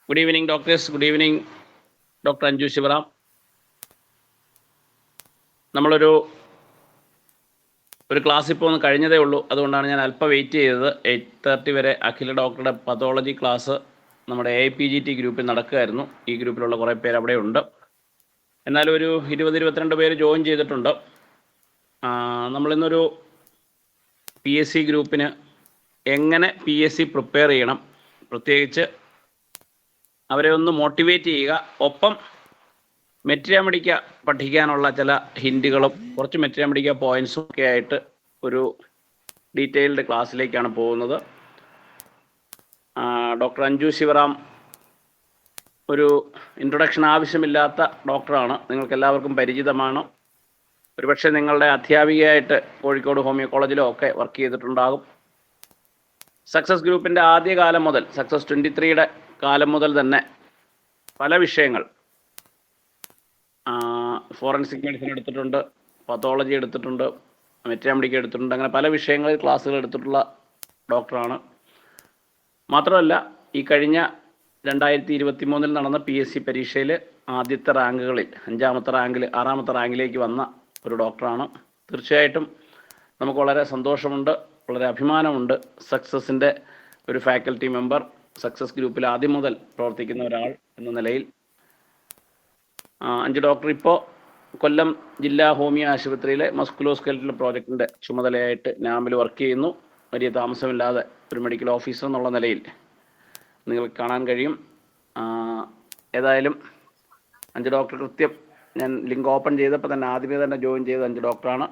Good evening doctors. Good evening doctor Anju Sivaram. നമ്മളൊരു class ഇപ്പോൾ ഒന്ന് കഴിഞ്ഞതേ ഉള്ളൂ. അതുകൊണ്ടാണ് ഞാൻ അല്പം വെയിറ്റ് ചെയ്തത്. 8:30 വരെ അഖില ഡോക്ടറുടെ പതോളജി ക്ലാസ് നമ്മുടെ AIPGT ഗ്രൂപ്പിൽ നടക്കുകയായിരുന്നു. ഈ ഗ്രൂപ്പിലുള്ള കുറേ പേര് അവിടെ ഉണ്ട്. എന്നാലും ഒരു 20-22 പേര് ജോയിൻ ചെയ്തിട്ടുണ്ട്. നമ്മളിന്നൊരു PSC ഗ്രൂപ്പിന് എങ്ങനെ PSC പ്രിപ്പയർ ചെയ്യണം, പ്രത്യേകിച്ച് അവരെ ഒന്ന് മോട്ടിവേറ്റ് ചെയ്യുക, ഒപ്പം മെട്രിയാമെഡിക്ക പഠിക്കാനുള്ള ചില ഹിൻറ്റുകളും കുറച്ച് മെട്രിയാമെഡിക്ക പോയിൻറ്സും ഒക്കെ ആയിട്ട് ഒരു ഡീറ്റെയിൽഡ് ക്ലാസ്സിലേക്കാണ് പോകുന്നത്. ഡോക്ടർ അഞ്ജു ശിവറാം ഒരു ഇൻട്രൊഡക്ഷൻ ആവശ്യമില്ലാത്ത ഡോക്ടറാണ്, നിങ്ങൾക്കെല്ലാവർക്കും പരിചിതമാണ്. ഒരുപക്ഷെ നിങ്ങളുടെ അധ്യാപികയായിട്ട് കോഴിക്കോട് ഹോമിയോ കോളേജിലോ ഒക്കെ വർക്ക് ചെയ്തിട്ടുണ്ടാകും. സക്സസ് ഗ്രൂപ്പിൻ്റെ ആദ്യകാലം മുതൽ, സക്സസ് 23യുടെ കാലം മുതൽ തന്നെ പല വിഷയങ്ങൾ, ഫോറൻസിക് മെഡിസിൻ എടുത്തിട്ടുണ്ട്, പത്തോളജി എടുത്തിട്ടുണ്ട്, മെട്രിയാമെഡിക്ക എടുത്തിട്ടുണ്ട്, അങ്ങനെ പല വിഷയങ്ങളിൽ ക്ലാസ്സുകൾ എടുത്തിട്ടുള്ള ഡോക്ടറാണ്. മാത്രമല്ല, ഈ കഴിഞ്ഞ 2023 നടന്ന PSC പരീക്ഷയിൽ ആദ്യത്തെ റാങ്കുകളിൽ 5ാമത്തെ റാങ്കിൽ 6ാമത്തെ റാങ്കിലേക്ക് വന്ന ഒരു ഡോക്ടറാണ്. തീർച്ചയായിട്ടും നമുക്ക് വളരെ സന്തോഷമുണ്ട്, വളരെ അഭിമാനമുണ്ട്. സക്സസിൻ്റെ ഒരു ഫാക്കൽറ്റി മെമ്പർ, സക്സസ് ഗ്രൂപ്പിൽ ആദ്യം മുതൽ പ്രവർത്തിക്കുന്ന ഒരാൾ എന്ന നിലയിൽ അഞ്ജു ഡോക്ടർ ഇപ്പോൾ കൊല്ലം ജില്ലാ ഹോമിയോ ആശുപത്രിയിലെ മസ്കുലോസ്കെലറ്റൽ പ്രോജക്റ്റിൻ്റെ ചുമതലയായിട്ട് നാമിൽ വർക്ക് ചെയ്യുന്നു. വലിയ താമസമില്ലാതെ ഒരു മെഡിക്കൽ ഓഫീസർ എന്നുള്ള നിലയിൽ നിങ്ങൾക്ക് കാണാൻ കഴിയും. ഏതായാലും അഞ്ജു ഡോക്ടർ കൃത്യം ഞാൻ ലിങ്ക് ഓപ്പൺ ചെയ്തപ്പോൾ തന്നെ ആദ്യമേ തന്നെ ജോയിൻ ചെയ്ത അഞ്ജു ഡോക്ടറാണ്.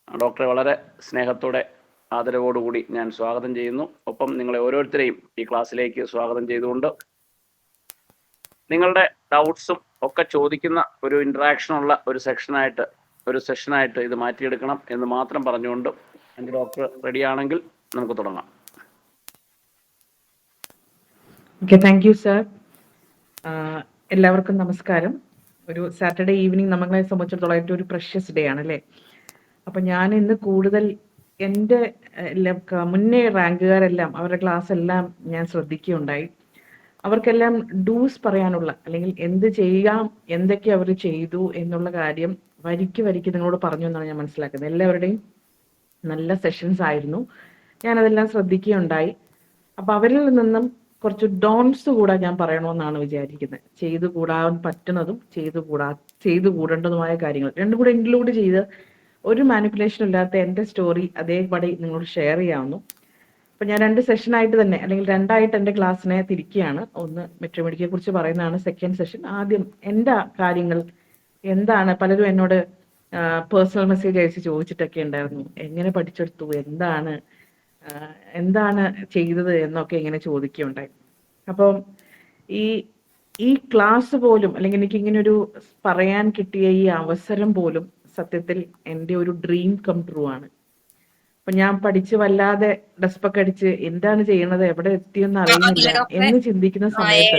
ഡോക്ടറെ വളരെ സ്നേഹത്തോടെ ആദരവോടുകൂടി ഞാൻ സ്വാഗതം ചെയ്യുന്നു. ഒപ്പം നിങ്ങളെ ഓരോരുത്തരെയും ഈ ക്ലാസ്സിലേക്ക് സ്വാഗതം ചെയ്തുകൊണ്ട് നിങ്ങളുടെ ഡൗട്ട്സും ഒക്കെ ചോദിക്കുന്ന ഒരു ഇൻട്രാക്ഷനുള്ള ഒരു സെഷനായിട്ട് ഇത് മാറ്റിയെടുക്കണം എന്ന് മാത്രം പറഞ്ഞുകൊണ്ട് എൻ്റെ ഡോക്ടർ റെഡിയാണെങ്കിൽ നമുക്ക് തുടങ്ങാം. Okay, thank you sir. എല്ലാവർക്കും നമസ്കാരം. ഒരു സാറ്റർഡേ ഈവനിങ് നമ്മളെ സംബന്ധിച്ചിടത്തോളം ഏറ്റവും ഒരു പ്രഷ്യസ് ഡേ ആണ് അല്ലേ. അപ്പം ഞാൻ ഇന്ന് കൂടുതൽ എൻ്റെ മുന്നേ റാങ്കുകാരെല്ലാം അവരുടെ ക്ലാസ് എല്ലാം ഞാൻ ശ്രദ്ധിക്കുകയുണ്ടായി. അവർക്കെല്ലാം ഡൂസ് പറയാനുള്ള, അല്ലെങ്കിൽ എന്ത് ചെയ്യാം, എന്തൊക്കെ അവർ ചെയ്തു എന്നുള്ള കാര്യം വരിക്ക് നിങ്ങളോട് പറഞ്ഞു എന്നാണ് ഞാൻ മനസ്സിലാക്കുന്നത്. എല്ലാവരുടെയും നല്ല സെഷൻസ് ആയിരുന്നു, ഞാനതെല്ലാം ശ്രദ്ധിക്കുകയുണ്ടായി. അപ്പം അവരിൽ നിന്നും കുറച്ച് ഡോൺസ് കൂടെ ഞാൻ പറയണമെന്നാണ് വിചാരിക്കുന്നത്. ചെയ്തു കൂടാൻ പറ്റുന്നതും ചെയ്തു കൂടേണ്ടതുമായ കാര്യങ്ങൾ രണ്ടും കൂടെ ഇൻക്ലൂഡ് ചെയ്ത് ഒരു മാനിപ്പുലേഷൻ ഇല്ലാത്ത എൻ്റെ സ്റ്റോറി അതേപടി നിങ്ങളോട് ഷെയർ ചെയ്യാവുന്നു. അപ്പം ഞാൻ 2 സെഷനായിട്ട് തന്നെ, അല്ലെങ്കിൽ 2ആയിട്ട് എൻ്റെ ക്ലാസ്സിനെ തിരിക്കുകയാണ്. ഒന്ന് മെട്രിയാമെഡിക്കയെ കുറിച്ച് പറയുന്നതാണ് സെക്കൻഡ് സെഷൻ. ആദ്യം എൻ്റെ കാര്യങ്ങൾ എന്താണ്, പലരും എന്നോട് പേഴ്സണൽ മെസ്സേജ് അയച്ച് ചോദിച്ചിട്ടൊക്കെ ഉണ്ടായിരുന്നു, എങ്ങനെ പഠിച്ചെടുത്തു, എന്താണ് ചെയ്തത് എന്നൊക്കെ ഇങ്ങനെ ചോദിക്കുകയുണ്ടായി. അപ്പം ഈ ക്ലാസ് പോലും, അല്ലെങ്കിൽ എനിക്ക് ഇങ്ങനെ ഒരു പറയാൻ കിട്ടിയ ഈ അവസരം പോലും സത്യത്തിൽ എൻ്റെ ഒരു ഡ്രീം കം ട്രൂ ആണ്. അപ്പൊ ഞാൻ പഠിച്ച് വല്ലാതെ ഡെസ്പൊക്കെ അടിച്ച് എന്താണ് ചെയ്യണത്, എവിടെ എത്തിയെന്ന് അറിയുന്നില്ല എന്ന് ചിന്തിക്കുന്ന സമയത്ത്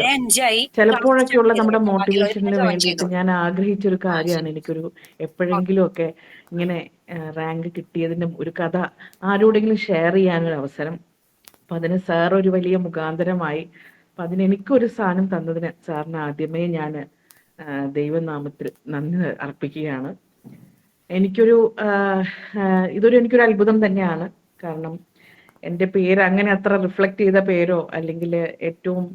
ചിലപ്പോഴൊക്കെയുള്ള നമ്മുടെ മോട്ടിവേഷനിന് വേണ്ടിയിട്ട് ഞാൻ ആഗ്രഹിച്ചൊരു കാര്യമാണ്, എനിക്കൊരു എപ്പോഴെങ്കിലും ഒക്കെ ഇങ്ങനെ റാങ്ക് കിട്ടിയതിന്റെ ഒരു കഥ ആരോടെങ്കിലും ഷെയർ ചെയ്യാനൊരു അവസരം. അപ്പൊ അതിന് സാർ ഒരു വലിയ മുഖാന്തരമായി. അപ്പൊ അതിന് എനിക്കൊരു സ്ഥാനം തന്നതിന് സാറിന് ആദ്യമേ ഞാൻ ദൈവനാമത്തിൽ നന്ദി അർപ്പിക്കുകയാണ്. എനിക്കൊരു അത്ഭുതം തന്നെയാണ്. കാരണം എൻ്റെ പേര് അങ്ങനെ അത്ര റിഫ്ലക്ട് ചെയ്ത പേരോ, അല്ലെങ്കിൽ ഏറ്റവും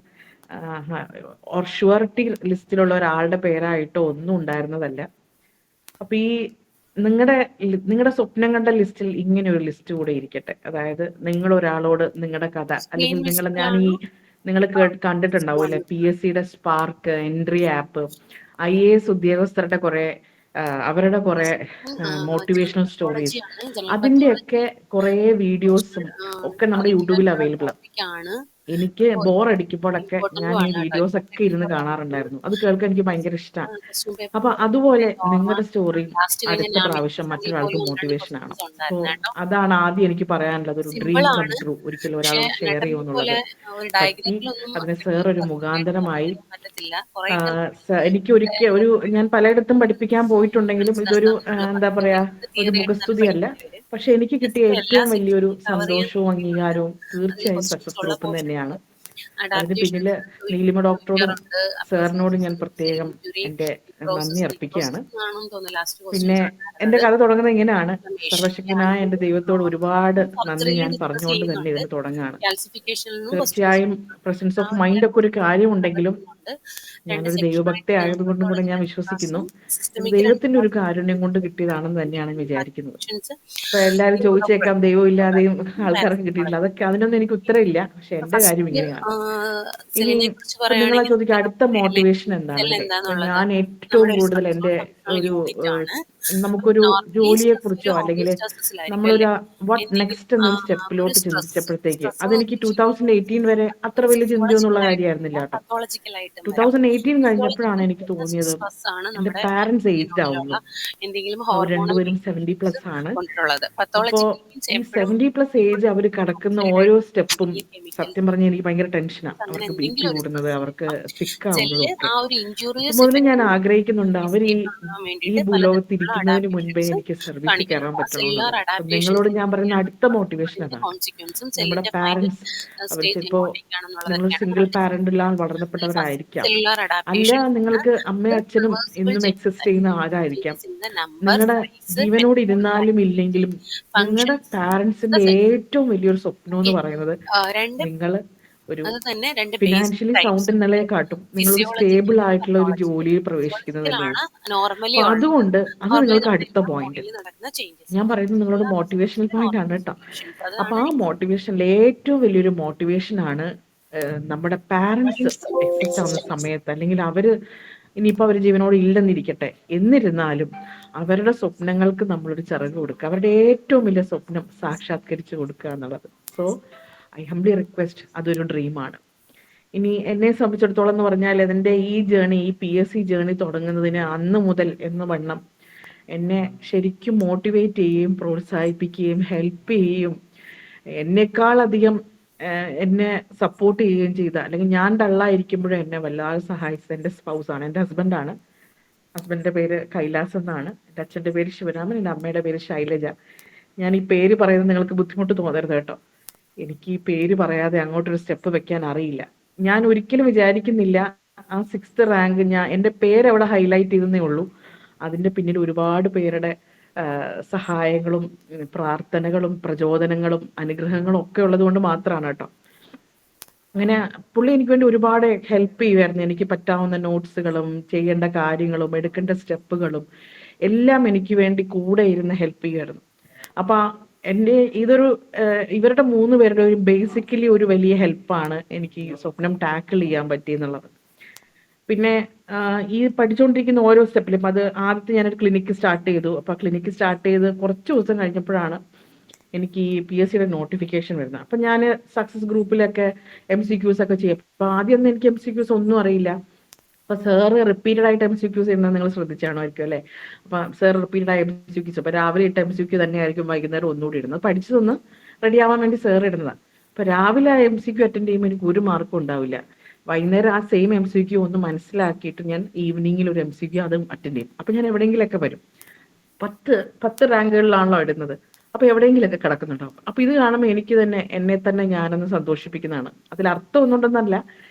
ഷുവർട്ടി ലിസ്റ്റിലുള്ള ഒരാളുടെ പേരായിട്ടോ ഒന്നും ഉണ്ടായിരുന്നതല്ല. അപ്പൊ നിങ്ങളുടെ സ്വപ്നം കണ്ട ലിസ്റ്റിൽ ഇങ്ങനെ ഒരു ലിസ്റ്റ് കൂടെ ഇരിക്കട്ടെ. അതായത് നിങ്ങൾ ഒരാളോട് നിങ്ങളുടെ കഥ, അല്ലെങ്കിൽ നിങ്ങൾ കണ്ടിട്ടുണ്ടാവില്ലേ PSCയുടെ സ്പാർക്ക്, എൻട്രി ആപ്പ്, IAS ഉദ്യോഗസ്ഥരുടെ അവരുടെ കുറെ മോട്ടിവേഷണൽ സ്റ്റോറീസ്, അതിന്റെയൊക്കെ കുറെ വീഡിയോസും ഒക്കെ നമ്മുടെ യൂട്യൂബിൽ അവൈലബിൾ ആണ്. എനിക്ക് ബോർ അടിക്കുമ്പോഴൊക്കെ ഞാൻ ഈ വീഡിയോസ് ഒക്കെ ഇരുന്ന് കാണാറുണ്ടായിരുന്നു. അത് കേൾക്കാൻ എനിക്ക് ഭയങ്കര ഇഷ്ടമാണ്. അപ്പൊ അതുപോലെ നിങ്ങളുടെ സ്റ്റോറി അടുത്ത പ്രാവശ്യം മറ്റൊരാൾക്ക് മോട്ടിവേഷൻ ആണ്. സോ അതാണ് ആദ്യം എനിക്ക് പറയാനുള്ളത്. ഒരു ഡ്രീം കം ട്രൂ ഒരിക്കലും ഒരാൾ ഷെയർ ചെയ്യുമെന്നുള്ളത് പറ്റി. അതിന് സാർ ഒരു മുഖാന്തരമായി. എനിക്ക് ഞാൻ പലയിടത്തും പഠിപ്പിക്കാൻ പോയിട്ടുണ്ടെങ്കിലും ഇതൊരു എന്താ പറയാ, ഒരു മുഖസ്തുതിയല്ല. പക്ഷെ എനിക്ക് കിട്ടിയ ഏറ്റവും വലിയൊരു സന്തോഷവും അംഗീകാരവും തീർച്ചയായും സക്സസ് ഗ്രൂപ്പിൽ തന്നെയാണ്. അതിന് പിന്നിൽ നീലിമ ഡോക്ടറോടും സാറിനോടും ഞാൻ പ്രത്യേകം എൻ്റെ നന്ദി അർപ്പിക്കുകയാണ്. പിന്നെ എൻ്റെ കഥ തുടങ്ങുന്നത് ഇങ്ങനെയാണ്. സർവശക്തനായ എൻ്റെ ദൈവത്തോട് ഒരുപാട് നന്ദി ഞാൻ പറഞ്ഞുകൊണ്ട് തന്നെ ഇതിന് തുടങ്ങാണ്. തീർച്ചയായും പ്രസൻസ് ഓഫ് മൈൻഡ് ഒക്കെ ഒരു കാര്യമുണ്ടെങ്കിലും ഞാനൊരു ദൈവഭക്തി ആയതുകൊണ്ടും കൂടെ ഞാൻ വിശ്വസിക്കുന്നു ഇത് ദൈവത്തിന്റെ ഒരു കാരുണ്യം കൊണ്ട് കിട്ടിയതാണെന്ന് തന്നെയാണ് വിചാരിക്കുന്നത്. ഇപ്പൊ എല്ലാവരും ചോദിച്ചേക്കാം ദൈവം ഇല്ലാതെയും ആൾക്കാർക്ക് കിട്ടിയിട്ടില്ല. അതൊക്കെ അതിനൊന്നും എനിക്ക് ഉത്തരവില്ല. പക്ഷെ എന്റെ കാര്യം ഇങ്ങനെയാണ്. ഇനി നിങ്ങളെ ചോദിക്കുക അടുത്ത മോട്ടിവേഷൻ എന്താണ്? ഞാൻ ഏറ്റവും കൂടുതൽ എന്റെ ഒരു നമുക്കൊരു ജോലിയെ കുറിച്ചോ അല്ലെങ്കിൽ നമ്മളൊരു വാട്ട് നെക്സ്റ്റ് എന്നൊരു സ്റ്റെപ്പിലോട്ട് ചിന്തിച്ചപ്പോഴത്തേക്ക് അതെനിക്ക് 2018 വരെ അത്ര വലിയ ചിന്തയൊന്നുള്ള കാര്യമായിരുന്നില്ല കേട്ടോ. 2018 കഴിഞ്ഞപ്പോഴാണ് എനിക്ക് തോന്നിയത് എന്റെ പാരന്റ്സ് ഏജ്ഡ് ആവുന്നു. അവർ രണ്ടുപേരും 70+ ആണ്. അപ്പോ ഈ 70+ ഏജ് അവർ കടക്കുന്ന ഓരോ സ്റ്റെപ്പും സത്യം പറഞ്ഞാൽ എനിക്ക് ഭയങ്കര ടെൻഷനാണ്. അവർക്ക് ബി പി കൂടുന്നത്, അവർക്ക് സിക്ക് ആവുന്നതും ഒക്കെ. മുതൽ ഞാൻ ആഗ്രഹിക്കുന്നുണ്ട് അവർ ഈ ഭൂലോകത്ത് ഇരിക്കുന്നതിന് മുൻപേ എനിക്ക് സർവീസിൽ കയറാൻ പറ്റണമെന്നുള്ളത്. നിങ്ങളോട് ഞാൻ പറയുന്ന അടുത്ത മോട്ടിവേഷൻ അതാണ്. നമ്മുടെ പാരന്റ്സ് അവർ ചിലപ്പോ നിങ്ങൾ സിംഗിൾ പാരന്റിലാണ് വളർന്നപ്പെട്ടവരായിരിക്കാം, അല്ല നിങ്ങൾക്ക് അമ്മയും അച്ഛനും എന്നും എക്സിസ്റ്റ് ചെയ്യുന്ന ആരായിരിക്കാം. നിങ്ങളുടെ ജീവനോട് ഇരുന്നാലും ഇല്ലെങ്കിലും നിങ്ങളുടെ പാരന്റ്സിന്റെ ഏറ്റവും വലിയൊരു സ്വപ്നം എന്ന് പറയുന്നത് നിങ്ങൾ ഒരു ഫിനാൻഷ്യലി സൗണ്ട് എന്നുള്ളതിനെക്കാട്ടും നിങ്ങളൊരു സ്റ്റേബിൾ ആയിട്ടുള്ള ഒരു ജോലിയിൽ പ്രവേശിക്കുന്നതല്ലേ. അപ്പൊ അതുകൊണ്ട് അത് നിങ്ങൾക്ക് അടുത്ത പോയിന്റ് ഞാൻ പറയുന്നത് നിങ്ങളോട് മോട്ടിവേഷണൽ പോയിന്റ് ആണ് കേട്ടോ. അപ്പൊ ആ മോട്ടിവേഷനിൽ ഏറ്റവും വലിയൊരു മോട്ടിവേഷൻ ആണ് നമ്മുടെ പാരന്റ്സ് എക്സിസ്റ്റ് ആവുന്ന സമയത്ത്, അല്ലെങ്കിൽ അവര് ഇനിയിപ്പോ അവര് ജീവനോട് ഇല്ലെന്നിരിക്കട്ടെ, എന്നിരുന്നാലും അവരുടെ സ്വപ്നങ്ങൾക്ക് നമ്മളൊരു ചിറക് കൊടുക്കുക, അവരുടെ ഏറ്റവും വലിയ സ്വപ്നം സാക്ഷാത്കരിച്ചു കൊടുക്കുക എന്നുള്ളത്. സോ ഐ ഹംബ്ലി റിക്വസ്റ്റ്, അതൊരു ഡ്രീമാണ്. ഇനി എന്നെ സംബന്ധിച്ചിടത്തോളം എന്ന് പറഞ്ഞാൽ അതിൻ്റെ ഈ ജേണി, ഈ PSC ജേണി തുടങ്ങുന്നതിന് അന്ന് മുതൽ എന്ന വണ്ണം എന്നെ ശരിക്കും മോട്ടിവേറ്റ് ചെയ്യുകയും പ്രോത്സാഹിപ്പിക്കുകയും ഹെൽപ്പ് ചെയ്യുകയും എന്നെക്കാളധികം എന്നെ സപ്പോർട്ട് ചെയ്യുകയും ചെയ്ത, അല്ലെങ്കിൽ ഞാൻ ഡള്ളായിരിക്കുമ്പോഴും എന്നെ വല്ലാതെ സഹായിച്ചത് എൻ്റെ സ്പൗസാണ്, എൻ്റെ ഹസ്ബൻഡാണ്. ഹസ്ബൻഡിന്റെ പേര് കൈലാസ് എന്നാണ്. എൻ്റെ അച്ഛൻ്റെ പേര് ശിവരാമൻ, എൻ്റെ അമ്മയുടെ പേര് ശൈലജ. ഞാൻ ഈ പേര് പറയുന്നത് നിങ്ങൾക്ക് ബുദ്ധിമുട്ട് തോന്നരുത് കേട്ടോ. എനിക്ക് ഈ പേര് പറയാതെ അങ്ങോട്ടൊരു സ്റ്റെപ്പ് വെക്കാൻ അറിയില്ല. ഞാൻ ഒരിക്കലും വിചാരിക്കുന്നില്ല ആ 6th റാങ്ക് എൻ്റെ പേര് അവിടെ ഹൈലൈറ്റ് ചെയ്തേ ഉള്ളൂ. അതിൻ്റെ പിന്നിൽ ഒരുപാട് പേരുടെ സഹായങ്ങളും പ്രാർത്ഥനകളും പ്രചോദനങ്ങളും അനുഗ്രഹങ്ങളും ഒക്കെ ഉള്ളത് കൊണ്ട് മാത്രമാണ് കേട്ടോ. അങ്ങനെ പുള്ളി എനിക്ക് വേണ്ടി ഒരുപാട് ഹെൽപ്പ് ചെയ്യുമായിരുന്നു. എനിക്ക് പറ്റാവുന്ന നോട്ട്സുകളും ചെയ്യേണ്ട കാര്യങ്ങളും എടുക്കേണ്ട സ്റ്റെപ്പുകളും എല്ലാം എനിക്ക് വേണ്ടി കൂടെ ഇരുന്ന് ഹെൽപ്പ് ചെയ്യുമായിരുന്നു. അപ്പൊ എൻ്റെ ഇവരുടെ 3 പേരുടെ ഒരു ബേസിക്കലി ഒരു വലിയ ഹെൽപ്പാണ് എനിക്ക് ഈ സ്വപ്നം ടാക്കിൾ ചെയ്യാൻ പറ്റിയെന്നുള്ളത്. പിന്നെ ഈ പഠിച്ചുകൊണ്ടിരിക്കുന്ന ഓരോ സ്റ്റെപ്പിലും അത് ആദ്യത്തെ ഞാനൊരു ക്ലിനിക്ക് സ്റ്റാർട്ട് ചെയ്തു. അപ്പൊ ക്ലിനിക്ക് സ്റ്റാർട്ട് ചെയ്ത് കുറച്ച് ദിവസം കഴിഞ്ഞപ്പോഴാണ് എനിക്ക് ഈ PSCയുടെ നോട്ടിഫിക്കേഷൻ വരുന്നത്. അപ്പൊ ഞാൻ സക്സസ് ഗ്രൂപ്പിലൊക്കെ MCQs ഒക്കെ ചെയ്യും. അപ്പൊ ആദ്യമൊന്നും എനിക്ക് MCQs ഒന്നും അറിയില്ല. അപ്പൊ സാറ് റിപ്പീറ്റഡ് ആയിട്ട് MCQs ചെയ്യുന്നത് നിങ്ങൾ ശ്രദ്ധിച്ചാണോയിരിക്കും അല്ലെ. അപ്പൊ സാർ റിപ്പീറ്റഡ് ആയി MCQs, അപ്പൊ രാവിലെ ഇട്ട MCQ തന്നെയായിരിക്കും വൈകുന്നേരം ഒന്നുകൂടി ഇടുന്നത്. പഠിച്ചതൊന്ന് റെഡി ആവാൻ വേണ്ടി സാർ ഇടുന്നതാണ്. അപ്പൊ രാവിലെ ആ MCQ അറ്റൻഡ് ചെയ്യുമ്പോൾ എനിക്ക് ഒരു മാർക്കും ഉണ്ടാവില്ല. വൈകുന്നേരം ആ സെയിം MCQ ഒന്ന് മനസ്സിലാക്കിയിട്ട് ഞാൻ ഈവനിങ്ങിൽ ഒരു MCQ അതും അറ്റൻഡ് ചെയ്യും. അപ്പൊ ഞാൻ എവിടെയെങ്കിലൊക്കെ വരും. 10 റാങ്കുകളിലാണല്ലോ ഇടുന്നത്. അപ്പൊ എവിടെയെങ്കിലൊക്കെ കിടക്കുന്നുണ്ടാവും. അപ്പൊ ഇത് കാണുമ്പോൾ എനിക്ക് തന്നെ എന്നെ തന്നെ ഞാനൊന്ന് സന്തോഷിപ്പിക്കുന്നതാണ്. അതിൽ അർത്ഥം ഒന്നുണ്ടെന്നല്ല,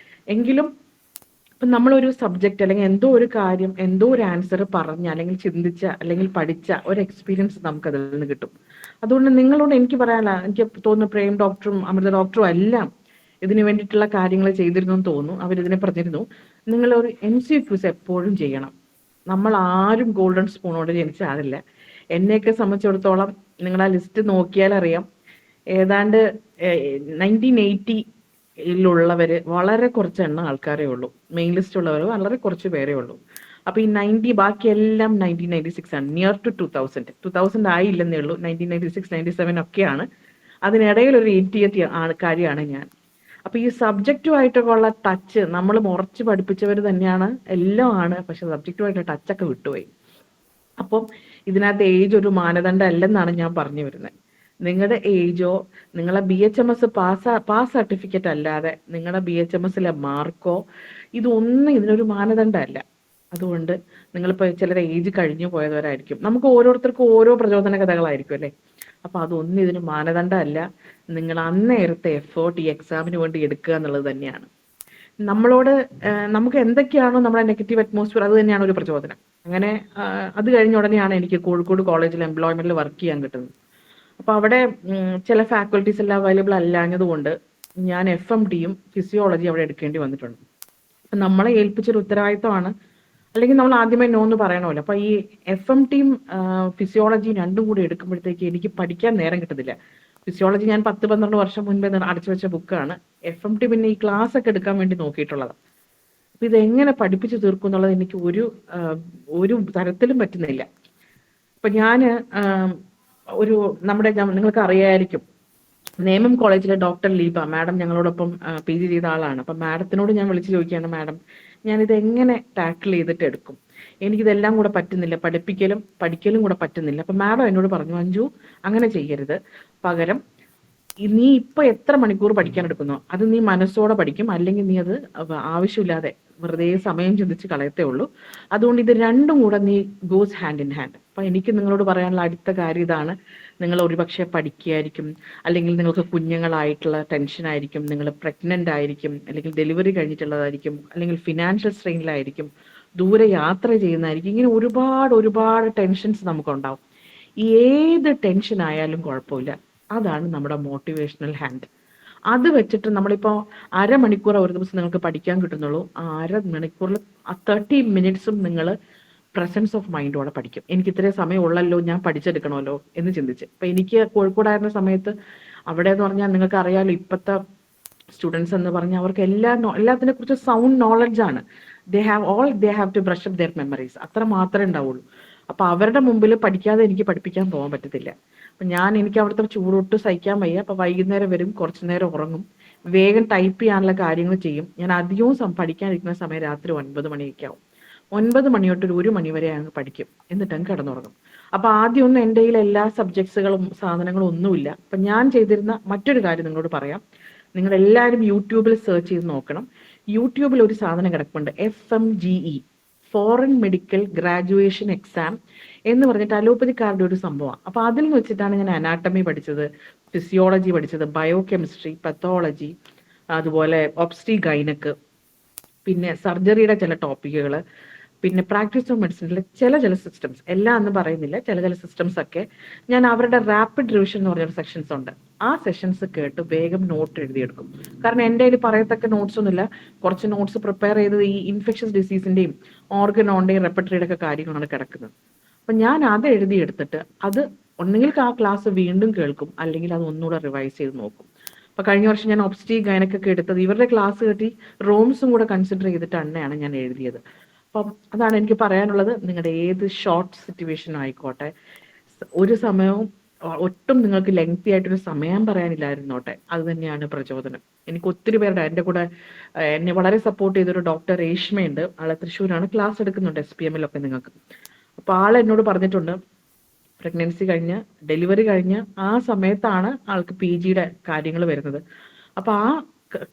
എങ്കിലും ഇപ്പം നമ്മളൊരു സബ്ജക്റ്റ് അല്ലെങ്കിൽ എന്തോ ഒരു കാര്യം, എന്തോ ഒരു ആൻസർ പറഞ്ഞ അല്ലെങ്കിൽ ചിന്തിച്ച അല്ലെങ്കിൽ പഠിച്ച ഒരു എക്സ്പീരിയൻസ് നമുക്ക് അതിൽ നിന്ന് കിട്ടും. അതുകൊണ്ട് നിങ്ങളോട് എനിക്ക് പറയാനുള്ള, എനിക്ക് തോന്നുന്നു പ്രേം ഡോക്ടറും അമൃത ഡോക്ടറും എല്ലാം ഇതിനു വേണ്ടിയിട്ടുള്ള കാര്യങ്ങൾ ചെയ്തിരുന്നു എന്ന് തോന്നുന്നു. അവരിതിനെ പറഞ്ഞിരുന്നു, നിങ്ങളൊരു MCQs എപ്പോഴും ചെയ്യണം. നമ്മൾ ആരും ഗോൾഡൻ സ്പൂണോട് ജനിച്ചാലില്ല. എന്നെയൊക്കെ സംബന്ധിച്ചിടത്തോളം നിങ്ങൾ ആ ലിസ്റ്റ് നോക്കിയാൽ അറിയാം, ഏതാണ്ട് 1980 വളരെ കുറച്ച് എണ്ണം ആൾക്കാരേ ഉള്ളൂ. മെയിൻ ലിസ്റ്റ് ഉള്ളവർ വളരെ കുറച്ച് പേരേ ഉള്ളൂ. അപ്പൊ ഈ 90 ബാക്കിയെല്ലാം 1996 ആണ്, നിയർ ടു 2000 ആയില്ലെന്നേ ഉള്ളൂ. 1996, 97 ഒക്കെയാണ്. അതിനിടയിൽ ഒരു 88 കാര്യമാണ് ഞാൻ. അപ്പൊ ഈ സബ്ജക്റ്റുമായിട്ടൊക്കെ ഉള്ള ടച്ച് നമ്മൾ മുറച്ച് പഠിപ്പിച്ചവർ തന്നെയാണ്, എല്ലാം ആണ്. പക്ഷെ സബ്ജക്റ്റുമായിട്ട് ടച്ചൊക്കെ വിട്ടുപോയി. അപ്പം ഇതിനകത്ത് ഏജ് ഒരു മാനദണ്ഡം അല്ലെന്നാണ് ഞാൻ പറഞ്ഞു വരുന്നത്. നിങ്ങളുടെ ഏജോ നിങ്ങളെ BHMS പാസ് സർട്ടിഫിക്കറ്റ് അല്ലാതെ നിങ്ങളുടെ BHMSലെ മാർക്കോ ഇതൊന്നും ഇതിനൊരു മാനദണ്ഡമല്ല. അതുകൊണ്ട് നിങ്ങളിപ്പോൾ ചിലർ ഏജ് കഴിഞ്ഞു പോയവരായിരിക്കും. നമുക്ക് ഓരോരുത്തർക്കും ഓരോ പ്രചോദന കഥകളായിരിക്കും അല്ലേ. അപ്പോൾ അതൊന്നും ഇതിന് മാനദണ്ഡമല്ല. നിങ്ങൾ അന്നേരത്തെ എഫേർട്ട് ഈ എക്സാമിന് വേണ്ടി എടുക്കുക എന്നുള്ളത് തന്നെയാണ്. നമ്മളോട് നമുക്ക് എന്തൊക്കെയാണോ നമ്മുടെ നെഗറ്റീവ് അറ്റ്മോസ്ഫിയർ, അത് തന്നെയാണ് ഒരു പ്രചോദനം. അങ്ങനെ അത് കഴിഞ്ഞ ഉടനെയാണ് എനിക്ക് കോഴിക്കോട് കോളേജിൽ എംപ്ലോയ്മെന്റിൽ വർക്ക് ചെയ്യാൻ കിട്ടുന്നത്. അപ്പോൾ അവിടെ ചില ഫാക്കൽറ്റീസ് എല്ലാം അവൈലബിൾ അല്ലാഞ്ഞതുകൊണ്ട് ഞാൻ FMTയും ഫിസിയോളജി അവിടെ എടുക്കേണ്ടി വന്നിട്ടുണ്ട്. അപ്പം നമ്മളെ ഏൽപ്പിച്ചൊരു ഉത്തരവാദിത്തമാണ്, അല്ലെങ്കിൽ നമ്മൾ ആദ്യമേ നോ എന്ന് പറയണമല്ലോ. അപ്പോൾ ഈ FMTയും ഫിസിയോളജിയും രണ്ടും കൂടി എടുക്കുമ്പോഴത്തേക്ക് എനിക്ക് പഠിക്കാൻ നേരം കിട്ടുന്നില്ല. ഫിസിയോളജി ഞാൻ 10-12 വർഷം മുൻപേ അടച്ചു വെച്ച ബുക്കാണ്. FMT പിന്നെ ഈ ക്ലാസ് ഒക്കെ എടുക്കാൻ വേണ്ടി നോക്കിയിട്ടുള്ളതാണ്. അപ്പൊ ഇതെങ്ങനെ പഠിപ്പിച്ചു തീർക്കും എന്നുള്ളത് എനിക്ക് ഒരു തരത്തിലും പറ്റുന്നില്ല. അപ്പൊ ഞാന് ഒരു നിങ്ങൾക്ക് അറിയായിരിക്കും, നേമം കോളേജിലെ ഡോക്ടർ ലീബ മാഡം ഞങ്ങളോടൊപ്പം PG ചെയ്ത ആളാണ്. അപ്പൊ മാഡത്തിനോട് ഞാൻ വിളിച്ചു ചോദിക്കുകയാണ്, മാഡം ഞാനിത് എങ്ങനെ ടാക്കിൾ ചെയ്തിട്ട് എടുക്കും, എനിക്കിതെല്ലാം കൂടെ പറ്റുന്നില്ല, പഠിക്കലും കൂടെ പറ്റുന്നില്ല. അപ്പൊ മാഡം എന്നോട് പറഞ്ഞു, അഞ്ജു അങ്ങനെ ചെയ്യരുത്, പകരം നീ ഇപ്പൊ എത്ര മണിക്കൂർ പഠിക്കാൻ എടുക്കുന്നോ അത് നീ മനസ്സോടെ പഠിക്കും, അല്ലെങ്കിൽ നീ അത് ആവശ്യമില്ലാതെ വെറുതെ സമയം ചിന്തിച്ച് കളയത്തേ ഉള്ളൂ. അതുകൊണ്ട് ഇത് രണ്ടും കൂടെ നീ ഗോസ് ഹാൻഡ് ഇൻ ഹാൻഡ്. അപ്പൊ എനിക്ക് നിങ്ങളോട് പറയാനുള്ള അടുത്ത കാര്യം ഇതാണ്. നിങ്ങൾ ഒരുപക്ഷെ പഠിക്കുകയായിരിക്കും, അല്ലെങ്കിൽ നിങ്ങൾക്ക് കുഞ്ഞുങ്ങളായിട്ടുള്ള ടെൻഷൻ ആയിരിക്കും, നിങ്ങൾ പ്രഗ്നന്റ് ആയിരിക്കും, അല്ലെങ്കിൽ ഡെലിവറി കഴിഞ്ഞിട്ടുള്ളതായിരിക്കും, അല്ലെങ്കിൽ ഫിനാൻഷ്യൽ സ്ട്രെയിനിലായിരിക്കും, ദൂരെ യാത്ര ചെയ്യുന്നതായിരിക്കും. ഇങ്ങനെ ഒരുപാട് ടെൻഷൻസ് നമുക്കുണ്ടാവും. ഈ ഏത് ടെൻഷൻ ആയാലും കുഴപ്പമില്ല, അതാണ് നമ്മുടെ മോട്ടിവേഷണൽ ഹാൻഡ്. അത് വെച്ചിട്ട് നമ്മളിപ്പോൾ അരമണിക്കൂർ ഒരു ദിവസം നിങ്ങൾക്ക് പഠിക്കാൻ കിട്ടുന്നുള്ളൂ, ആ അരമണിക്കൂറിൽ 30 മിനിറ്റ്സും നിങ്ങൾ പ്രസൻസ് ഓഫ് മൈൻഡോടെ പഠിക്കും. എനിക്ക് ഇത്രയും സമയം ഉള്ളല്ലോ, ഞാൻ പഠിച്ചെടുക്കണമല്ലോ എന്ന് ചിന്തിച്ച്. ഇപ്പൊ എനിക്ക് കോഴിക്കോടായിരുന്ന സമയത്ത് അവിടെ എന്ന് പറഞ്ഞാൽ നിങ്ങൾക്ക് അറിയാലോ, ഇപ്പോഴത്തെ സ്റ്റുഡൻസ് എന്ന് പറഞ്ഞാൽ അവർക്ക് എല്ലാത്തിനെ കുറിച്ച് സൗണ്ട് നോളജ് ആണ്. They have to brush up their memories, അത്ര മാത്രമേ ഉണ്ടാവുള്ളൂ. അപ്പൊ അവരുടെ മുമ്പിൽ പഠിക്കാതെ എനിക്ക് പഠിപ്പിക്കാൻ പോകാൻ പറ്റത്തില്ല. അപ്പൊ എനിക്ക് അവിടുത്തെ ചൂടൊട്ട് സഹിക്കാൻ വയ്യ. അപ്പൊ വൈകുന്നേരം വരും, കുറച്ചു നേരം ഉറങ്ങും, വേഗം ടൈപ്പ് ചെയ്യാനുള്ള കാര്യങ്ങൾ ചെയ്യും. ഞാൻ അധികവും പഠിക്കാനിരിക്കുന്ന സമയം രാത്രി 9 മണിയൊക്കെ ആവും. 9 മണി തൊട്ട് 1 മണി വരെ അങ്ങ് പഠിക്കും, എന്നിട്ട് അങ്ങ് കിടന്നുറങ്ങും. അപ്പൊ ആദ്യമൊന്നും എൻ്റെ കയ്യിൽ എല്ലാ സബ്ജക്ട്സുകളും സാധനങ്ങളും ഒന്നുമില്ല. അപ്പൊ ഞാൻ ചെയ്തിരുന്ന മറ്റൊരു കാര്യം നിങ്ങളോട് പറയാം. നിങ്ങൾ എല്ലാവരും യൂട്യൂബിൽ സെർച്ച് ചെയ്ത് നോക്കണം. യൂട്യൂബിൽ ഒരു സാധനം കിടപ്പുണ്ട്, FMGE, foreign medical graduation exam എന്ന് പറഞ്ഞിട്ട് അലോപ്പതിക്കാരുടെ ഒരു സംഭവമാണ്. അപ്പൊ അതിൽ നിന്ന് വെച്ചിട്ടാണ് ഞാൻ അനാട്ടമി പഠിച്ചത്, ഫിസിയോളജി പഠിച്ചത്, ബയോകെമിസ്ട്രി, പത്തോളജി, അതുപോലെ ഒബ്സ്റ്റി ഗൈനക്ക്, പിന്നെ സർജറിയുടെ ചില ടോപ്പിക്കുകൾ, പിന്നെ പ്രാക്ടീസ് ഓഫ് മെഡിസിനിലെ ചില സിസ്റ്റംസ്, എല്ലാം എന്ന് പറയുന്നില്ല, ചില സിസ്റ്റംസ് ഒക്കെ ഞാൻ അവരുടെ റാപ്പിഡ് റിവിഷൻ എന്ന് പറഞ്ഞൊരു സെക്ഷൻസ് ഉണ്ട്, ആ സെഷൻസ് കേട്ട് വേഗം നോട്ട് എഴുതിയെടുക്കും. കാരണം എൻ്റെ കയ്യിൽ പറയത്തക്ക നോട്ട്സ് ഒന്നുമില്ല. കുറച്ച് നോട്ട്സ് പ്രിപ്പയർ ചെയ്തത് ഈ ഇൻഫെക്ഷസ് ഡിസീസിന്റെയും ഓർഗനോണിന്റെയും റെപ്പറ്ററിയുടെ ഒക്കെ കാര്യങ്ങളാണ് കിടക്കുന്നത്. അപ്പൊ ഞാൻ അത് എഴുതിയെടുത്തിട്ട് അത് ഒന്നെങ്കിൽ ആ ക്ലാസ് വീണ്ടും കേൾക്കും, അല്ലെങ്കിൽ അത് ഒന്നുകൂടെ റിവൈസ് ചെയ്ത് നോക്കും. അപ്പൊ കഴിഞ്ഞ വർഷം ഞാൻ ഒബ്സ്റ്റി ഗൈനക്കൊക്കെ എടുത്തത് ഇവരുടെ ക്ലാസ് കെട്ടി റോംസും കൂടെ കൺസിഡർ ചെയ്തിട്ട് തന്നെയാണ് ഞാൻ എഴുതിയത്. അപ്പം അതാണ് എനിക്ക് പറയാനുള്ളത്. നിങ്ങളുടെ ഏത് ഷോർട്ട് സിറ്റുവേഷൻ ആയിക്കോട്ടെ, ഒരു സമയവും ഒട്ടും നിങ്ങൾക്ക് ലെങ്തി ആയിട്ടൊരു സമയം പറയാനില്ലായിരുന്നോട്ടെ, അത് തന്നെയാണ് പ്രചോദനം. എനിക്ക് ഒത്തിരി പേരുടെ എൻ്റെ കൂടെ എന്നെ വളരെ സപ്പോർട്ട് ചെയ്തൊരു ഡോക്ടർ രേഷ്മയുണ്ട്, ആളെ തൃശ്ശൂരാണ്, ക്ലാസ് എടുക്കുന്നുണ്ട് SPMലൊക്കെ നിങ്ങൾക്ക്. അപ്പൊ ആൾ എന്നോട് പറഞ്ഞിട്ടുണ്ട്, പ്രഗ്നൻസി കഴിഞ്ഞ് ഡെലിവറി കഴിഞ്ഞ് ആ സമയത്താണ് ആൾക്ക് PGയുടെ കാര്യങ്ങൾ വരുന്നത്. അപ്പൊ ആ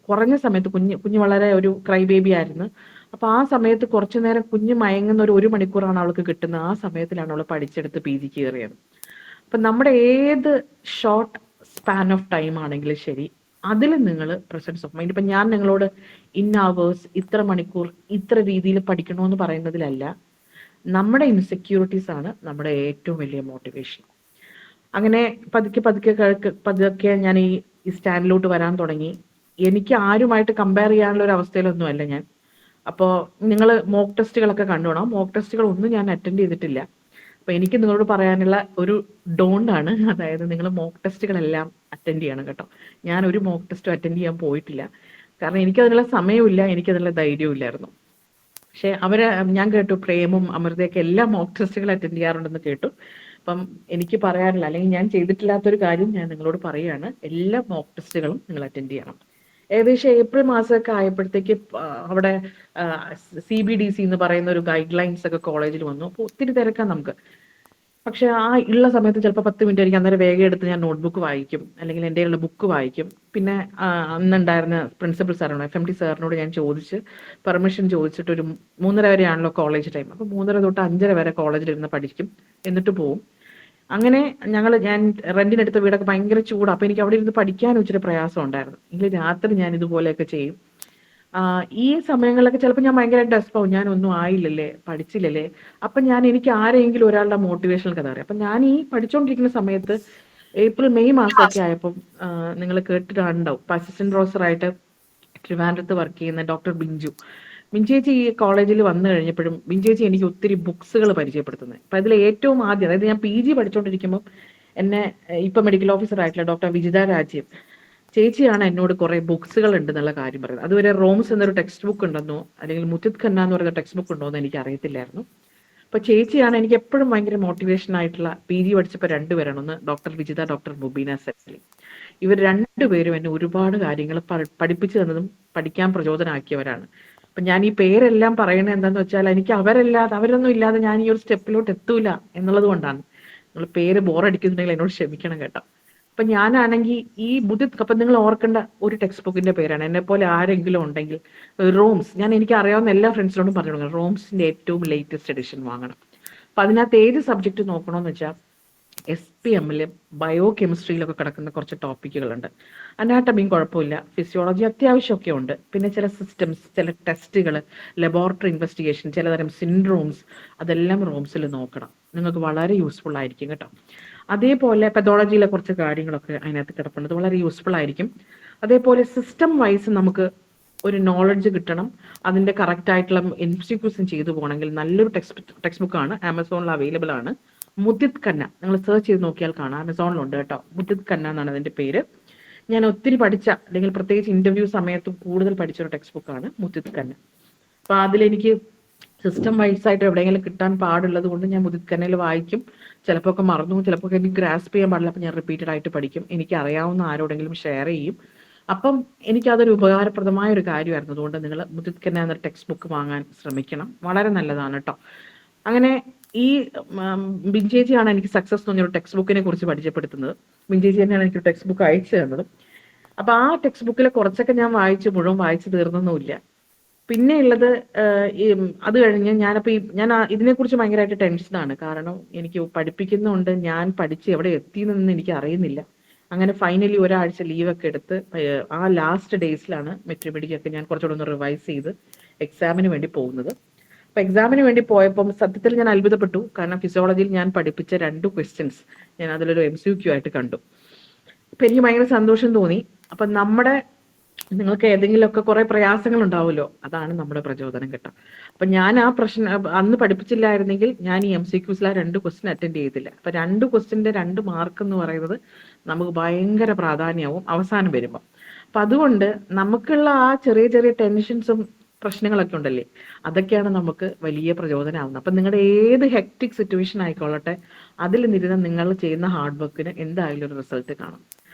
കുറഞ്ഞ സമയത്ത് കുഞ്ഞ് വളരെ ഒരു ക്രൈ ബേബി ആയിരുന്നു. അപ്പൊ ആ സമയത്ത് കുറച്ചു നേരം കുഞ്ഞ് മയങ്ങുന്ന ഒരു മണിക്കൂറാണ് അവൾക്ക് കിട്ടുന്നത്. ആ സമയത്തിലാണ് അവൾ പഠിച്ചെടുത്ത് PG കയറിയത്. അപ്പൊ നമ്മുടെ ഏത് ഷോർട്ട് സ്പാൻ ഓഫ് ടൈം ആണെങ്കിലും ശരി, അതിൽ നിങ്ങൾ പ്രസൻസ് ഓഫ് മൈൻഡ്, ഇപ്പൊ ഞാൻ നിങ്ങളോട് ഇൻ അവേഴ്സ് ഇത്ര മണിക്കൂർ ഇത്ര രീതിയിൽ പഠിക്കണമെന്ന് പറയുന്നതിലല്ല, നമ്മുടെ ഇൻസെക്യൂരിറ്റീസ് ആണ് നമ്മുടെ ഏറ്റവും വലിയ മോട്ടിവേഷൻ. അങ്ങനെ പതുക്കെ ഞാൻ ഈ സ്റ്റാൻഡിലോട്ട് വരാൻ തുടങ്ങി. എനിക്ക് ആരുമായിട്ട് കമ്പയർ ചെയ്യാനുള്ള ഒരു അവസ്ഥയിലൊന്നും അല്ല ഞാൻ. അപ്പോൾ നിങ്ങൾ മോക്ക് ടെസ്റ്റുകളൊക്കെ കണ്ടുപോകണം. മോക്ക് ടെസ്റ്റുകൾ ഒന്നും ഞാൻ അറ്റൻഡ് ചെയ്തിട്ടില്ല. അപ്പൊ എനിക്ക് നിങ്ങളോട് പറയാനുള്ള ഒരു ഡോണ്ടാണ്, അതായത് നിങ്ങൾ മോക്ക് ടെസ്റ്റുകളെല്ലാം അറ്റൻഡ് ചെയ്യണം കേട്ടോ. ഞാൻ ഒരു മോക്ക് ടെസ്റ്റും അറ്റൻഡ് ചെയ്യാൻ പോയിട്ടില്ല, കാരണം എനിക്കതിനുള്ള സമയമില്ല, എനിക്കതിനുള്ള ധൈര്യവും ഇല്ലായിരുന്നു. പക്ഷെ ഞാൻ കേട്ടു പ്രേമും അമൃതയൊക്കെ എല്ലാ മോക്ക് ടെസ്റ്റുകൾ അറ്റൻഡ് ചെയ്യാറുണ്ടെന്ന് കേട്ടു. അപ്പം എനിക്ക് പറയാനില്ല, അല്ലെങ്കിൽ ഞാൻ ചെയ്തിട്ടില്ലാത്തൊരു കാര്യം ഞാൻ നിങ്ങളോട് പറയുകയാണ്, എല്ലാ മോക്ക് ടെസ്റ്റുകളും നിങ്ങൾ അറ്റൻഡ് ചെയ്യണം. ഏകദേശം ഏപ്രിൽ മാസമൊക്കെ ആയപ്പോഴത്തേക്ക് അവിടെ CBDC എന്ന് പറയുന്ന ഒരു ഗൈഡ് ലൈൻസ് ഒക്കെ കോളേജിൽ വന്നു. അപ്പോൾ ഒത്തിരി തിരക്കാൻ നമുക്ക്. പക്ഷെ ആ ഉള്ള സമയത്ത് ചിലപ്പോൾ 10 മിനിറ്റ് ആയിരിക്കും, അന്നേരം വേഗം എടുത്ത് ഞാൻ നോട്ട്ബുക്ക് വായിക്കും, അല്ലെങ്കിൽ എൻ്റെ ഉള്ള ബുക്ക് വായിക്കും. പിന്നെ അന്നുണ്ടായിരുന്ന പ്രിൻസിപ്പൽ സാറാണ്, FMT സാറിനോട് ഞാൻ പെർമിഷൻ ചോദിച്ചിട്ട് ഒരു 3:30 വരെയാണല്ലോ കോളേജ് ടൈം. അപ്പോൾ 3:30 തൊട്ട് 5:30 വരെ കോളേജിൽ ഇരുന്ന് പഠിക്കും, എന്നിട്ട് പോവും. അങ്ങനെ ഞാൻ റെന്റിനെടുത്ത വീടൊക്കെ ഭയങ്കര ചൂടാണ്. അപ്പൊ എനിക്ക് അവിടെ ഇരുന്ന് പഠിക്കാൻ ഇച്ചിരി പ്രയാസം ഉണ്ടായിരുന്നു. എങ്കിൽ രാത്രി ഞാൻ ഇതുപോലെയൊക്കെ ചെയ്യും. ഈ സമയങ്ങളിലൊക്കെ ചിലപ്പോൾ ഞാൻ ഭയങ്കര ഡെസ്പാവും. ഞാൻ ഒന്നും ആയില്ലല്ലേ, പഠിച്ചില്ലല്ലേ. അപ്പൊ എനിക്ക് ആരെങ്കിലും ഒരാളുടെ മോട്ടിവേഷണൽ കഥ അറിയാം. അപ്പൊ ഞാൻ ഈ പഠിച്ചുകൊണ്ടിരിക്കുന്ന സമയത്ത് ഏപ്രിൽ മെയ് മാസമൊക്കെ ആയപ്പം നിങ്ങൾ കേട്ടിട്ടുണ്ടാവും, അസിസ്റ്റന്റ് പ്രൊഫസറായിട്ട് ട്രിവാൻഡ്രത്ത് വർക്ക് ചെയ്യുന്ന ഡോക്ടർ ബിഞ്ചു. ബിഞ്ചേച്ചി ഈ കോളേജിൽ വന്നു കഴിഞ്ഞപ്പോഴും ബിഞ്ചേച്ചി എനിക്ക് ഒത്തിരി ബുക്സുകൾ പരിചയപ്പെടുത്തുന്നത്. അപ്പൊ അതിൽ ഏറ്റവും ആദ്യം, അതായത് ഞാൻ PG പഠിച്ചുകൊണ്ടിരിക്കുമ്പോൾ എന്നെ ഇപ്പൊ മെഡിക്കൽ ഓഫീസർ ആയിട്ടുള്ള ഡോക്ടർ വിജിത രാജ്യം ചേച്ചിയാണ് എന്നോട് കുറെ ബുക്സുകൾ ഉണ്ട് എന്നുള്ള കാര്യം പറയുന്നത്. അതുവരെ റോംസ് എന്നൊരു ടെക്സ്റ്റ് ബുക്ക് ഉണ്ടെന്നോ അല്ലെങ്കിൽ മുത്തിത് ഖന്ന എന്ന് പറയുന്ന ടെക്സ്റ്റ് ബുക്ക് ഉണ്ടോ എന്ന് എനിക്ക് അറിയത്തില്ലായിരുന്നു. അപ്പൊ ചേച്ചിയാണ് എനിക്ക് എപ്പോഴും ഭയങ്കര മോട്ടിവേഷൻ ആയിട്ടുള്ള. PG പഠിച്ചപ്പോൾ രണ്ടുപേരാണ്, ഒന്ന് ഡോക്ടർ വിജിത, ഡോക്ടർ മുബീന സെറ്റ്ലി. ഇവർ രണ്ടുപേരും എന്നെ ഒരുപാട് കാര്യങ്ങൾ പഠിപ്പിച്ചു തന്നതും പഠിക്കാൻ പ്രചോദനമാക്കിയവരാണ്. അപ്പൊ ഞാൻ ഈ പേരെല്ലാം പറയുന്നത് എന്താന്ന് വെച്ചാൽ എനിക്ക് അവരൊന്നും ഇല്ലാതെ ഞാൻ ഈ ഒരു സ്റ്റെപ്പിലോട്ട് എത്തൂല എന്നുള്ളത് കൊണ്ടാണ്. നിങ്ങൾ പേര് ബോറടിക്കുന്നുണ്ടെങ്കിൽ എന്നോട് ക്ഷമിക്കണം കേട്ടോ. അപ്പൊ ഞാനാണെങ്കിൽ ഈ അപ്പൊ നിങ്ങൾ ഓർക്കേണ്ട ഒരു ടെക്സ്റ്റ് ബുക്കിന്റെ പേരാണ്, എന്നെ പോലെ ആരെങ്കിലും ഉണ്ടെങ്കിൽ റോംസ്. എനിക്ക് അറിയാവുന്ന എല്ലാ ഫ്രണ്ട്സിനോടും പറഞ്ഞു കൊടുക്കണം, റോംസിന്റെ ഏറ്റവും ലേറ്റസ്റ്റ് എഡിഷൻ വാങ്ങണം. അപ്പൊ അതിനകത്ത് ഏത് സബ്ജക്ട് നോക്കണമെന്ന് വെച്ചാൽ SPMലും ബയോ കെമിസ്ട്രിയിലൊക്കെ കിടക്കുന്ന കുറച്ച് ടോപ്പിക്കുകളുണ്ട്. അനാട്ടമിയും കുഴപ്പമില്ല, ഫിസിയോളജി അത്യാവശ്യമൊക്കെ ഉണ്ട്. പിന്നെ ചില സിസ്റ്റംസ്, ചില ടെസ്റ്റുകൾ, ലബോറട്ടറി ഇൻവെസ്റ്റിഗേഷൻ, ചിലതരം സിൻഡ്രോംസ്, അതെല്ലാം റോംസിൽ നോക്കണം. നിങ്ങൾക്ക് വളരെ യൂസ്ഫുൾ ആയിരിക്കും കേട്ടോ. അതേപോലെ പെതോളജിയിലെ കുറച്ച് കാര്യങ്ങളൊക്കെ അതിനകത്ത് കിടപ്പുണ്ട്, അത് വളരെ യൂസ്ഫുൾ ആയിരിക്കും. അതേപോലെ സിസ്റ്റം വൈസ് നമുക്ക് ഒരു നോളജ് കിട്ടണം, അതിന്റെ കറക്റ്റ് ആയിട്ടുള്ള MCQs ചെയ്തു പോകണമെങ്കിൽ നല്ലൊരു ടെക്സ്റ്റ് ബുക്കാണ്, ആമസോണിൽ അവൈലബിൾ ആണ്. മുത്തിത് ഖന്ന, നിങ്ങൾ സെർച്ച് ചെയ്ത് നോക്കിയാൽ കാണാം, ആമസോണിലുണ്ട് കേട്ടോ. മുത്തിത് ഖന്ന എന്നാണ് അതിന്റെ പേര്. ഞാൻ ഒത്തിരി പഠിച്ച, അല്ലെങ്കിൽ പ്രത്യേകിച്ച് ഇന്റർവ്യൂ സമയത്ത് കൂടുതൽ പഠിച്ച ഒരു ടെക്സ്റ്റ് ബുക്കാണ് മുത്തിത് ഖന്ന. അപ്പൊ അതിലെനിക്ക് സിസ്റ്റം വൈസ് ആയിട്ട് എവിടെയെങ്കിലും കിട്ടാൻ പാടുള്ളത് കൊണ്ട് ഞാൻ മുത്തിത് ഖന്നയിൽ വായിക്കും. ചിലപ്പോൾ ഒക്കെ മറന്നു, ചിലപ്പോൾ എനിക്ക് ഗ്രാസ്പ് ചെയ്യാൻ പാടില്ല, അപ്പൊ ഞാൻ റിപ്പീറ്റഡ് ആയിട്ട് പഠിക്കും. എനിക്ക് അറിയാവുന്ന ആരോടെങ്കിലും ഷെയർ ചെയ്യും. അപ്പം എനിക്കതൊരു ഉപകാരപ്രദമായ ഒരു കാര്യമായിരുന്നു. അതുകൊണ്ട് നിങ്ങൾ മുത്തിത് ഖന്ന എന്ന ടെക്സ്റ്റ് ബുക്ക് വാങ്ങാൻ ശ്രമിക്കണം, വളരെ നല്ലതാണ് കേട്ടോ. അങ്ങനെ ഈ ബിഞ്ചേച്ചിയാണ് എനിക്ക് സക്സസ് എന്നൊരു ടെക്സ്റ്റ് ബുക്കിനെ കുറിച്ച് പരിചയപ്പെടുത്തുന്നത്. ബിഞ്ചേച്ചി തന്നെയാണ് എനിക്ക് ടെക്സ്റ്റ് ബുക്ക് അയച്ചു തന്നത്. അപ്പൊ ആ ടെക്സ്റ്റ് ബുക്കിൽ കുറച്ചൊക്കെ ഞാൻ മുഴുവൻ വായിച്ചു തീർന്നൊന്നുമില്ല. പിന്നെ ഉള്ളത് അത് കഴിഞ്ഞ് ഞാൻ ഇതിനെക്കുറിച്ച് ഭയങ്കരമായിട്ട് ടെൻഷനാണ്. കാരണം എനിക്ക് പഠിപ്പിക്കുന്നുണ്ട്, ഞാൻ പഠിച്ച് എവിടെ എത്തിയെന്ന് എനിക്ക് അറിയുന്നില്ല. അങ്ങനെ ഫൈനലി ഒരാഴ്ച ലീവൊക്കെ എടുത്ത് ആ ലാസ്റ്റ് ഡേയ്സിലാണ് മെട്രിമെഡിക്കൊക്കെ ഞാൻ കുറച്ചുകൂടെ ഒന്ന് റിവൈസ് ചെയ്ത് എക്സാമിന് വേണ്ടി പോകുന്നത്. അപ്പൊ എക്സാമിന് വേണ്ടി പോയപ്പം സത്യത്തിൽ ഞാൻ അത്ഭുതപ്പെട്ടു. കാരണം ഫിസിയോളജിയിൽ ഞാൻ പഠിപ്പിച്ച 2 ക്വസ്റ്റ്യൻസ് ഞാൻ അതിലൊരു MCQ ആയിട്ട് കണ്ടു. അപ്പൊ എനിക്ക് ഭയങ്കര സന്തോഷം തോന്നി. അപ്പൊ നിങ്ങൾക്ക് ഏതെങ്കിലുമൊക്കെ കുറെ പ്രയാസങ്ങൾ ഉണ്ടാവുമല്ലോ, അതാണ് നമ്മുടെ പ്രചോദനം കേട്ടോ. അപ്പൊ ഞാൻ ആ പ്രശ്നം അന്ന് പഠിപ്പിച്ചില്ലായിരുന്നെങ്കിൽ ഞാൻ ഈ MCQs 2 ക്വസ്റ്റ്യൻ അറ്റൻഡ് ചെയ്തില്ല. അപ്പൊ 2 ക്വസ്റ്റ്യന്റെ 2 മാർക്ക് എന്ന് പറയുന്നത് നമുക്ക് ഭയങ്കര പ്രാധാന്യവും അവസാനം വരുമ്പോൾ. അപ്പൊ അതുകൊണ്ട് നമുക്കുള്ള ആ ചെറിയ ചെറിയ ടെൻഷൻസും പ്രശ്നങ്ങളൊക്കെ ഉണ്ടല്ലേ, അതൊക്കെയാണ് നമുക്ക് വലിയ പ്രചോദനമാവുന്നത്. അപ്പൊ നിങ്ങളുടെ ഏത് ഹെക്ടിക് സിറ്റുവേഷൻ ആയിക്കൊള്ളട്ടെ, അതിൽ നിന്നിരുന്ന നിങ്ങൾ ചെയ്യുന്ന ഹാർഡ് വർക്കിന് എന്തായാലും ഒരു റിസൾട്ട് കാണും.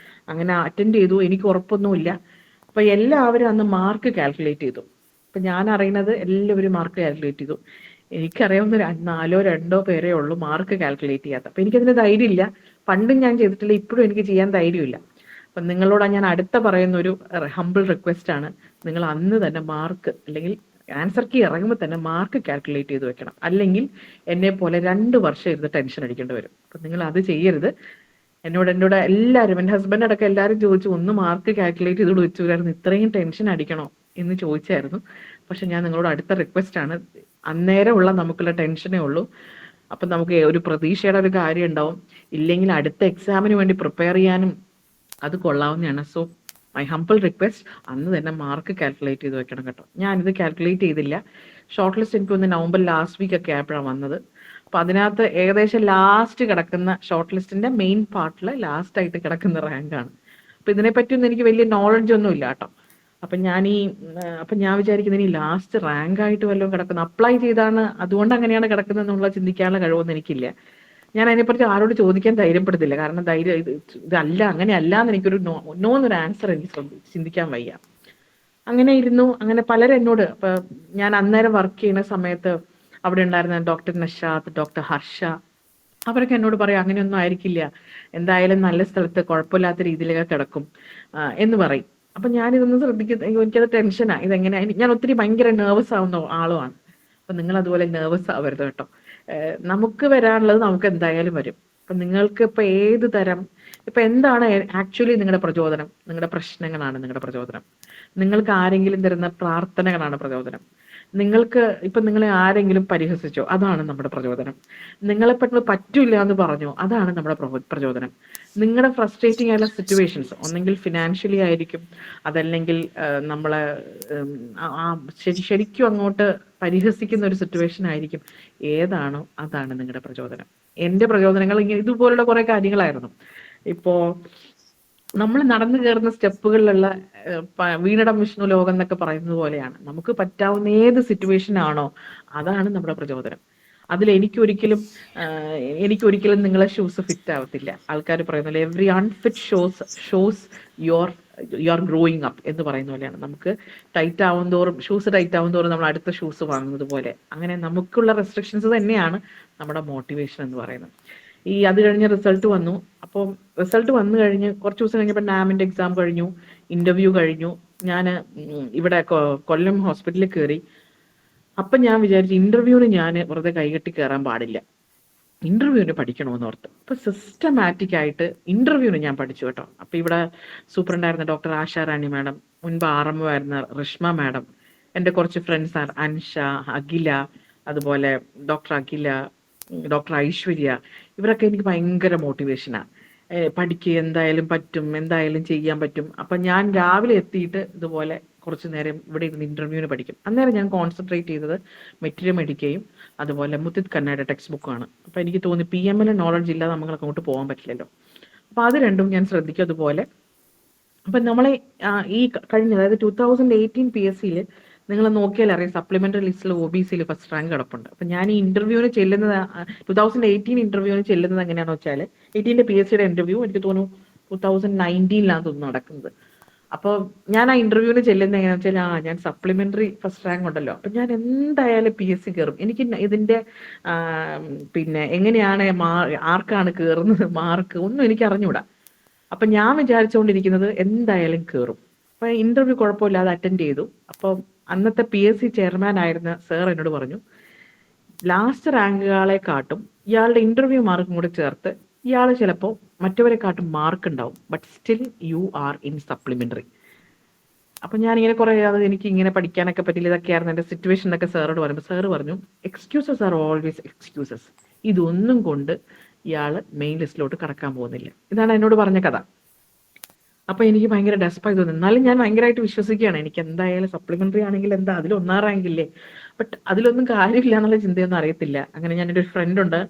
അങ്ങനെ അറ്റൻഡ് ചെയ്തു, എനിക്ക് ഉറപ്പൊന്നുമില്ല. അപ്പൊ എല്ലാവരും അന്ന് മാർക്ക് കാൽക്കുലേറ്റ് ചെയ്തു. അപ്പൊ ഞാൻ അറിയുന്നത് എല്ലാവരും മാർക്ക് കാൽക്കുലേറ്റ് ചെയ്തു. എനിക്കറിയാവുന്ന 4 പേരേ ഉള്ളൂ മാർക്ക് കാൽക്കുലേറ്റ് ചെയ്യാത്ത. അപ്പൊ എനിക്കതിന് ധൈര്യമില്ല. പണ്ടും ഞാൻ ചെയ്തിട്ടില്ല, ഇപ്പോഴും എനിക്ക് ചെയ്യാൻ ധൈര്യമില്ല. അപ്പൊ നിങ്ങളോട് ഞാൻ അടുത്ത പറയുന്ന ഒരു ഹംബിൾ റിക്വസ്റ്റ് ആണ്, നിങ്ങൾ അന്ന് തന്നെ മാർക്ക്, അല്ലെങ്കിൽ ആൻസർ കീ ഇറങ്ങുമ്പോൾ തന്നെ മാർക്ക് കാൽക്കുലേറ്റ് ചെയ്ത് വെക്കണം. അല്ലെങ്കിൽ എന്നെ പോലെ 2 വർഷം ഇരുന്ന് ടെൻഷൻ അടിക്കേണ്ടി വരും. അപ്പൊ നിങ്ങൾ അത് ചെയ്യരുത്. എന്നോട് എല്ലാവരും, എൻ്റെ ഹസ്ബൻഡ് അടക്കം എല്ലാവരും ചോദിച്ചു, ഒന്ന് മാർക്ക് കാൽക്കുലേറ്റ് ചെയ്തോട് വെച്ചുകൂടായിരുന്നു, ഇത്രയും ടെൻഷൻ അടിക്കണോ എന്ന് ചോദിച്ചായിരുന്നു. പക്ഷെ ഞാൻ നിങ്ങളോട് അടുത്ത റിക്വസ്റ്റ് ആണ്, അന്നേരം ഉള്ള നമുക്കുള്ള ടെൻഷനേ ഉള്ളൂ. അപ്പൊ നമുക്ക് ഒരു പ്രതീക്ഷയുടെ ഒരു കാര്യം ഉണ്ടാവും. ഇല്ലെങ്കിൽ അടുത്ത എക്സാമിന് വേണ്ടി പ്രിപ്പയർ ചെയ്യാനും അത് കൊള്ളാവുന്നതാണ്. സോ മൈ ഹംബിൾ റിക്വസ്റ്റ്, അന്ന് തന്നെ മാർക്ക് കാൽക്കുലേറ്റ് ചെയ്ത് വെക്കണം കേട്ടോ. ഞാനിത് കാൽക്കുലേറ്റ് ചെയ്തില്ല. ഷോർട്ട് ലിസ്റ്റ് എനിക്ക് ഒന്ന് നവംബർ ലാസ്റ്റ് വീക്ക് ഒക്കെ ആയപ്പോഴാണ് വന്നത്. അപ്പൊ അതിനകത്ത് ഏകദേശം ലാസ്റ്റ് കിടക്കുന്ന ഷോർട്ട് ലിസ്റ്റിന്റെ മെയിൻ പാർട്ടിൽ ലാസ്റ്റ് ആയിട്ട് കിടക്കുന്ന റാങ്കാണ്. അപ്പൊ ഇതിനെപ്പറ്റിയൊന്നും എനിക്ക് വലിയ നോളജ് ഒന്നും ഇല്ല കേട്ടോ. അപ്പൊ ഞാൻ വിചാരിക്കുന്നത് ഇനി ലാസ്റ്റ് റാങ്ക് ആയിട്ട് വല്ലതും കിടക്കുന്നു, അപ്ലൈ ചെയ്താണ് അതുകൊണ്ട് അങ്ങനെയാണ് കിടക്കുന്നത് എന്നുള്ള ചിന്തിക്കാനുള്ള കഴിവൊന്നും എനിക്കില്ല. ഞാൻ അതിനെപ്പറ്റി ആരോട് ചോദിക്കാൻ ധൈര്യപ്പെടുത്തില്ല. കാരണം ഇതല്ല, അങ്ങനെയല്ല എന്ന് എനിക്കൊരു നോന്നൊരു ആൻസർ എനിക്ക് ചിന്തിക്കാൻ വയ്യ. അങ്ങനെ ഇരുന്നു. അങ്ങനെ പലരും എന്നോട്, ഇപ്പൊ ഞാൻ അന്നേരം വർക്ക് ചെയ്യുന്ന സമയത്ത് അവിടെ ഉണ്ടായിരുന്ന ഡോക്ടർ നഷാദ്, ഡോക്ടർ ഹർഷ, അവരൊക്കെ എന്നോട് പറയും അങ്ങനെയൊന്നും ആയിരിക്കില്ല, എന്തായാലും നല്ല സ്ഥലത്ത് കുഴപ്പമില്ലാത്ത രീതിയിലൊക്കെ കിടക്കും എന്ന് പറയും. അപ്പൊ ഞാനിതൊന്നും എനിക്കത് ടെൻഷനാ. ഇതെങ്ങനെ, ഞാൻ ഒത്തിരി ഭയങ്കര നെർവസ് ആവുന്ന ആളുമാണ്. അപ്പൊ നിങ്ങൾ അതുപോലെ നെർവസ് ആവരുത് കേട്ടോ. നമുക്ക് വരാനുള്ളത് നമുക്ക് എന്തായാലും വരും. അപ്പം നിങ്ങൾക്ക് ഇപ്പം ഏത് തരം, ഇപ്പം എന്താണ് ആക്ച്വലി നിങ്ങളുടെ പ്രചോദനം? നിങ്ങളുടെ പ്രശ്നങ്ങളാണ് നിങ്ങളുടെ പ്രചോദനം. നിങ്ങൾക്ക് ആരെങ്കിലും തരുന്ന പ്രാർത്ഥനകളാണ് പ്രചോദനം. നിങ്ങൾക്ക് ഇപ്പം നിങ്ങളെ ആരെങ്കിലും പരിഹസിച്ചോ, അതാണ് നമ്മുടെ പ്രചോദനം. നിങ്ങളെ പെട്ടെന്ന് പറ്റൂല എന്ന് പറഞ്ഞോ, അതാണ് നമ്മുടെ പ്രചോദനം. നിങ്ങളുടെ ഫ്രസ്ട്രേറ്റിംഗ് ആയിട്ടുള്ള സിറ്റുവേഷൻസ് ഒന്നെങ്കിൽ ഫിനാൻഷ്യലി ആയിരിക്കും, അതല്ലെങ്കിൽ നമ്മളെ ശരിക്കും അങ്ങോട്ട് പരിഹസിക്കുന്ന ഒരു സിറ്റുവേഷൻ ആയിരിക്കും. ഏതാണോ അതാണ് നിങ്ങളുടെ പ്രചോദനം. എന്റെ പ്രചോദനങ്ങൾ ഇങ്ങനെ ഇതുപോലുള്ള കുറെ കാര്യങ്ങളായിരുന്നു. ഇപ്പോ നമ്മൾ നടന്നു കയറുന്ന സ്റ്റെപ്പുകളിലുള്ള വീണടം വിഷ്ണു ലോകം എന്നൊക്കെ പറയുന്നത് പോലെയാണ്. നമുക്ക് പറ്റാവുന്ന ഏത് സിറ്റുവേഷൻ ആണോ അതാണ് നമ്മുടെ പ്രചോദനം. അതിൽ എനിക്കൊരിക്കലും നിങ്ങളെ ഷൂസ് ഫിറ്റ് ആവത്തില്ല. ആൾക്കാർ പറയുന്നത് every unfit shows your growing up എന്ന് പറയുന്ന പോലെയാണ്. നമുക്ക് ടൈറ്റ് ആവും തോറും, ഷൂസ് ടൈറ്റ് ആവും തോറും നമ്മൾ അടുത്ത ഷൂസ് വാങ്ങുന്നത് പോലെ, അങ്ങനെ നമുക്കുള്ള റെസ്ട്രിക്ഷൻസ് തന്നെയാണ് നമ്മുടെ മോട്ടിവേഷൻ എന്ന് പറയുന്നത്. അത് കഴിഞ്ഞ് റിസൾട്ട് വന്നു. അപ്പോൾ റിസൾട്ട് വന്നു കഴിഞ്ഞ് കുറച്ച് ദിവസം കഴിഞ്ഞപ്പോൾ നാമിന്റെ എക്സാം കഴിഞ്ഞു, ഇന്റർവ്യൂ കഴിഞ്ഞു. ഞാൻ ഇവിടെ കൊല്ലം ഹോസ്പിറ്റലിൽ കയറി. അപ്പം ഞാൻ വിചാരിച്ചു ഇന്റർവ്യൂവിന് ഞാൻ വെറുതെ കൈകെട്ടി കയറാൻ പാടില്ല, ഇന്റർവ്യൂവിന് പഠിക്കണമെന്ന് ഓർത്ത്. അപ്പൊ സിസ്റ്റമാറ്റിക് ആയിട്ട് ഇന്റർവ്യൂവിന് ഞാൻ പഠിച്ചു കേട്ടോ. അപ്പൊ ഇവിടെ സൂപ്രണ്ടായിരുന്ന ഡോക്ടർ ആശാറാണി മാഡം, മുൻപ് RMO ആയിരുന്ന റിഷ്മ മാഡം, എൻ്റെ കുറച്ച് ഫ്രണ്ട്സ് അൻഷ, അഖില, അതുപോലെ ഡോക്ടർ അഖില, ഡോക്ടർ ഐശ്വര്യ, ഇവരൊക്കെ എനിക്ക് ഭയങ്കര മോട്ടിവേഷനാണ്. പഠിക്കുക, എന്തായാലും പറ്റും, എന്തായാലും ചെയ്യാൻ പറ്റും. അപ്പൊ ഞാൻ രാവിലെ എത്തിയിട്ട് ഇതുപോലെ കുറച്ച് നേരം ഇവിടെ ഇരുന്ന് ഇന്റർവ്യൂവിന് പഠിക്കും. അന്നേരം ഞാൻ കോൺസെൻട്രേറ്റ് ചെയ്തത് മെറ്റീരിയൽ എടുക്കുകയും അതുപോലെ മുത്തിത് കന്നഡ ടെക്സ്റ്റ് ബുക്കാണ്. അപ്പൊ എനിക്ക് തോന്നി PML നോളജ് ഇല്ലാതെ നമുക്ക് അങ്ങോട്ട് പോകാൻ പറ്റില്ലല്ലോ. അപ്പൊ അത് രണ്ടും ഞാൻ ശ്രദ്ധിക്കും. അതുപോലെ അപ്പൊ നമ്മളെ ഈ കഴിഞ്ഞ, അതായത് 2018 PSCയിൽ നിങ്ങൾ നോക്കിയാൽ അറിയാം, സപ്ലിമെന്ററി ലിസ്റ്റിൽ OBCയിൽ ഫസ്റ്റ് റാങ്ക് കിടപ്പുണ്ട്. അപ്പൊ ഞാൻ ഈ ഇന്റർവ്യൂവിന് ചെല്ലുന്നത് 2018 ഇന്റർവ്യൂവിന് ചെല്ലുന്നത് എങ്ങനെയാണെന്ന് വെച്ചാൽ, 18 PSCയുടെ ഇന്റർവ്യൂ എനിക്ക് തോന്നുന്നു 2019 തോന്നുന്നു നടക്കുന്നത്. അപ്പോൾ ഞാൻ ആ ഇന്റർവ്യൂവിന് ചെല്ലുന്നത് എങ്ങനെയാണെന്ന് വെച്ചാൽ, ഞാൻ സപ്ലിമെന്ററി ഫസ്റ്റ് റാങ്ക് ഉണ്ടല്ലോ, അപ്പൊ ഞാൻ എന്തായാലും PSC കയറും. എനിക്ക് ഇതിന്റെ പിന്നെ എങ്ങനെയാണ് ആർക്കാണ് കയറുന്നത്, മാർക്ക് ഒന്നും എനിക്ക് അറിഞ്ഞൂടാ. അപ്പൊ ഞാൻ വിചാരിച്ചുകൊണ്ടിരിക്കുന്നത് എന്തായാലും കയറും. അപ്പൊ ഇന്റർവ്യൂ കുഴപ്പമില്ലാതെ അറ്റൻഡ് ചെയ്തു. അപ്പോൾ അന്നത്തെ PSC ചെയർമാൻ ആയിരുന്ന സാർ എന്നോട് പറഞ്ഞു, ലാസ്റ്റ് റാങ്കുകളെ കാട്ടും ഇയാളുടെ ഇന്റർവ്യൂ മാർക്കും കൂടെ ചേർത്ത് ഇയാൾ ചിലപ്പോൾ മറ്റവരെക്കാട്ടും മാർക്ക് ഉണ്ടാവും, but still you are in supplementary. അപ്പൊ ഞാൻ ഇങ്ങനെ കുറെ എനിക്ക് ഇങ്ങനെ പഠിക്കാനൊക്കെ പറ്റില്ല, ഇതൊക്കെയായിരുന്നു എന്റെ സിറ്റുവേഷൻ എന്നൊക്കെ സാറോട് പറയുമ്പോൾ സാറ് പറഞ്ഞു, എക്സ്ക്യൂസസ് ആർ ഓൾവേസ് എക്സ്ക്യൂസസ്, ഇതൊന്നും കൊണ്ട് ഇയാള് മെയിൻ ലിസ്റ്റിലോട്ട് കടക്കാൻ പോകുന്നില്ല. ഇതാണ് എന്നോട് പറഞ്ഞ കഥ. അപ്പൊ എനിക്ക് ഭയങ്കര ഡെസ്പായി തോന്നി. എന്നാലും ഞാൻ ഭയങ്കരമായിട്ട് വിശ്വസിക്കുകയാണ്, എനിക്ക് എന്തായാലും സപ്ലിമെന്ററി ആണെങ്കിൽ എന്താ, അതിൽ 1ാം റാങ്കില്ലേ, ബട്ട് അതിലൊന്നും കാര്യമില്ല എന്നുള്ള ചിന്തയൊന്നും അറിയത്തില്ല. അങ്ങനെ ഞാൻ എൻ്റെ ഒരു ഫ്രണ്ട് ഉണ്ട്,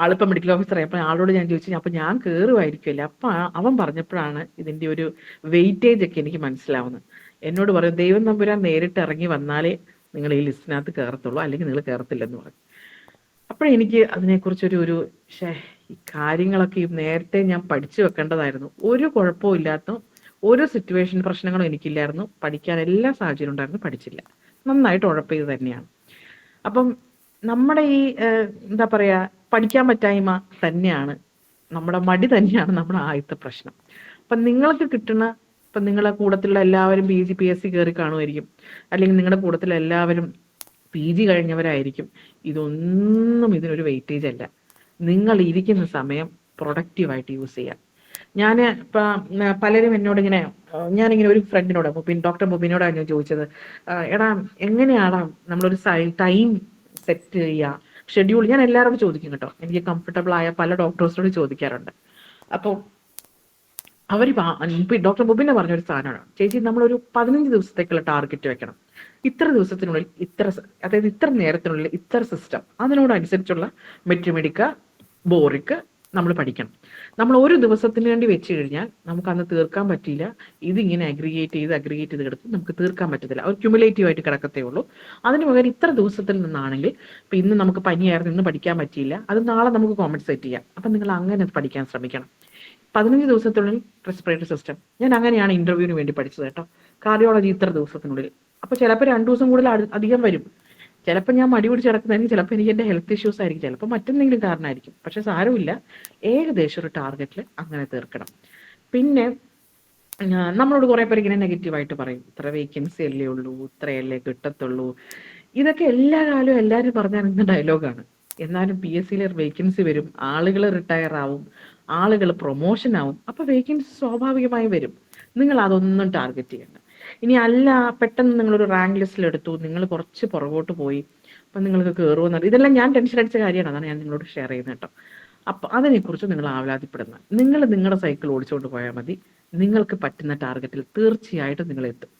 ആളിപ്പം മെഡിക്കൽ ഓഫീസർ. അപ്പൊ ആളോട് ഞാൻ ചോദിച്ചു, അപ്പൊ ഞാൻ കയറുമായിരിക്കുമല്ലേ. അപ്പൊ അവൻ പറഞ്ഞപ്പോഴാണ് ഇതിന്റെ ഒരു വെയിറ്റേജ് ഒക്കെ എനിക്ക് മനസ്സിലാവുന്നത്. എന്നോട് പറയും, ദൈവം തമ്പുരാൻ നേരിട്ട് ഇറങ്ങി വന്നാലേ നിങ്ങൾ ഈ ലിസ്റ്റിനകത്ത് കയറത്തുള്ളൂ, അല്ലെങ്കിൽ നിങ്ങൾ കയറത്തില്ലെന്ന് പറഞ്ഞു. അപ്പോഴെനിക്ക് അതിനെക്കുറിച്ചൊരു ഈ കാര്യങ്ങളൊക്കെ നേരത്തെ ഞാൻ പഠിച്ചു വെക്കേണ്ടതായിരുന്നു. ഒരു കുഴപ്പവും ഇല്ലാത്ത ഒരു സിറ്റുവേഷൻ പ്രശ്നങ്ങളും എനിക്കില്ലായിരുന്നു. പഠിക്കാൻ എല്ലാ സാഹചര്യം ഉണ്ടായിരുന്നു, പഠിച്ചില്ല. നന്നായിട്ട് ഉഴപ്പിയത് തന്നെയാണ്. അപ്പം നമ്മുടെ ഈ എന്താ പറയാ, പഠിക്കാൻ പറ്റായ്മ തന്നെയാണ്, നമ്മുടെ മടി തന്നെയാണ് നമ്മുടെ ആദ്യത്തെ പ്രശ്നം. അപ്പം നിങ്ങൾക്ക് കിട്ടുന്ന, ഇപ്പം നിങ്ങളുടെ കൂട്ടത്തിലുള്ള എല്ലാവരും PSC കയറി കാണുമായിരിക്കും, അല്ലെങ്കിൽ നിങ്ങളുടെ കൂട്ടത്തിലുള്ള എല്ലാവരും PG കഴിഞ്ഞവരായിരിക്കും. ഇതൊന്നും ഇതിനൊരു വെയിറ്റേജ് അല്ല. നിങ്ങൾ ഇരിക്കുന്ന സമയം പ്രൊഡക്റ്റീവായിട്ട് യൂസ് ചെയ്യാം. ഞാൻ പലരും എന്നോട് ഞാനിങ്ങനെ ഒരു ഫ്രണ്ടിനോട് ഡോക്ടർ മുബിനോടാണ് ഞാൻ ചോദിച്ചത്, എടാ എങ്ങനെയാടാ നമ്മളൊരു ടൈം സെറ്റ് ചെയ്യുക, ഷെഡ്യൂൾ. ഞാൻ എല്ലാവരോടും ചോദിക്കും കേട്ടോ, എനിക്ക് കംഫർട്ടബിൾ ആയ പല ഡോക്ടേഴ്സിനോട് ചോദിക്കാറുണ്ട്. അപ്പോൾ അവർ ഡോക്ടർ മുബിനെ പറഞ്ഞൊരു സാധനമാണ്, ചേച്ചി നമ്മളൊരു 15 ദിവസത്തേക്കുള്ള ടാർഗറ്റ് വെക്കണം. ഇത്ര ദിവസത്തിനുള്ളിൽ അതായത് ഇത്ര നേരത്തിനുള്ളിൽ ഇത്ര സിസ്റ്റം, അതിനോടനുസരിച്ചുള്ള മെട്രിമെഡിക്ക ബോറിക്ക് നമ്മൾ പഠിക്കണം. നമ്മൾ ഒരു ദിവസത്തിന് വേണ്ടി വെച്ച് കഴിഞ്ഞാൽ നമുക്ക് അന്ന് തീർക്കാൻ പറ്റില്ല. ഇതിങ്ങനെ അഗ്രിഗേറ്റ് ചെയ്ത് കിടക്കും, നമുക്ക് തീർക്കാൻ പറ്റത്തില്ല. അത് ക്യുമുലേറ്റീവ് ആയിട്ട് കിടക്കത്തേ ഉള്ളൂ. അതിന് പകരം ഇത്ര ദിവസത്തിൽ നിന്നാണെങ്കിൽ, ഇപ്പം ഇന്ന് നമുക്ക് പനിയായിരുന്നു, ഇന്ന് പഠിക്കാൻ പറ്റിയില്ല, അത് നാളെ നമുക്ക് കോമ്പൻസേറ്റ് ചെയ്യാം. അപ്പം നിങ്ങൾ അങ്ങനെ പഠിക്കാൻ ശ്രമിക്കണം. 15 ദിവസത്തിനുള്ളിൽ റെസ്പിറേറ്ററി സിസ്റ്റം. ഞാൻ അങ്ങനെയാണ് ഇന്റർവ്യൂവിന് വേണ്ടി പഠിച്ചത് കേട്ടോ. കാർഡിയോളജി ഇത്ര ദിവസത്തിനുള്ളിൽ. അപ്പൊ ചിലപ്പോൾ 2 ദിവസം കൂടുതൽ അധികം വരും. ചിലപ്പോൾ ഞാൻ മടി പിടിച്ച് കിടക്കുന്നതായിരിക്കും, ചിലപ്പോൾ എനിക്ക് എൻ്റെ ഹെൽത്ത് ഇഷ്യൂസ് ആയിരിക്കും, ചിലപ്പോൾ മറ്റെന്തെങ്കിലും കാരണമായിരിക്കും. പക്ഷെ സാരമില്ല, ഏകദേശം ഒരു ടാർഗറ്റിൽ അങ്ങനെ തീർക്കണം. പിന്നെ നമ്മളോട് കുറെ പേര് ഇങ്ങനെ നെഗറ്റീവായിട്ട് പറയും, ഇത്ര വേക്കൻസി അല്ലേ ഉള്ളൂ, ഇത്രയല്ലേ കിട്ടത്തുള്ളൂ. ഇതൊക്കെ എല്ലാ കാലവും എല്ലാവരും പറഞ്ഞിരുന്ന ഡയലോഗാണ്. എന്നാലും PSCയിൽ വേക്കൻസി വരും, ആളുകൾ റിട്ടയർ ആവും, ആളുകൾ പ്രൊമോഷൻ ആവും, അപ്പൊ വേക്കൻസി സ്വാഭാവികമായി വരും. നിങ്ങൾ അതൊന്നും ടാർഗറ്റ് ചെയ്യണ്ട. ഇനി അല്ല, പെട്ടെന്ന് നിങ്ങളൊരു റാങ്ക് ലിസ്റ്റിൽ എടുത്തു, നിങ്ങൾ കുറച്ച് പുറകോട്ട് പോയി, അപ്പം നിങ്ങൾക്ക് കയറുമെന്ന്, ഇതെല്ലാം ഞാൻ ടെൻഷൻ അടിച്ച കാര്യമാണ്, അതാണ് ഞാൻ നിങ്ങളോട് ഷെയർ ചെയ്യുന്നത് കേട്ടോ. അപ്പം അതിനെക്കുറിച്ച് നിങ്ങൾ ആവലാതിപ്പെടുന്ന, നിങ്ങൾ നിങ്ങളുടെ സൈക്കിൾ ഓടിച്ചുകൊണ്ട് പോയാൽ മതി, നിങ്ങൾക്ക് പറ്റുന്ന ടാർഗറ്റിൽ തീർച്ചയായിട്ടും നിങ്ങൾ എത്തും.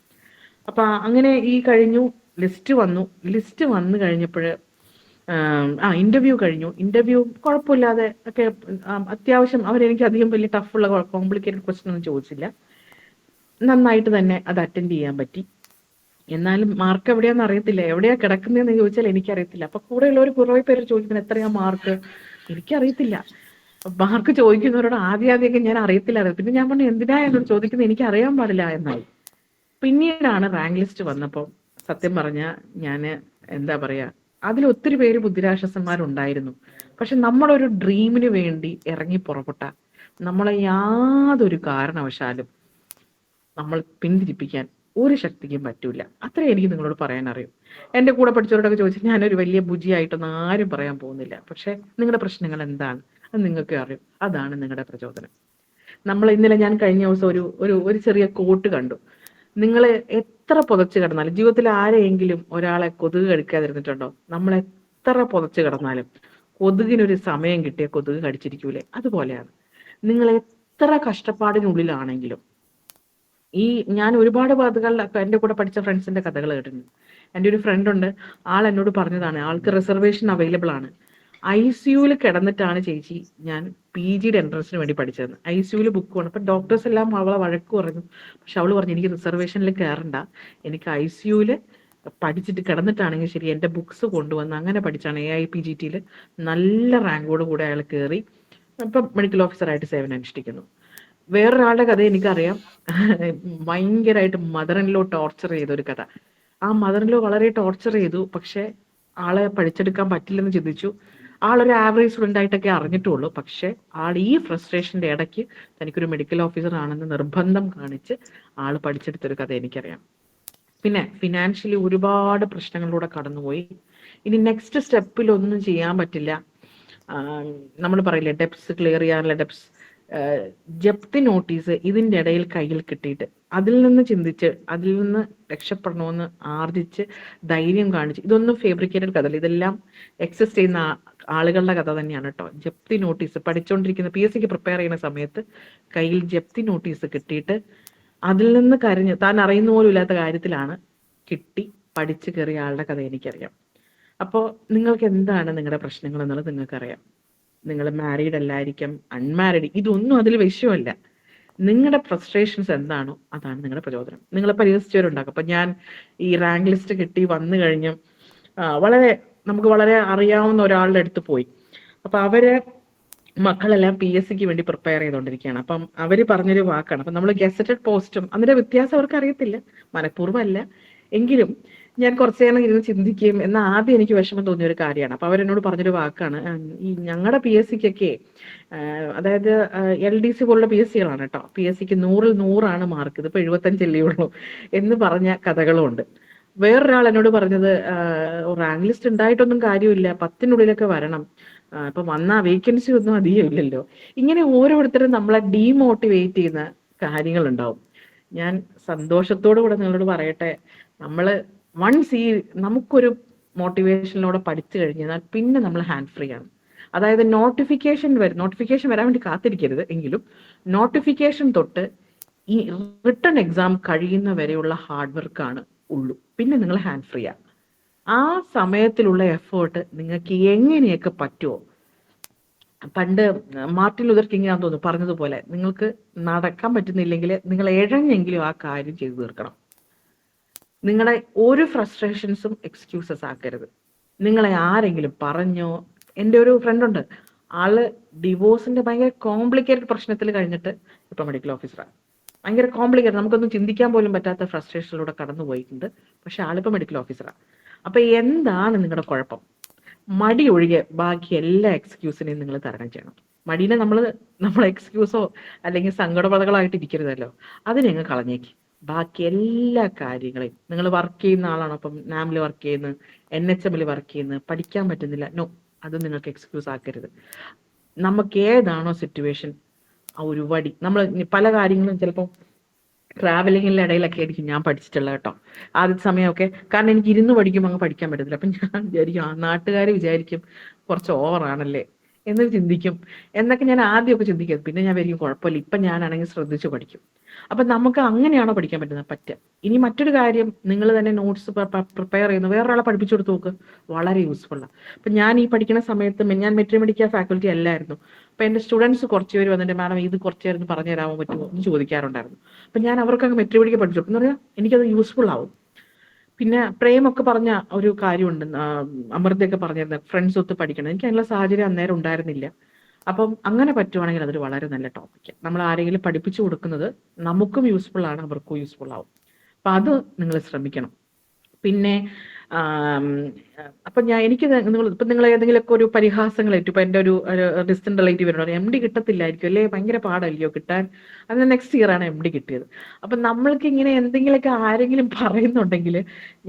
അപ്പം അങ്ങനെ ഈ കഴിഞ്ഞു, ലിസ്റ്റ് വന്നു കഴിഞ്ഞപ്പോൾ ഇന്റർവ്യൂ കഴിഞ്ഞു. ഇന്റർവ്യൂ കുഴപ്പമില്ലാതെ ഒക്കെ, അത്യാവശ്യം അവരെനിക്ക് അധികം വലിയ ടഫുള്ള കോംപ്ലിക്കേറ്റഡ് ക്വസ്റ്റ്യൻ ഒന്നും ചോദിച്ചില്ല, നന്നായിട്ട് തന്നെ അത് അറ്റൻഡ് ചെയ്യാൻ പറ്റി. എന്നാലും മാർക്ക് എവിടെയാന്ന് അറിയത്തില്ല, എവിടെയാ കിടക്കുന്നതെന്ന് ചോദിച്ചാൽ എനിക്കറിയത്തില്ല. അപ്പൊ കൂടെയുള്ളവർ കുറേ പേര് ചോദിക്കുന്നത് എത്രയാ മാർക്ക്, എനിക്കറിയത്തില്ല. മാർക്ക് ചോദിക്കുന്നവരോട് ആദ്യമൊക്കെ ഞാൻ അറിയത്തില്ല, പിന്നെ ഞാൻ പറഞ്ഞു എന്തിനാ എന്നോട് ചോദിക്കുന്നത്, എനിക്ക് അറിയാൻ പാടില്ല എന്നായി. പിന്നീടാണ് റാങ്ക് ലിസ്റ്റ് വന്നപ്പോൾ സത്യം പറഞ്ഞ ഞാൻ എന്താ പറയാ, അതിൽ ഒത്തിരി പേര് ബുദ്ധിരാക്ഷസന്മാരുണ്ടായിരുന്നു. പക്ഷെ നമ്മളൊരു ഡ്രീമിന് വേണ്ടി ഇറങ്ങി പുറപ്പെട്ട നമ്മളെ യാതൊരു കാരണവശാലും നമ്മൾ പിന്തിരിപ്പിക്കാൻ ഒരു ശക്തിക്കും പറ്റൂല. അത്രേ എനിക്ക് നിങ്ങളോട് പറയാൻ അറിയും. എൻ്റെ കൂടെ പഠിച്ചവരോടൊക്കെ ചോദിച്ചാൽ ഞാനൊരു വലിയ ബുജിയായിട്ടൊന്നും ആരും പറയാൻ പോകുന്നില്ല. പക്ഷെ നിങ്ങളുടെ പ്രശ്നങ്ങൾ എന്താണ് അത് നിങ്ങൾക്ക് അറിയും, അതാണ് നിങ്ങളുടെ പ്രചോദനം. ഇന്നലെ ഞാൻ കഴിഞ്ഞ ദിവസം ഒരു ചെറിയ കോട്ട് കണ്ടു. നിങ്ങൾ എത്ര പുതച്ച് കിടന്നാലും, ജീവിതത്തിൽ ആരെയെങ്കിലും ഒരാളെ കൊതുക് കടിക്കാതിരുന്നിട്ടുണ്ടോ? നമ്മൾ എത്ര പുതച്ച് കിടന്നാലും കൊതുകിനൊരു സമയം കിട്ടിയ കൊതുക് കടിച്ചിരിക്കൂലേ? അതുപോലെയാണ്. നിങ്ങൾ എത്ര കഷ്ടപ്പാടിനുള്ളിലാണെങ്കിലും, ഞാൻ ഒരുപാട് കഥകളിലൊക്കെ എൻ്റെ കൂടെ പഠിച്ച ഫ്രണ്ട്സിന്റെ കഥകൾ കേട്ടിട്ടുണ്ട്. എൻ്റെ ഒരു ഫ്രണ്ട് ഉണ്ട്, ആൾ എന്നോട് പറഞ്ഞതാണ്, ആൾക്ക് റിസർവേഷൻ അവൈലബിൾ ആണ്. ICUവിൽ കിടന്നിട്ടാണ് ചേച്ചി ഞാൻ PG എൻട്രൻസിന് വേണ്ടി പഠിച്ചതെന്ന്. ICUവിൽ ബുക്ക് വേണം. അപ്പം ഡോക്ടേഴ്സ് എല്ലാം അവളെ വഴക്ക് പറഞ്ഞു. പക്ഷെ അവൾ പറഞ്ഞു എനിക്ക് റിസർവേഷനിൽ കയറണ്ട, എനിക്ക് ICUവിൽ പഠിച്ചിട്ട് കിടന്നിട്ടാണെങ്കിൽ ശരി, എൻ്റെ ബുക്സ് കൊണ്ടുവന്ന് അങ്ങനെ പഠിച്ചാണ് AIPGTയിൽ നല്ല റാങ്കോട് കൂടെ അയാൾ കയറി ഇപ്പം മെഡിക്കൽ ഓഫീസറായിട്ട് സേവനം അനുഷ്ഠിക്കുന്നു. വേറൊരാളുടെ കഥ എനിക്കറിയാം, ഭയങ്കരമായിട്ട് മദർ ഇൻ ലോ ടോർച്ചർ ചെയ്ത ഒരു കഥ. ആ മദർ ഇൻ ലോ വളരെ ടോർച്ചർ ചെയ്തു, പക്ഷെ ആളെ പഠിച്ചെടുക്കാൻ പറ്റില്ലെന്ന് ചിന്തിച്ചു. ആളൊരു ആവറേജ് സ്റ്റുഡൻ്റ് ആയിട്ടൊക്കെ അറിഞ്ഞിട്ടുള്ളൂ. പക്ഷെ ആൾ ഈ ഫ്രസ്ട്രേഷന്റെ ഇടയ്ക്ക് തനിക്കൊരു മെഡിക്കൽ ഓഫീസർ ആണെന്ന് നിർബന്ധം കാണിച്ച് ആൾ പഠിച്ചെടുത്തൊരു കഥ എനിക്കറിയാം. പിന്നെ ഫിനാൻഷ്യലി ഒരുപാട് പ്രശ്നങ്ങളിലൂടെ കടന്നുപോയി. ഇനി നെക്സ്റ്റ് സ്റ്റെപ്പിൽ ഒന്നും ചെയ്യാൻ പറ്റില്ല. നമ്മൾ പറയില്ലേ, ഡെപ്സ് ക്ലിയർ ചെയ്യാനുള്ള ഡെപ്സ്, ജപ്തി നോട്ടീസ് ഇതിൻ്റെ ഇടയിൽ കയ്യിൽ കിട്ടിയിട്ട് അതിൽ നിന്ന് ചിന്തിച്ച് അതിൽ നിന്ന് രക്ഷപ്പെടണമെന്ന് ആർജിച്ച് ധൈര്യം കാണിച്ച്, ഇതൊന്നും ഫേബ്രിക്കേറ്റഡ് കഥല്ല, ഇതെല്ലാം എക്സിസ്റ്റ് ചെയ്യുന്ന ആളുകളുടെ കഥ തന്നെയാണ് കേട്ടോ. ജപ്തി നോട്ടീസ് പഠിച്ചുകൊണ്ടിരിക്കുന്ന PSCക്ക് പ്രിപ്പയർ ചെയ്യുന്ന സമയത്ത് കയ്യിൽ ജപ്തി നോട്ടീസ് കിട്ടിയിട്ട് അതിൽ നിന്ന് കരഞ്ഞ്, താൻ അറിയുന്ന പോലും ഇല്ലാത്ത കാര്യത്തിലാണ് കിട്ടി പഠിച്ചു കയറിയ ആളുടെ കഥ എനിക്കറിയാം. അപ്പോൾ നിങ്ങൾക്ക് എന്താണ് നിങ്ങളുടെ പ്രശ്നങ്ങൾ എന്നുള്ളത് നിങ്ങൾക്കറിയാം. നിങ്ങൾ മാരീഡ് അല്ലായിരിക്കും, അൺമാരീഡ്, ഇതൊന്നും അതിൽ വിഷയമല്ല. നിങ്ങളുടെ ഫ്രസ്ട്രേഷൻസ് എന്താണോ അതാണ് നിങ്ങളുടെ പ്രചോദനം. നിങ്ങളെ പരിഹസിച്ചവരുണ്ടാക്കും. അപ്പം ഞാൻ ഈ റാങ്ക് ലിസ്റ്റ് കിട്ടി വന്നു കഴിഞ്ഞ് നമുക്ക് വളരെ അറിയാവുന്ന ഒരാളുടെ അടുത്ത് പോയി. അപ്പം അവര് മക്കളെല്ലാം PSCക്ക് വേണ്ടി പ്രിപ്പയർ ചെയ്തുകൊണ്ടിരിക്കുകയാണ്. അപ്പം അവര് പറഞ്ഞൊരു വാക്കാണ്, അപ്പം നമ്മൾ ഗസറ്റഡ് പോസ്റ്റും അതിന്റെ വ്യത്യാസം അവർക്ക് അറിയത്തില്ല, മനഃപൂർവ്വമല്ല. എങ്കിലും ഞാൻ കുറച്ചു നേരം ഇരുന്ന് ചിന്തിക്കുകയും എന്നാൽ ആദ്യം എനിക്ക് വിഷമം തോന്നിയ ഒരു കാര്യമാണ്. അപ്പൊ അവരെന്നോട് പറഞ്ഞൊരു വാക്കാണ്, ഈ ഞങ്ങളുടെ PSCക്കൊക്കെ അതായത് LDC പോലുള്ള PSCകളാണ് കേട്ടോ, PSCക്ക് 100ൽ 100 മാർക്ക്, ഇതിപ്പോ 75 ഉള്ളൂ എന്ന് പറഞ്ഞ കഥകളുമുണ്ട്. വേറൊരാൾ എന്നോട് പറഞ്ഞത്, റാങ്ക് ലിസ്റ്റ് ഉണ്ടായിട്ടൊന്നും കാര്യമില്ല, 10-നുള്ളിലൊക്കെ വരണം, ഇപ്പൊ വന്ന വേക്കൻസി ഒന്നും അധികം ഇല്ലല്ലോ. ഇങ്ങനെ ഓരോരുത്തരും നമ്മളെ ഡീമോട്ടിവേറ്റ് ചെയ്യുന്ന കാര്യങ്ങളുണ്ടാവും. ഞാൻ സന്തോഷത്തോടു കൂടെ നിങ്ങളോട് പറയട്ടെ, നമുക്കൊരു മോട്ടിവേഷനിലൂടെ പഠിച്ചു കഴിഞ്ഞാൽ പിന്നെ നമ്മൾ ഹാൻഡ് ഫ്രീ ആണ്. അതായത് നോട്ടിഫിക്കേഷൻ വരാൻ വേണ്ടി കാത്തിരിക്കരുത്, എങ്കിലും നോട്ടിഫിക്കേഷൻ തൊട്ട് ഈ റിട്ടൺ എക്സാം കഴിയുന്ന വരെയുള്ള ഹാർഡ് വർക്കാണ് ഉള്ളൂ. പിന്നെ നിങ്ങൾ ഹാൻഡ് ഫ്രീ ആണ്. ആ സമയത്തിലുള്ള എഫേർട്ട് നിങ്ങൾക്ക് എങ്ങനെയൊക്കെ പറ്റുമോ, പണ്ട് മാർട്ടിൻ ലൂതർ കിങ് ആണെന്ന് തോന്നുന്നു പറഞ്ഞതുപോലെ, നിങ്ങൾക്ക് നടക്കാൻ പറ്റുന്നില്ലെങ്കിൽ നിങ്ങൾ എഴഞ്ഞെങ്കിലും ആ കാര്യം ചെയ്തു തീർക്കണം. നിങ്ങളെ ഒരു ഫ്രസ്ട്രേഷൻസും എക്സ്ക്യൂസസ് ആക്കരുത്. നിങ്ങളെ ആരെങ്കിലും പറഞ്ഞോ, എൻ്റെ ഒരു ഫ്രണ്ട് ഉണ്ട്, ആള് ഡിവോഴ്സിന്റെ ഭയങ്കര കോംപ്ലിക്കേറ്റഡ് പ്രശ്നത്തിൽ കഴിഞ്ഞിട്ട് ഇപ്പൊ മെഡിക്കൽ ഓഫീസറാണ്. ഭയങ്കര കോംപ്ലിക്കേറ്റഡ്, നമുക്കൊന്നും ചിന്തിക്കാൻ പോലും പറ്റാത്ത ഫ്രസ്ട്രേഷനിലൂടെ കടന്നു പോയിട്ടുണ്ട്. പക്ഷെ ആളിപ്പോ മെഡിക്കൽ ഓഫീസറാണ്. അപ്പൊ എന്താണ് നിങ്ങളുടെ കുഴപ്പം? മടി ഒഴികെ ബാക്കി എല്ലാ എക്സ്ക്യൂസിനെയും നിങ്ങൾ തരണം ചെയ്യണം. മടിനെ നമ്മൾ എക്സ്ക്യൂസോ അല്ലെങ്കിൽ സങ്കടപതകളായിട്ട് ഇരിക്കരുതല്ലോ, അതിനെ കളഞ്ഞേക്ക്. ബാക്കി എല്ലാ കാര്യങ്ങളെയും, നിങ്ങൾ വർക്ക് ചെയ്യുന്ന ആളാണോ, അപ്പം NAMൽ വർക്ക് ചെയ്യുന്നത്, NHMൽ വർക്ക് ചെയ്യുന്നത്, പഠിക്കാൻ പറ്റുന്നില്ല, നോ, അത് നിങ്ങൾക്ക് എക്സ്ക്യൂസ് ആക്കരുത്. നമുക്ക് ഏതാണോ സിറ്റുവേഷൻ ആ ഒരു വടി, നമ്മൾ പല കാര്യങ്ങളും ചിലപ്പോൾ ട്രാവലിങ്ങിൻ്റെ ഇടയിലൊക്കെ ആയിരിക്കും ഞാൻ പഠിച്ചിട്ടുള്ളത് കേട്ടോ. ആദ്യത്തെ സമയമൊക്കെ, കാരണം എനിക്ക് ഇരുന്ന് പഠിക്കുമ്പോൾ അങ്ങ് പഠിക്കാൻ പറ്റത്തില്ല. അപ്പം ഞാൻ വിചാരിക്കും നാട്ടുകാർ വിചാരിക്കും കുറച്ച് ഓവറാണല്ലേ എന്ന് ചിന്തിക്കും എന്നൊക്കെ ഞാൻ ആദ്യമൊക്കെ ചിന്തിക്കും. പിന്നെ ഞാൻ വരിക്കും കുഴപ്പമില്ല, ഇപ്പം ഞാനാണെങ്കിൽ ശ്രദ്ധിച്ച് പഠിക്കും. അപ്പം നമുക്ക് അങ്ങനെയാണോ പഠിക്കാൻ പറ്റുക. ഇനി മറ്റൊരു കാര്യം, നിങ്ങൾ തന്നെ നോട്ട്സ് പ്രിപ്പയർ ചെയ്യുന്നു, വേറൊരാളെ പഠിപ്പിച്ചു കൊടുത്ത് നോക്ക്, വളരെ യൂസ്ഫുള്ളാണ്. അപ്പം ഞാൻ ഈ പഠിക്കുന്ന സമയത്ത് ഞാൻ മെട്രിമെഡിക്ക ഫാക്കൽറ്റി അല്ലായിരുന്നു. അപ്പം എൻ്റെ സ്റ്റുഡൻസ് കുറച്ച് പേര് വന്നിട്ട് മാഡം ഇത് കുറച്ച് നേരം പറഞ്ഞു തരാമോ പറ്റുമോ എന്ന് ചോദിക്കാറുണ്ടായിരുന്നു. അപ്പം ഞാൻ അവർക്കങ്ങ് മെട്രിമെഡിക്ക പഠിച്ചു കൊടുക്കും എന്ന് പറഞ്ഞാൽ എനിക്കത് യൂസ്ഫുൾ ആവും. പിന്നെ പ്രേമൊക്കെ പറഞ്ഞ ഒരു കാര്യമുണ്ട്, അമൃതയൊക്കെ പറഞ്ഞിരുന്നത് ഫ്രണ്ട്സ് ഒത്ത് പഠിക്കണം. എനിക്ക് അതിനുള്ള സാഹചര്യം അന്നേരം ഉണ്ടായിരുന്നില്ല. അപ്പം അങ്ങനെ പറ്റുവാണെങ്കിൽ അതൊരു വളരെ നല്ല ടോപ്പിക്ക്. നമ്മൾ ആരെങ്കിലും പഠിപ്പിച്ചു കൊടുക്കുന്നത് നമുക്കും യൂസ്ഫുൾ ആണ്, അവർക്കും യൂസ്ഫുൾ ആവും. അപ്പം അത് നിങ്ങൾ ശ്രമിക്കണം. പിന്നെ അപ്പം എനിക്ക് നിങ്ങൾ ഏതെങ്കിലുമൊക്കെ ഒരു പരിഹാസങ്ങൾ ഏറ്റു. ഇപ്പം എൻ്റെ ഒരു ഡിസ്റ്റന്റ് റിലേറ്റീവ് വരുന്നത് MD കിട്ടത്തില്ലായിരിക്കും അല്ലേ, ഭയങ്കര പാടല്ലയോ കിട്ടാൻ, അതിന് നെക്സ്റ്റ് ഇയർ ആണ് MD കിട്ടിയത്. അപ്പം നമ്മൾക്ക് ഇങ്ങനെ എന്തെങ്കിലുമൊക്കെ ആരെങ്കിലും പറയുന്നുണ്ടെങ്കിൽ,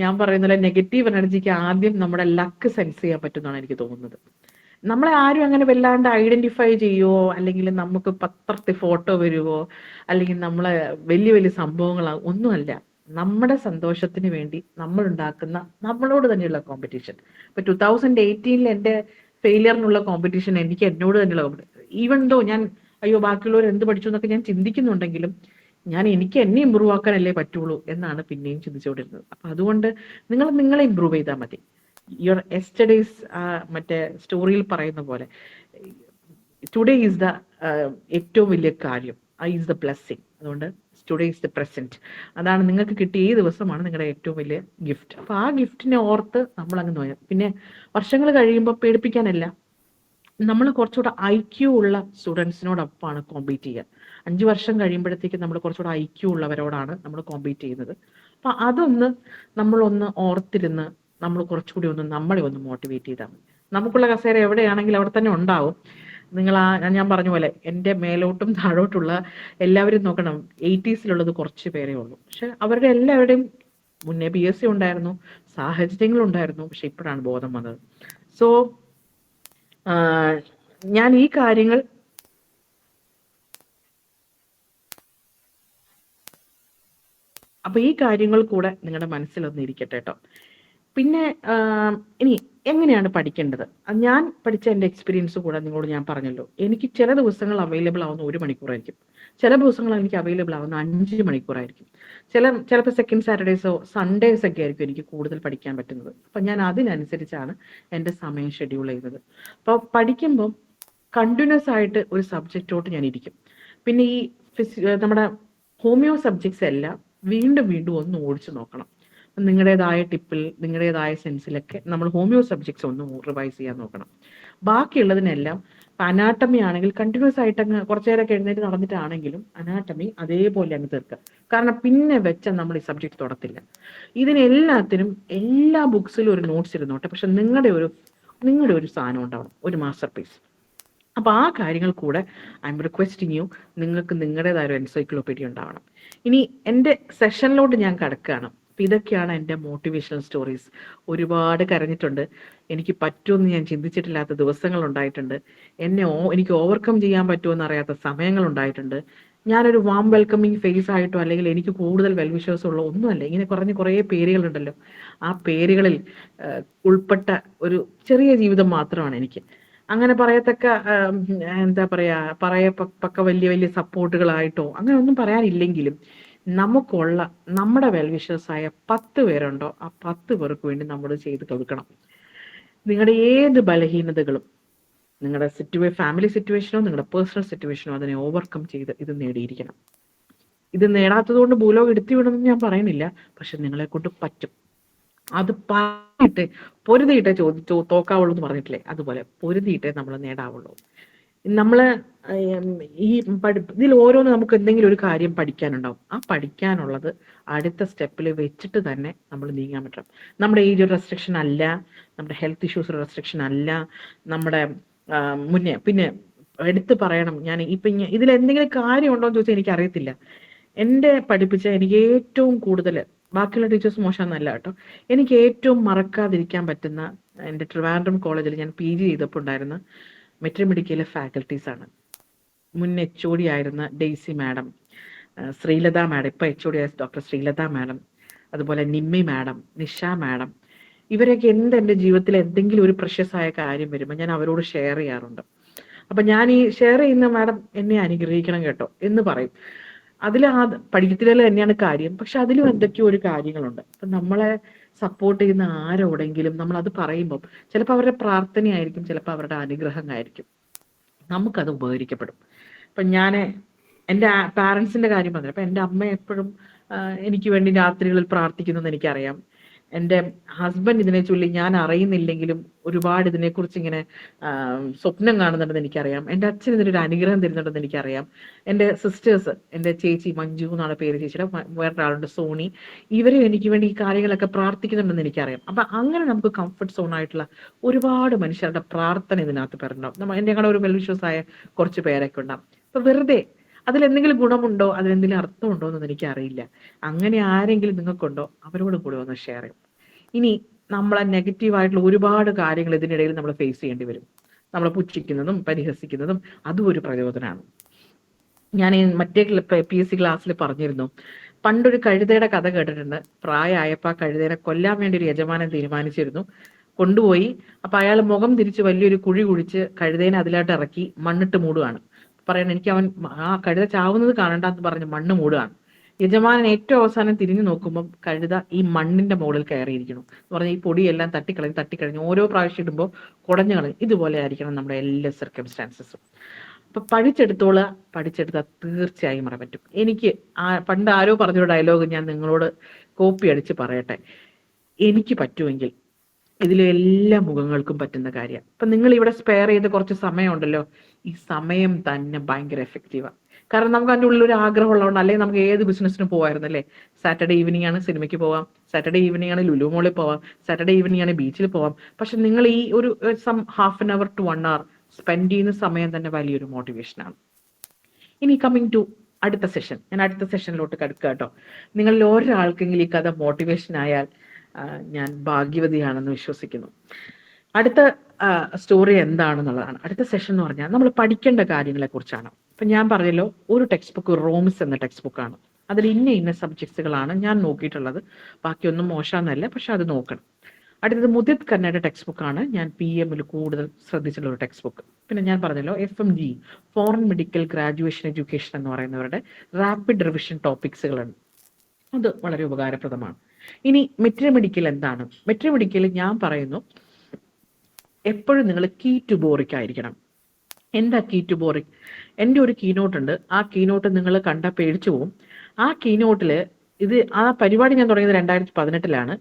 ഞാൻ പറയുന്നില്ല, നെഗറ്റീവ് എനർജിക്ക് ആദ്യം നമ്മുടെ ലക്ക് സെൻസ് ചെയ്യാൻ പറ്റുമെന്നാണ് എനിക്ക് തോന്നുന്നത്. നമ്മളെ ആരും അങ്ങനെ വല്ലാണ്ട് ഐഡന്റിഫൈ ചെയ്യുവോ, അല്ലെങ്കിൽ നമുക്ക് പത്രത്തിൽ ഫോട്ടോ വരുവോ, അല്ലെങ്കിൽ നമ്മളെ വലിയ വലിയ സംഭവങ്ങളാ ഒന്നുമല്ല. നമ്മുടെ സന്തോഷത്തിന് വേണ്ടി നമ്മൾ ഉണ്ടാക്കുന്ന നമ്മളോട് തന്നെയുള്ള കോമ്പറ്റീഷൻ. ഇപ്പൊ 2018 എൻ്റെ ഫെയിലിയറിനുള്ള കോമ്പറ്റീഷൻ എനിക്ക് എന്നോട് തന്നെയുള്ള കോമ്പറ്റീഷൻ. ഈവൻ ദോ ഞാൻ അയ്യോ ബാക്കിയുള്ളവർ എന്ത് പഠിച്ചു എന്നൊക്കെ ഞാൻ ചിന്തിക്കുന്നുണ്ടെങ്കിലും, ഞാൻ എനിക്ക് എന്നെ ഇമ്പ്രൂവ് ആക്കാനല്ലേ പറ്റുള്ളൂ എന്നാണ് പിന്നെയും ചിന്തിച്ചുകൊണ്ടിരുന്നത്. അപ്പൊ അതുകൊണ്ട് നിങ്ങളെ ഇമ്പ്രൂവ് ചെയ്താൽ മതി. യുവർ എസ്റ്റർഡേസ് മറ്റേ സ്റ്റോറിയിൽ പറയുന്ന പോലെ, ടുഡേ ഈസ് ദ ഏറ്റവും വലിയ കാര്യം, ഈസ് ദ ബ്ലെസ്സിങ്. അതുകൊണ്ട് ടുഡേ ഈസ് ദ പ്രസന്റ്. അതാണ് നിങ്ങൾക്ക് കിട്ടിയ ഈ ദിവസമാണ് നിങ്ങളുടെ ഏറ്റവും വലിയ ഗിഫ്റ്റ്. അപ്പൊ ആ ഗിഫ്റ്റിനെ ഓർത്ത് നമ്മൾ അങ്ങ് നോയാൽ, പിന്നെ വർഷങ്ങൾ കഴിയുമ്പോൾ പേടിപ്പിക്കാനല്ല, നമ്മൾ കുറച്ചുകൂടെ IQ ഉള്ള സ്റ്റുഡൻസിനോടൊപ്പമാണ് കോമ്പീറ്റ് ചെയ്യുക. 5 വർഷം കഴിയുമ്പോഴത്തേക്ക് നമ്മൾ കുറച്ചുകൂടെ IQ ഉള്ളവരോടാണ് നമ്മൾ കോമ്പീറ്റ് ചെയ്യുന്നത്. അപ്പൊ അതൊന്ന് നമ്മളൊന്ന് ഓർത്തിരുന്ന് നമ്മൾ കുറച്ചുകൂടി നമ്മളെ ഒന്ന് മോട്ടിവേറ്റ് ചെയ്താൽ മതി. നമുക്കുള്ള കസേര എവിടെയാണെങ്കിലും അവിടെ തന്നെ ഉണ്ടാവും. നിങ്ങൾ ഞാൻ പറഞ്ഞ പോലെ എൻ്റെ മേലോട്ടും താഴോട്ടുള്ള എല്ലാവരും നോക്കണം, 80s കുറച്ച് പേരേ ഉള്ളൂ. പക്ഷെ അവരുടെ എല്ലാവരുടെയും മുന്നേ PSC ഉണ്ടായിരുന്നു, സാഹചര്യങ്ങളുണ്ടായിരുന്നു, പക്ഷെ ഇപ്പോഴാണ് ബോധം വന്നത്. സോ ഞാൻ ഈ കാര്യങ്ങൾ കൂടെ നിങ്ങളുടെ മനസ്സിലൊന്ന് ഇരിക്കട്ടെ കേട്ടോ. പിന്നെ ഇനി എങ്ങനെയാണ് പഠിക്കേണ്ടത്, ഞാൻ പഠിച്ച എൻ്റെ എക്സ്പീരിയൻസ് കൂടെ നിങ്ങളോട് ഞാൻ പറഞ്ഞല്ലോ. എനിക്ക് ചില ദിവസങ്ങൾ അവൈലബിൾ ആവുന്ന 1 മണിക്കൂറായിരിക്കും, ചില ദിവസങ്ങൾ എനിക്ക് അവൈലബിൾ ആവുന്ന 5 മണിക്കൂറായിരിക്കും, ചിലപ്പോൾ സെക്കൻഡ് സാറ്റർഡേസോ സൺഡേസ് ഒക്കെ ആയിരിക്കും എനിക്ക് കൂടുതൽ പഠിക്കാൻ പറ്റുന്നത്. അപ്പം ഞാൻ അതിനനുസരിച്ചാണ് എൻ്റെ സമയം ഷെഡ്യൂൾ ചെയ്യുന്നത്. അപ്പോൾ പഠിക്കുമ്പം കണ്ടിന്യൂസ് ആയിട്ട് ഒരു സബ്ജക്റ്റോട്ട് ഞാൻ ഇരിക്കും. പിന്നെ ഈ നമ്മുടെ ഹോമിയോ സബ്ജക്ട്സ് എല്ലാം വീണ്ടും ഒന്ന് ഓടിച്ചു നോക്കണം. നിങ്ങളുടേതായ ടിപ്പിൽ, നിങ്ങളുടേതായ സെൻസിലൊക്കെ നമ്മൾ ഹോമിയോ സബ്ജക്ട്സ് ഒന്ന് റിവൈസ് ചെയ്യാൻ നോക്കണം. ബാക്കിയുള്ളതിനെല്ലാം അനാട്ടമി ആണെങ്കിൽ കണ്ടിന്യൂസ് ആയിട്ട് അങ്ങ് കുറച്ചു നേരമൊക്കെ എഴുന്നേറ്റ് നടന്നിട്ടാണെങ്കിലും അനാട്ടമി അതേപോലെ അങ്ങ് തീർക്കുക. കാരണം പിന്നെ വെച്ച നമ്മൾ ഈ സബ്ജക്ട് തൊടത്തില്ല. ഇതിനെല്ലാത്തിനും എല്ലാ ബുക്സിലും ഒരു നോട്ട്സ് ഇരുന്നോട്ടെ, പക്ഷെ നിങ്ങളുടെ ഒരു സാധനം ഉണ്ടാവണം, ഒരു മാസ്റ്റർ പീസ്. അപ്പൊ ആ കാര്യങ്ങൾ കൂടെ ഐ എം റിക്വസ്റ്റിംഗ് യു, നിങ്ങൾക്ക് നിങ്ങളുടേതായ ഒരു എൻസൈക്ലോപീഡിയ ഉണ്ടാവണം. ഇനി എൻ്റെ സെഷനിലോട്ട് ഞാൻ കടക്കുകയാണ്. അപ്പം ഇതൊക്കെയാണ് എൻ്റെ മോട്ടിവേഷണൽ സ്റ്റോറീസ്. ഒരുപാട് കരഞ്ഞിട്ടുണ്ട്, എനിക്ക് പറ്റുമെന്ന് ഞാൻ ചിന്തിച്ചിട്ടില്ലാത്ത ദിവസങ്ങൾ ഉണ്ടായിട്ടുണ്ട്, എനിക്ക് ഓവർകം ചെയ്യാൻ പറ്റുമെന്ന് അറിയാത്ത സമയങ്ങൾ ഉണ്ടായിട്ടുണ്ട്. ഞാനൊരു വാം വെൽക്കമിങ് ഫേസ് ആയിട്ടോ അല്ലെങ്കിൽ എനിക്ക് കൂടുതൽ വെൽവിഷേഴ്സുള്ള ഒന്നുമല്ല. ഇങ്ങനെ കുറേ പേരുകളുണ്ടല്ലോ, ആ പേരുകളിൽ ഉൾപ്പെട്ട ഒരു ചെറിയ ജീവിതം മാത്രമാണ് എനിക്ക്. അങ്ങനെ പറയത്തക്ക എന്താ പറയാ, പറയപ്പക്ക വലിയ വലിയ സപ്പോർട്ടുകളായിട്ടോ അങ്ങനെ ഒന്നും പറയാനില്ലെങ്കിലും, നമുക്കുള്ള നമ്മുടെ വെൽവിഷേഴ്സായ 10 പേരുണ്ടോ, ആ 10 പേർക്ക് വേണ്ടി നമ്മൾ ചെയ്ത് കൊടുക്കണം. നിങ്ങളുടെ ഏത് ബലഹീനതകളും, നിങ്ങളുടെ ഫാമിലി സിറ്റുവേഷനോ നിങ്ങളുടെ പേഴ്സണൽ സിറ്റുവേഷനോ അതിനെ ഓവർകം ചെയ്ത് ഇത് നേടിയിരിക്കണം. ഇത് നേടാത്തത് കൊണ്ട് ഭൂലോകം എടുത്തി വിടണമെന്ന് ഞാൻ പറയുന്നില്ല, പക്ഷെ നിങ്ങളെ കൊണ്ട് പറ്റും. അത് പൊരുതിയിട്ടേ തോക്കാവുള്ളൂ എന്ന് പറഞ്ഞിട്ടില്ലേ, അതുപോലെ പൊരുതിയിട്ടേ നമ്മൾ നേടാവുള്ളൂ. നമ്മള് ഇതിൽ ഓരോന്ന് നമുക്ക് എന്തെങ്കിലും ഒരു കാര്യം പഠിക്കാനുണ്ടാവും. ആ പഠിക്കാനുള്ളത് അടുത്ത സ്റ്റെപ്പിൽ വെച്ചിട്ട് തന്നെ നമ്മൾ നീങ്ങാൻ പറ്റണം. നമ്മുടെ ഏജ് ഒരു റെസ്ട്രിക്ഷൻ അല്ല, നമ്മുടെ ഹെൽത്ത് ഇഷ്യൂസ് ഒരു റെസ്ട്രിക്ഷൻ അല്ല, നമ്മുടെ മുന്നേ പിന്നെ എടുത്ത് പറയണം, ഞാൻ ഇതിൽ എന്തെങ്കിലും കാര്യമുണ്ടോ എന്ന് ചോദിച്ചാൽ എനിക്കറിയത്തില്ല. എൻ്റെ പഠിപ്പിച്ച എനിക്ക് ഏറ്റവും കൂടുതൽ, ബാക്കിയുള്ള ടീച്ചേഴ്സ് മോശമെന്നല്ല കേട്ടോ, എനിക്ക് ഏറ്റവും മറക്കാതിരിക്കാൻ പറ്റുന്ന എൻ്റെ ട്രിവാൻഡ്രം കോളേജിൽ ഞാൻ PG ചെയ്തപ്പോൾ ഉണ്ടായിരുന്ന മെട്രിമെഡിക്കയിലെ ഫാക്കൽറ്റീസാണ്. മുൻ HOD ആയിരുന്ന ഡെയ്സി മാഡം, ശ്രീലത മാഡം, ഇപ്പോൾ HOD ആയ ഡോക്ടർ ശ്രീലത മാഡം, അതുപോലെ നിമ്മി മാഡം, നിഷ മാഡം, ഇവരൊക്കെ എൻ്റെ ജീവിതത്തിൽ എന്തെങ്കിലും ഒരു പ്രഷ്യസായ കാര്യം വരുമ്പോൾ ഞാൻ അവരോട് ഷെയർ ചെയ്യാറുണ്ട്. അപ്പം ഞാൻ ഈ ഷെയർ ചെയ്യുന്ന മാഡം എന്നെ അനുഗ്രഹിക്കണം കേട്ടോ എന്ന് പറയും. അതിൽ പഠിക്കത്തിലെ തന്നെയാണ് കാര്യം, പക്ഷെ അതിലും എന്തൊക്കെയോ ഒരു കാര്യങ്ങളുണ്ട്. അപ്പം നമ്മളെ സപ്പോർട്ട് ചെയ്യുന്ന ആരോടെങ്കിലും നമ്മൾ അത് പറയുമ്പോൾ ചിലപ്പോൾ അവരുടെ പ്രാർത്ഥനയായിരിക്കും, ചിലപ്പോൾ അവരുടെ അനുഗ്രഹമായിരിക്കും, നമുക്കത് ഉപകരിക്കപ്പെടും. ഇപ്പം ഞാൻ എൻ്റെ പാരൻസിൻ്റെ കാര്യം പറഞ്ഞു. അപ്പം എൻ്റെ അമ്മ എപ്പോഴും എനിക്ക് വേണ്ടി രാത്രികളിൽ പ്രാർത്ഥിക്കുന്നെന്ന് എനിക്കറിയാം. എൻ്റെ ഹസ്ബൻഡ് ഇതിനെ ചൊല്ലി ഞാൻ അറിയുന്നില്ലെങ്കിലും ഒരുപാട് ഇതിനെക്കുറിച്ച് ഇങ്ങനെ സ്വപ്നം കാണുന്നുണ്ടെന്ന് എനിക്കറിയാം. എൻ്റെ അച്ഛൻ ഇതിനൊരു അനുഗ്രഹം തരുന്നുണ്ടെന്ന് എനിക്കറിയാം. എൻ്റെ സിസ്റ്റേഴ്സ്, എൻ്റെ ചേച്ചി മഞ്ജു എന്നാണ് പേര്, ചേച്ചിയുടെ വേറൊരാളുണ്ട് സോണി, ഇവരും എനിക്ക് വേണ്ടി ഈ കാര്യങ്ങളൊക്കെ പ്രാർത്ഥിക്കുന്നുണ്ടെന്ന് എനിക്കറിയാം. അപ്പം അങ്ങനെ നമുക്ക് കംഫർട്ട് സോൺ ആയിട്ടുള്ള ഒരുപാട് മനുഷ്യരുടെ പ്രാർത്ഥന ഇതിനകത്ത് പേരുണ്ടാവും. എൻ്റെ ഞങ്ങളുടെ ഒരു വെൽവിശ്വസായ കുറച്ച് പേരൊക്കെ ഉണ്ടാവും. അപ്പം വെറുതെ അതിലെന്തെങ്കിലും ഗുണമുണ്ടോ, അതിലെന്തെങ്കിലും അർത്ഥമുണ്ടോ എന്നൊന്നും എനിക്കറിയില്ല. അങ്ങനെ ആരെങ്കിലും നിങ്ങൾക്കുണ്ടോ അവരോട് കൂടെ ഒന്ന് ഷെയർ ചെയ്യും. ഇനി നമ്മളെ നെഗറ്റീവായിട്ടുള്ള ഒരുപാട് കാര്യങ്ങൾ ഇതിനിടയിൽ നമ്മൾ ഫേസ് ചെയ്യേണ്ടി വരും. നമ്മളെ പുച്ഛിക്കുന്നതും പരിഹസിക്കുന്നതും അതും ഒരു പ്രചോദനമാണ്. ഞാൻ മറ്റേ PSC ക്ലാസ്സിൽ പറഞ്ഞിരുന്നു, പണ്ടൊരു കഴുതയുടെ കഥ കേട്ടിട്ടുണ്ട്. പ്രായമായപ്പോൾ ആ കഴുതേനെ കൊല്ലാൻ വേണ്ടി ഒരു യജമാനൻ തീരുമാനിച്ചിരുന്നു. കൊണ്ടുപോയി അപ്പം അയാൾ മുഖം തിരിച്ച് വലിയൊരു കുഴി കുഴിച്ച് കഴുതേനെ അതിലായിട്ട് ഇറക്കി മണ്ണിട്ട് മൂടുകയാണ്. പറയണം, എനിക്ക് അവൻ ആ കഴുത ചാവുന്നത് കാണണ്ടെന്ന് പറഞ്ഞ് മണ്ണ് മൂടുകയാണ്. യജമാനൻ ഏറ്റവും അവസാനം തിരിഞ്ഞു നോക്കുമ്പോൾ കഴുത ഈ മണ്ണിന്റെ മുകളിൽ കയറിയിരിക്കണം എന്ന് പറഞ്ഞാൽ ഈ പൊടിയെല്ലാം തട്ടിക്കളഞ്ഞ് ഓരോ പ്രാവശ്യം ഇടുമ്പോൾ കുടഞ്ഞു കളഞ്ഞ്. ഇതുപോലെ ആയിരിക്കണം നമ്മുടെ എല്ലാ സർക്കംസ്റ്റാൻസസും. അപ്പൊ പഠിച്ചെടുത്താൽ തീർച്ചയായും പറയാൻ പറ്റും. എനിക്ക് പണ്ട് ആരോ പറഞ്ഞൊരു ഡയലോഗ് ഞാൻ നിങ്ങളോട് കോപ്പി അടിച്ച് പറയട്ടെ. എനിക്ക് പറ്റുമെങ്കിൽ ഇതിലെ എല്ലാ മുഖങ്ങൾക്കും പറ്റുന്ന കാര്യം. അപ്പൊ നിങ്ങൾ ഇവിടെ സ്പെയർ ചെയ്ത് കുറച്ച് സമയമുണ്ടല്ലോ, ഈ സമയം തന്നെ ഭയങ്കര എഫക്റ്റീവാണ്. കാരണം നമുക്ക് അതിൻ്റെ ഉള്ളിൽ ഒരു ആഗ്രഹം ഉള്ളതുകൊണ്ട്, അല്ലെങ്കിൽ നമുക്ക് ഏത് ബിസിനസ്സിനും പോകായിരുന്നു അല്ലേ. സാറ്റർഡേ ഈവനിങ് ആണ് സിനിമയ്ക്ക് പോവാം, സാറ്റർഡേ ഈവനിങ് ആണ് ലുലു മോളിൽ പോവാം, സാറ്റർഡേ ഈവനിങ് ആണ് ബീച്ചിൽ പോവാം. പക്ഷെ നിങ്ങൾ ഈ ഒരു half an hour to 1 hour spend ചെയ്യുന്ന സമയം തന്നെ വലിയൊരു മോട്ടിവേഷനാണ്. ഇനി കമ്മിങ് ടു അടുത്ത സെഷൻ, ഞാൻ അടുത്ത സെഷനിലോട്ട് കടക്കുക കേട്ടോ. നിങ്ങളിൽ ഒരാൾക്കെങ്കിലും ഈ കഥ മോട്ടിവേഷൻ ആയാൽ ഞാൻ ഭാഗ്യവതിയാണെന്ന് വിശ്വസിക്കുന്നു. അടുത്ത സ്റ്റോറി എന്താണെന്നുള്ളതാണ്. അടുത്ത സെഷൻ എന്ന് പറഞ്ഞാൽ നമ്മൾ പഠിക്കേണ്ട കാര്യങ്ങളെ കുറിച്ചാണ്. ഇപ്പം ഞാൻ പറഞ്ഞല്ലോ, ഒരു ടെക്സ്റ്റ് ബുക്ക് റോംസ് എന്ന ടെക്സ്റ്റ് ബുക്കാണ്. അതിൽ ഇന്ന സബ്ജക്ട്സുകളാണ് ഞാൻ നോക്കിയിട്ടുള്ളത്. ബാക്കിയൊന്നും മോശമെന്നല്ല, പക്ഷെ അത് നോക്കണം. അടുത്തത് മുദിത് കന്നയുടെ ടെക്സ്റ്റ് ബുക്കാണ്. ഞാൻ PM കൂടുതൽ ശ്രദ്ധിച്ചിട്ടുള്ള ഒരു ടെക്സ്റ്റ് ബുക്ക്. പിന്നെ ഞാൻ പറഞ്ഞല്ലോ FMG, foreign medical graduation education എന്ന് പറയുന്നവരുടെ റാപ്പിഡ് റിവിഷൻ ടോപ്പിക്സുകളാണ്. അത് വളരെ ഉപകാരപ്രദമാണ്. ഇനി മെട്രിമെഡിക്കൽ എന്താണ്? മെട്രിമെഡിക്കൽ ഞാൻ പറയുന്നു, എപ്പോഴും നിങ്ങൾ കീ ടു ബോറിക് ആയിരിക്കണം. എന്താ കീ ടു ബോറിക്? എൻ്റെ ഒരു കീനോട്ട് ഉണ്ട്. ആ കീനോട്ട് നിങ്ങൾ കണ്ടാൽ പേടിച്ചു പോകും. ആ കീനോട്ടിൽ ആ പരിപാടി ഞാൻ തുടങ്ങിയത് 2018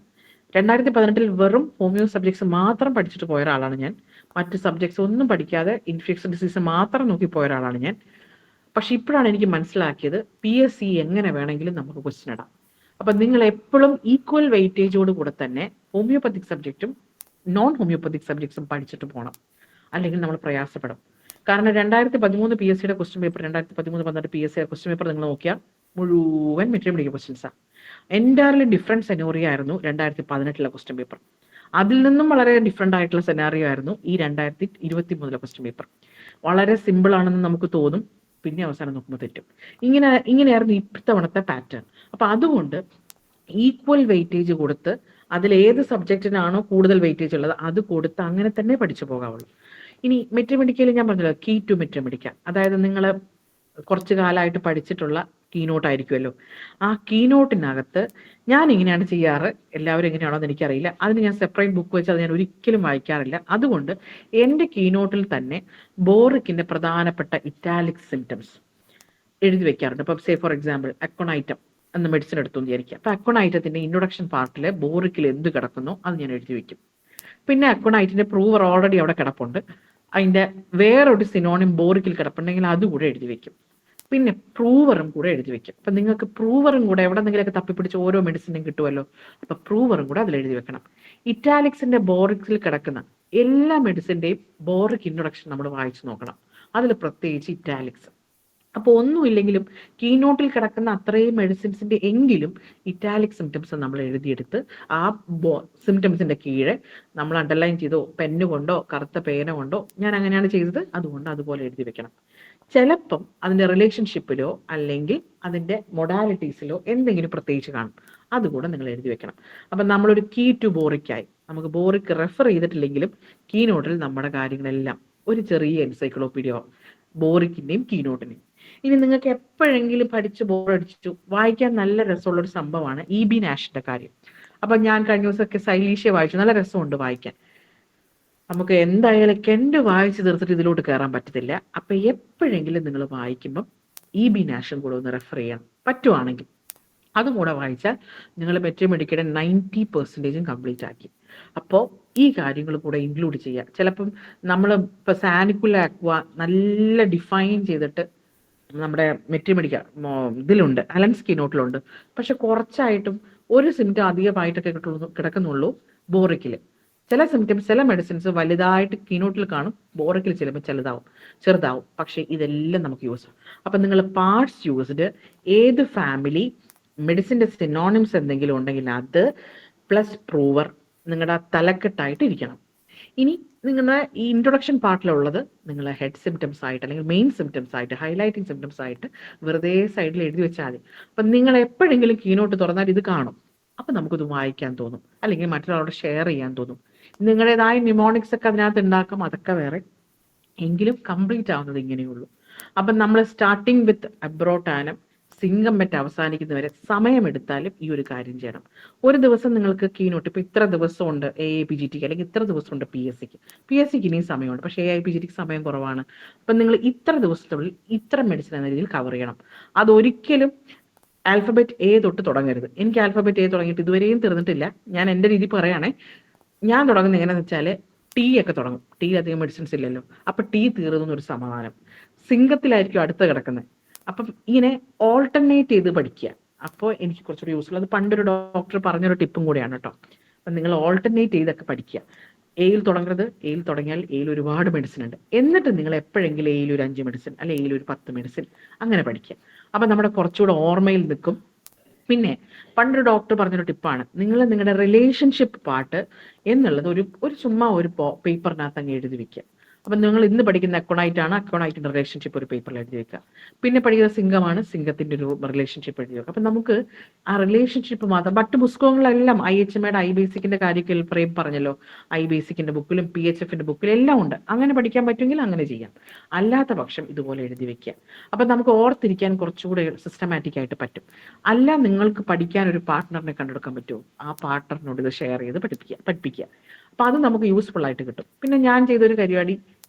2018 വെറും ഹോമിയോ സബ്ജക്ട്സ് മാത്രം പഠിച്ചിട്ട് പോയ ഒരാളാണ് ഞാൻ. മറ്റ് സബ്ജക്ട്സ് ഒന്നും പഠിക്കാതെ ഇൻഫെക്ഷൻ ഡിസീസ് മാത്രം നോക്കി പോയ ഒരാളാണ് ഞാൻ. പക്ഷെ ഇപ്പോഴാണ് എനിക്ക് മനസ്സിലാക്കിയത് PSC എങ്ങനെ വേണമെങ്കിലും നമുക്ക് ക്വസ്റ്റ്യൻ ഇടാം. അപ്പം നിങ്ങൾ എപ്പോഴും ഈക്വൽ വെയിറ്റേജോട് കൂടെ തന്നെ ഹോമിയോപ്പത്തിക് സബ്ജക്റ്റും നോൺ ഹോമിയോപ്പത്തിക് സബ്ജക്ട്സും പഠിച്ചിട്ട് പോകണം. അല്ലെങ്കിൽ നമ്മൾ പ്രയാസപ്പെടും. കാരണം 2013 PSCയുടെ ക്വസ്റ്റ്യൻ പേപ്പർ, 2013-14 PSCയുടെ ക്വസ്റ്റ്യൻ പേപ്പർ നിങ്ങൾ നോക്കിയാൽ മുഴുവൻ മെട്രിമെഡിക്കൽ ക്വസ്റ്റ്യൻസാണ്. എൻറ്റയർലി ഡിഫറെൻറ്റ് സെനാറിയോ ആയിരുന്നു 2018 ക്വസ്റ്റ്യൻ പേപ്പർ. അതിൽ നിന്നും വളരെ ഡിഫറെൻ്റ് ആയിട്ടുള്ള സെനാറിയോ ആയിരുന്നു ഈ 2023 ക്വസ്റ്റ്യൻ പേപ്പർ. വളരെ സിമ്പിൾ ആണെന്ന് നമുക്ക് തോന്നും, പിന്നെ അവസാനം നോക്കുമ്പോൾ തെറ്റും. ഇങ്ങനെയായിരുന്നു ഇത്തവണത്തെ പാറ്റേൺ. അപ്പൊ അതുകൊണ്ട് ഈക്വൽ വെയിറ്റേജ് കൊടുത്ത് അതിലേത് സബ്ജക്റ്റിനാണോ കൂടുതൽ വെയിറ്റേജ് ഉള്ളത് അത് കൊടുത്ത് അങ്ങനെ തന്നെ പഠിച്ചു പോകാവുള്ളൂ. ഇനി മെട്രിമെഡിക്കൽ ഞാൻ പറഞ്ഞല്ലോ, കീ ടു മെട്രിമെഡിക്കൽ, അതായത് നിങ്ങൾ കുറച്ചു കാലമായിട്ട് പഠിച്ചിട്ടുള്ള കീനോട്ട് ആയിരിക്കുമല്ലോ. ആ കീനോട്ടിനകത്ത് ഞാൻ ഇങ്ങനെയാണ് ചെയ്യാറ്, എല്ലാവരും എങ്ങനെയാണോ എന്ന് എനിക്കറിയില്ല. അതിന് ഞാൻ സെപ്പറേറ്റ് ബുക്ക് വെച്ച് അത് ഞാൻ ഒരിക്കലും വായിക്കാറില്ല. അതുകൊണ്ട് എൻ്റെ കീനോട്ടിൽ തന്നെ ബോറിക്കിന്റെ പ്രധാനപ്പെട്ട ഇറ്റാലിക് സിംറ്റംസ് എഴുതി വെക്കാറുണ്ട്. ഇപ്പം ഫോർ എക്സാമ്പിൾ അക്വണൈറ്റം എന്ന മെഡിസിൻ എടുത്തു വിചാരിക്കുക. അപ്പൊ അക്വണൈറ്റത്തിന്റെ ഇൻട്രൊഡക്ഷൻ പാർട്ടിൽ ബോറിക്കിൽ എന്ത് കിടക്കുന്നോ അത് ഞാൻ എഴുതി വെക്കും. പിന്നെ അക്വണൈറ്റിന്റെ പ്രൂവർ ഓൾറെഡി അവിടെ കിടപ്പുണ്ട്, അതിന്റെ വേറൊരു സിനോണിം ബോറിക്കിൽ കിടപ്പുണ്ടെങ്കിൽ അതുകൂടെ എഴുതി വെക്കും. പിന്നെ പ്രൂവറും കൂടെ എഴുതി വെക്കും. അപ്പൊ നിങ്ങൾക്ക് പ്രൂവറും കൂടെ എവിടെന്നെങ്കിലൊക്കെ തപ്പിപ്പിടിച്ച് ഓരോ മെഡിസിനും കിട്ടുമല്ലോ, അപ്പൊ പ്രൂവറും കൂടെ അതിൽ എഴുതി വെക്കണം. ഇറ്റാലിക്സിന്റെ ബോറിക്സിൽ കിടക്കുന്ന എല്ലാ മെഡിസിന്റെയും ബോറിക് ഇൻട്രൊഡക്ഷൻ നമ്മൾ വായിച്ചു നോക്കണം. അതിൽ പ്രത്യേകിച്ച് ഇറ്റാലിക്സ്. അപ്പോൾ ഒന്നുമില്ലെങ്കിലും കീനോട്ടിൽ കിടക്കുന്ന അത്രയും മെഡിസിൻസിന്റെ എങ്കിലും ഇറ്റാലിക് സിംറ്റംസ് നമ്മൾ എഴുതിയെടുത്ത് ആ സിംറ്റംസിന്റെ കീഴെ നമ്മൾ അണ്ടർലൈൻ ചെയ്തോ പെന്ന് കൊണ്ടോ കറുത്ത പേന കൊണ്ടോ, ഞാൻ അങ്ങനെയാണ് ചെയ്തത്, അതുകൊണ്ട് അതുപോലെ എഴുതി വെക്കണം. ചിലപ്പം അതിന്റെ റിലേഷൻഷിപ്പിലോ അല്ലെങ്കിൽ അതിന്റെ മൊഡാലിറ്റീസിലോ എന്തെങ്കിലും പ്രത്യേകിച്ച് കാണും, അതുകൂടെ നിങ്ങൾ എഴുതി വെക്കണം. അപ്പം നമ്മളൊരു കീ ടു ബോറിക്കായി നമുക്ക് ബോറിക്ക് റെഫർ ചെയ്തിട്ടില്ലെങ്കിലും കീനോട്ടിൽ നമ്മുടെ കാര്യങ്ങളെല്ലാം ഒരു ചെറിയ എൻസൈക്ലോപീഡിയ ബോറിക്കിന്റെയും കീനോട്ടിന്റെയും. ഇനി നിങ്ങൾക്ക് എപ്പോഴെങ്കിലും പഠിച്ച് ബോറടിച്ചു വായിക്കാൻ നല്ല രസമുള്ള ഒരു സംഭവമാണ് ബി നാഷിന്റെ കാര്യം. അപ്പൊ ഞാൻ കഴിഞ്ഞ ദിവസമൊക്കെ സൈലീഷ്യ വായിച്ചു, നല്ല രസമുണ്ട് വായിക്കാൻ. നമുക്ക് എന്തായാലും കെൻഡ് വായിച്ച് തീർത്തിട്ട് ഇതിലോട്ട് കയറാൻ പറ്റത്തില്ല. അപ്പൊ എപ്പോഴെങ്കിലും നിങ്ങൾ വായിക്കുമ്പം ബി നാഷും കൂടെ ഒന്ന് റെഫർ ചെയ്യണം പറ്റുവാണെങ്കിൽ. അതും കൂടെ വായിച്ചാൽ നിങ്ങൾ മെട്രിമെഡിക്കയുടെ 90% കംപ്ലീറ്റ് ആക്കി. അപ്പോൾ ഈ കാര്യങ്ങൾ കൂടെ ഇൻക്ലൂഡ് ചെയ്യുക. ചിലപ്പം നമ്മൾ ഇപ്പൊ സാനിക്കുല അക്വ നല്ല ഡിഫൈൻ ചെയ്തിട്ട് നമ്മുടെ മെട്രിമെഡിക്ക ഇതിലുണ്ട്, അലൻസ്കി നോട്ടിലുണ്ട്, പക്ഷെ കുറച്ചായിട്ടും ഒരു സിംറ്റം അധികമായിട്ടൊക്കെ കിടക്കുന്നുള്ളൂ ബോറിക്കില്. ചില സിംറ്റംസ് ചില മെഡിസിൻസ് വലുതായിട്ട് കീനോട്ടിൽ കാണും, ബോറിക്കിൽ ചിലപ്പോൾ ചെറുതാവും. പക്ഷെ ഇതെല്ലാം നമുക്ക് യൂസ് ആവും. അപ്പൊ നിങ്ങൾ പാർട്സ് യൂസ്ഡ്, ഏത് ഫാമിലി മെഡിസിന്റെ സിനോണിംസ് എന്തെങ്കിലും ഉണ്ടെങ്കിൽ അത് പ്ലസ് പ്രൂവർ നിങ്ങളുടെ തലക്കെട്ടായിട്ട് ഇരിക്കണം. ഇനി നിങ്ങളുടെ ഈ ഇൻട്രൊഡക്ഷൻ പാർട്ടിലുള്ളത് നിങ്ങൾ ഹെഡ് സിംറ്റംസ് ആയിട്ട് അല്ലെങ്കിൽ മെയിൻ സിംറ്റംസ് ആയിട്ട് ഹൈലൈറ്റിംഗ് സിംറ്റംസ് ആയിട്ട് വെറുതെ സൈഡിൽ എഴുതി വെച്ചാൽ മതി. അപ്പം നിങ്ങൾ എപ്പോഴെങ്കിലും കീനോട്ട് തുറന്നാൽ ഇത് കാണും. അപ്പം നമുക്കിത് വായിക്കാൻ തോന്നും, അല്ലെങ്കിൽ മറ്റൊരാളോട് ഷെയർ ചെയ്യാൻ തോന്നും. നിങ്ങളുടേതായ ന്യൂമോണിക്സ് ഒക്കെ അതിനകത്ത് ഉണ്ടാക്കും, അതൊക്കെ വേറെ, എങ്കിലും കംപ്ലീറ്റ് ആവുന്നത് ഇങ്ങനെയുള്ളൂ. അപ്പം നമ്മൾ സ്റ്റാർട്ടിങ് വിത്ത് അബ്രോട്ടാനം സിംഗം വെറ്റ് അവസാനിക്കുന്നവരെ സമയമെടുത്താലും ഈ ഒരു കാര്യം ചെയ്യണം. ഒരു ദിവസം നിങ്ങൾക്ക് കീനോട്ട് ഇപ്പൊ ഇത്ര ദിവസമുണ്ട് AIPGT അല്ലെങ്കിൽ ഇത്ര ദിവസമുണ്ട് PSCക്ക് ഇനിയും സമയമുണ്ട്, പക്ഷേ AIPGTക്ക് സമയം കുറവാണ്. അപ്പൊ നിങ്ങൾ ഇത്ര ദിവസത്തിനുള്ളിൽ ഇത്ര മെഡിസിൻ എന്ന രീതിയിൽ കവർ ചെയ്യണം. അതൊരിക്കലും ആൽഫബറ്റ് A തൊട്ട് തുടങ്ങരുത്. എനിക്ക് ആൽഫബറ്റ് A തുടങ്ങിയിട്ട് ഇതുവരെയും തീർന്നിട്ടില്ല. ഞാൻ എൻ്റെ രീതി പറയുകയാണെ, ഞാൻ തുടങ്ങുന്നത് എങ്ങനെയാന്ന് വെച്ചാൽ ടി ഒക്കെ തുടങ്ങും. ടി അധികം മെഡിസിൻസ് ഇല്ലല്ലോ, അപ്പൊ ടി തീർന്നൊരു സമാധാനം. സിംഗത്തിലായിരിക്കും അടുത്ത് കിടക്കുന്നത്. അപ്പം ഇങ്ങനെ ഓൾട്ടർനേറ്റ് ചെയ്ത് പഠിക്കുക. അപ്പോൾ എനിക്ക് കുറച്ചുകൂടി യൂസ്ഫുൾ. അത് പണ്ടൊരു ഡോക്ടർ പറഞ്ഞൊരു ടിപ്പും കൂടിയാണ് കേട്ടോ. അപ്പം നിങ്ങൾ ഓൾട്ടർനേറ്റ് ചെയ്തൊക്കെ പഠിക്കുക. എയിൽ തുടങ്ങരുത്. എയിൽ തുടങ്ങിയാൽ എയിൽ ഒരുപാട് മെഡിസിൻ ഉണ്ട്. എന്നിട്ട് നിങ്ങൾ എപ്പോഴെങ്കിലും എയിൽ ഒരു 5 മെഡിസിൻ അല്ലെങ്കിൽ എയിൽ ഒരു 10 മെഡിസിൻ അങ്ങനെ പഠിക്കുക. അപ്പം നമ്മുടെ കുറച്ചുകൂടെ ഓർമ്മയിൽ നിൽക്കും. പിന്നെ പണ്ടൊരു ഡോക്ടർ പറഞ്ഞൊരു ടിപ്പാണ്, നിങ്ങൾ നിങ്ങളുടെ റിലേഷൻഷിപ്പ് പാർട്ട് എന്നുള്ളത് ഒരു ചുമ്മാ ഒരു പേപ്പറിനകത്ത് അങ്ങ് എഴുതി വെക്കുക. അപ്പം നിങ്ങൾ ഇന്ന് പഠിക്കുന്ന അക്കോണൈറ്റ് അക്കോണൈറ്റിന്റെ റിലേഷൻഷിപ്പ് ഒരു പേപ്പറിൽ എഴുതി വെക്കുക. പിന്നെ പഠിക്കുന്ന സിംഗമാണ്, സിംഗത്തിന്റെ ഒരു റിലേഷൻഷിപ്പ് എഴുതി വെക്കുക. അപ്പം നമുക്ക് ആ റിലേഷൻഷിപ്പ് മാത്രം, മറ്റു പുസ്തകങ്ങളെല്ലാം IHMയുടെ IBASICന്റെ കാര്യത്തിൽ പ്രേം പറഞ്ഞല്ലോ, IBASICന്റെ ബുക്കിലും PHFന്റെ ബുക്കിലും എല്ലാം ഉണ്ട്. അങ്ങനെ പഠിക്കാൻ പറ്റുമെങ്കിൽ അങ്ങനെ ചെയ്യാം. അല്ലാത്ത പക്ഷം ഇതുപോലെ എഴുതി വെക്കുക. അപ്പം നമുക്ക് ഓർത്തിരിക്കാൻ കുറച്ചുകൂടെ സിസ്റ്റമാറ്റിക് ആയിട്ട് പറ്റും. അല്ല നിങ്ങൾക്ക് പഠിക്കാൻ ഒരു പാർട്ട്ണറിനെ കണ്ടെടുക്കാൻ പറ്റുമോ, ആ പാർട്ട്ണറിനോട് ഇത് ഷെയർ ചെയ്ത് പഠിപ്പിക്കുക. അപ്പൊ അത് നമുക്ക് യൂസ്ഫുൾ ആയിട്ട് കിട്ടും. പിന്നെ ഞാൻ ചെയ്തൊരു പരിപാടി,